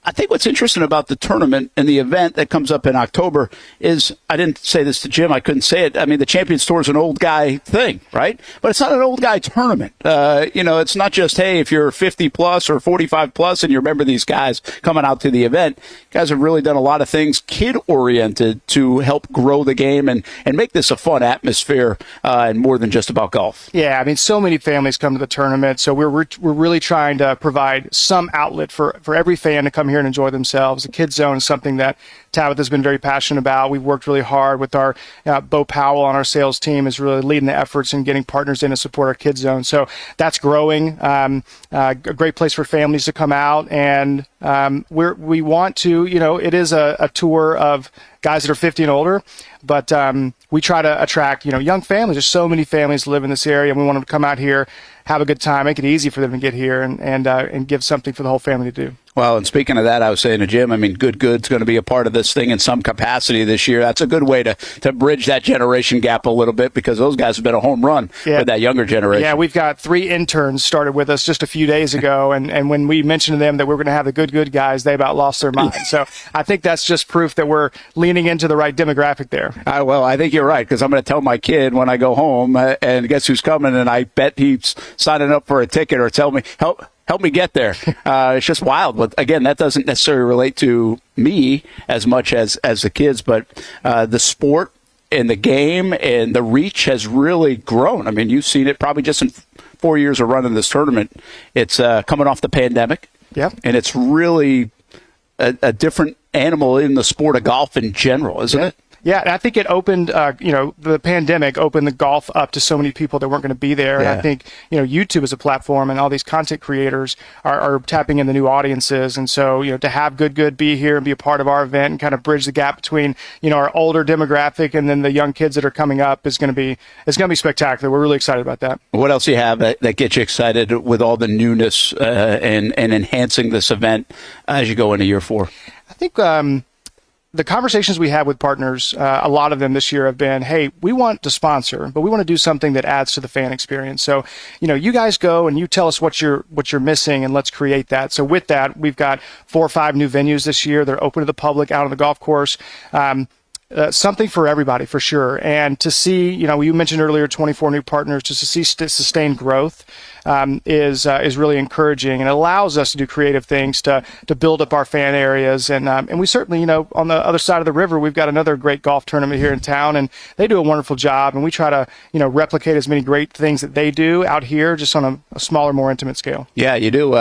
I think what's interesting about the tournament and the event that comes up in October is, I didn't say this to Jim, I couldn't say it. I mean, the Champions Tour is an old guy thing, right? But it's not an old guy tournament. It's not just, hey, if you're 50 plus or 45 plus and you remember these guys coming out to the event. Guys have really done a lot of things kid-oriented to help grow the game and make this a fun atmosphere and more than just about golf. Yeah, I mean, so many families come to the tournament, so we're really trying to provide some outlet for every fan to come here and enjoy themselves. The Kids Zone is something that Tabitha's been very passionate about. We've worked really hard with our Bo Powell on our sales team is really leading the efforts and getting partners in to support our Kids Zone. So that's growing. A great place for families to come out, and we want to, it is a tour of guys that are 50 and older, but we try to attract, young families. There's so many families live in this area, and we want them to come out here, have a good time, make it easy for them to get here, and give something for the whole family to do. Well, and speaking of that, I was saying to Jim, I mean, Good's going to be a part of this thing in some capacity this year. That's a good way to bridge that generation gap a little bit, because those guys have been a home run with that younger generation. Yeah, we've got 3 interns started with us just a few days ago, and when we mentioned to them that we were going to have the good guys, they about lost their mind. So I think that's just proof that we're leaning into the right demographic there. Well, I think you're right, because I'm going to tell my kid when I go home, and guess who's coming, and I bet he's signing up for a ticket or tell me, help me get there. It's just wild. But again, that doesn't necessarily relate to me as much as the kids, but the sport and the game and the reach has really grown. I mean, you've seen it probably just in 4 years of running this tournament. It's coming off the pandemic. Yep. And it's really a different animal in the sport of golf in general, isn't it? Yeah, and I think it opened, the pandemic opened the golf up to so many people that weren't going to be there. And I think, YouTube as a platform and all these content creators are tapping in the new audiences. And so, to have good be here and be a part of our event and kind of bridge the gap between, our older demographic and then the young kids that are coming up is going to be spectacular. We're really excited about that. What else do you have that gets you excited with all the newness and enhancing this event as you go into year 4? I think the conversations we have with partners, a lot of them this year have been, hey, we want to sponsor, but we want to do something that adds to the fan experience. So, you guys go and you tell us what you're missing, and let's create that. So with that, we've got 4 or 5 new venues this year. They're open to the public out on the golf course. Something for everybody, for sure. And to see, you mentioned earlier 24 new partners, just to see sustained growth is really encouraging, and it allows us to do creative things to build up our fan areas. And we certainly, on the other side of the river, we've got another great golf tournament here in town, and they do a wonderful job. And we try to, replicate as many great things that they do out here, just on a smaller, more intimate scale. Yeah, you do.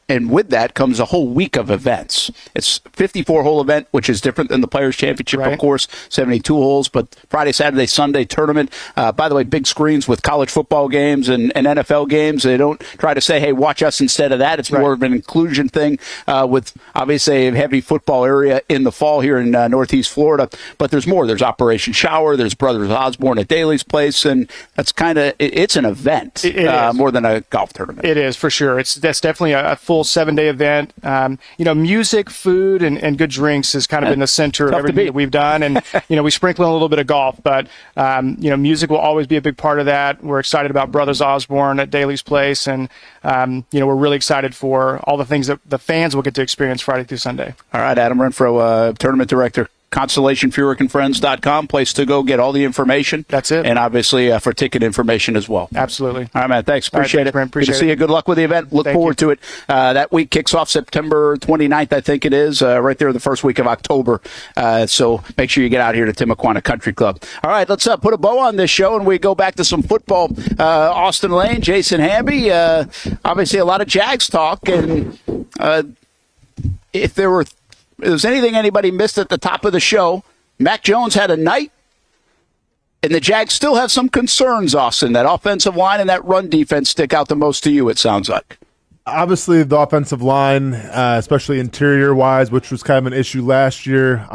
And with that comes a whole week of events. It's 54-hole event, which is different than the Players' Championship, of course, 72 holes, but Friday, Saturday, Sunday tournament. By the way, big screens with college football games and NFL games. They don't try to say, hey, watch us instead of that. It's more of an inclusion thing with, obviously, a heavy football area in the fall here in Northeast Florida. But there's more. There's Operation Shower. There's Brothers Osborne at Daly's Place, and that's kind of, it's an event more than a golf tournament. It is, for sure. That's definitely a full 7-day event. Music, food, and good drinks has kind of been the center of everything that we've done. And, we sprinkle in a little bit of golf, but, music will always be a big part of that. We're excited about Brothers Osborne at Daly's Place. And, we're really excited for all the things that the fans will get to experience Friday through Sunday. All right, Adam Renfro, tournament director. ConstellationFuhricandFriends.com, place to go get all the information. That's it. And obviously for ticket information as well. Absolutely. All right, man. Thanks. Appreciate it. Brent, appreciate Good to see you. Good luck with the event. Look forward to it. That week kicks off September 29th, I think it is, right there the first week of October. So make sure you get out here to Timuquana Country Club. All right, let's put a bow on this show, and we go back to some football. Austen Lane, Jason Hamby, obviously a lot of Jags talk. And if there's anything anybody missed at the top of the show, Mac Jones had a night, and the Jags still have some concerns, Austin. That offensive line and that run defense stick out the most to you, it sounds like. Obviously, the offensive line, especially interior-wise, which was kind of an issue last year.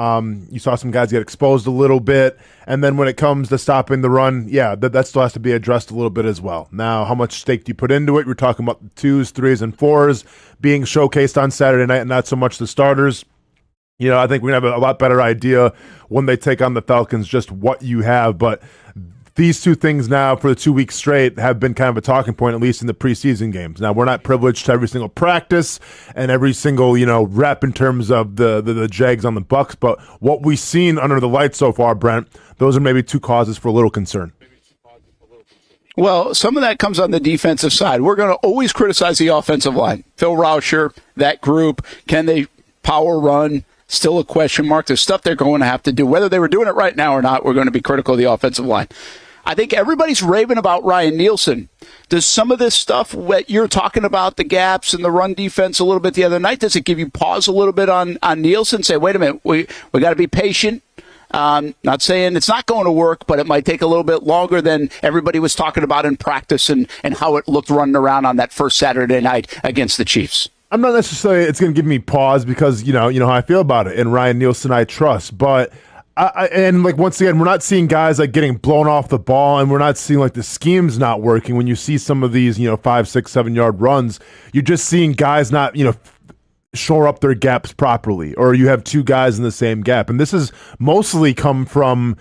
You saw some guys get exposed a little bit. And then when it comes to stopping the run, that still has to be addressed a little bit as well. Now, how much stake do you put into it? We're talking about the 2s, 3s, and 4s being showcased on Saturday night and not so much the starters. I think we're going to have a lot better idea when they take on the Falcons just what you have. But these two things now for the 2 weeks straight have been kind of a talking point, at least in the preseason games. Now, we're not privileged to every single practice and every single, rep in terms of the Jags on the Bucs. But what we've seen under the lights so far, Brent, those are maybe 2 causes for a little concern. Well, some of that comes on the defensive side. We're going to always criticize the offensive line. Phil Rauscher, that group, can they power run? Still a question mark. There's stuff they're going to have to do. Whether they were doing it right now or not, we're going to be critical of the offensive line. I think everybody's raving about Ryan Nielsen. Does some of this stuff, what you're talking about, the gaps and the run defense a little bit the other night, does it give you pause a little bit on Nielsen? Say, wait a minute, we got to be patient. Not saying it's not going to work, but it might take a little bit longer than everybody was talking about in practice and how it looked running around on that first Saturday night against the Chiefs. I'm not necessarily it's going to give me pause because, you know how I feel about it. And Ryan Nielsen, I trust. But, once again, we're not seeing guys, getting blown off the ball, and we're not seeing, the scheme's not working. When you see some of these, 5, 6, 7 yard runs, you're just seeing guys not, shore up their gaps properly, or you have two guys in the same gap. And this has mostly come from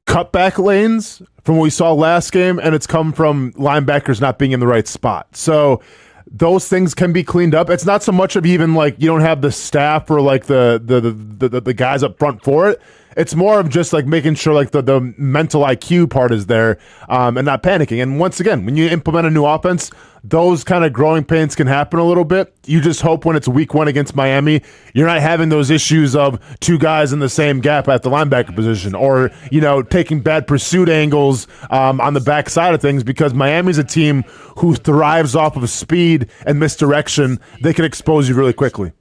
cutback lanes from what we saw last game, and it's come from linebackers not being in the right spot. So those things can be cleaned up. It's not so much of even like you don't have the staff or like the guys up front for it. It's more of just like making sure like the mental IQ part is there, and not panicking. And once again, when you implement a new offense, those kind of growing pains can happen a little bit. You just hope when it's week 1 against Miami, you're not having those issues of two guys in the same gap at the linebacker position, or taking bad pursuit angles on the back side of things, because Miami's a team who thrives off of speed and misdirection. They can expose you really quickly.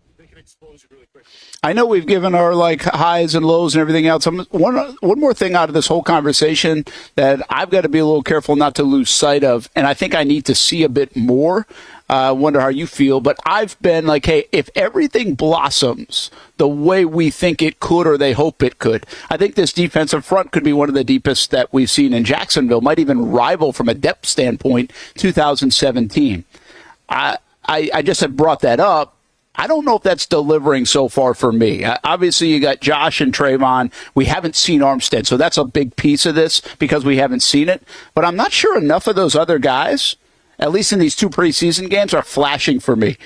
I know we've given our highs and lows and everything else. One more thing out of this whole conversation that I've got to be a little careful not to lose sight of, and I think I need to see a bit more. I wonder how you feel, but I've been like, hey, if everything blossoms the way we think it could or they hope it could, I think this defensive front could be one of the deepest that we've seen in Jacksonville, might even rival from a depth standpoint 2017. I just have brought that up. I don't know if that's delivering so far for me. Obviously, you got Josh and Trayvon. We haven't seen Armstead, so that's a big piece of this because we haven't seen it. But I'm not sure enough of those other guys, at least in these 2 preseason games, are flashing for me.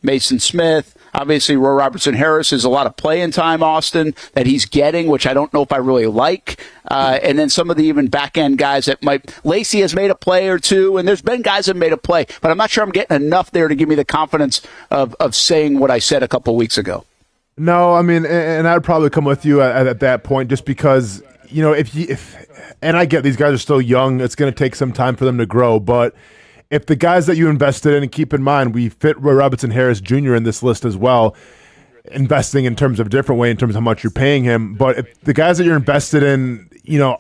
Mason Smith, obviously Roy Robertson-Harris is a lot of playing time, Austin, that he's getting, which I don't know if I really like. And then some of the even back-end guys that might – Lacey has made a play or two, and there's been guys that made a play, but I'm not sure I'm getting enough there to give me the confidence of saying what I said a couple weeks ago. No, I mean, and I'd probably come with you at that point just because, and I get these guys are still young. It's going to take some time for them to grow, but – if the guys that you invested in, and keep in mind, we fit Roy Robertson-Harris Jr. in this list as well, investing in terms of a different way in terms of how much you're paying him. But if the guys that you're invested in,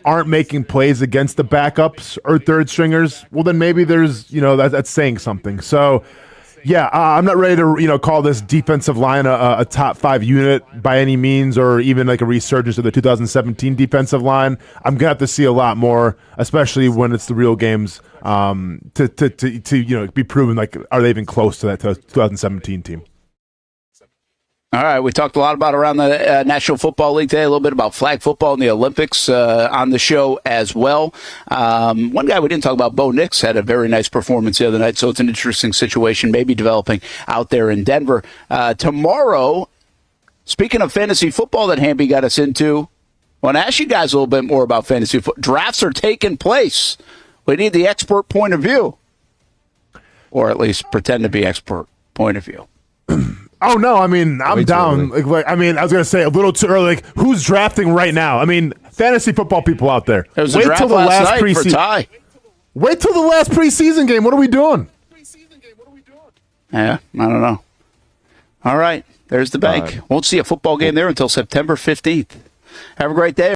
aren't making plays against the backups or third stringers, well, then maybe there's, that's saying something. So, yeah, I'm not ready to, call this defensive line a top 5 unit by any means, or even like a resurgence of the 2017 defensive line. I'm gonna have to see a lot more, especially when it's the real games, to be proven. Like, are they even close to that 2017 team? All right, we talked a lot about around the National Football League today, a little bit about flag football and the Olympics on the show as well. One guy we didn't talk about, Bo Nix, had a very nice performance the other night, so it's an interesting situation maybe developing out there in Denver. Tomorrow, speaking of fantasy football that Hamby got us into, I want to ask you guys a little bit more about fantasy football. Drafts are taking place. We need the expert point of view, or at least pretend to be expert point of view. Oh, no, I mean, I'm down. I was going to say a little too early. Like, who's drafting right now? I mean, fantasy football people out there. There was a draft last night for Ty. Wait till the last preseason game. What are we doing? Yeah, I don't know. All right, there's the bank. Won't see a football game there until September 15th. Have a great day.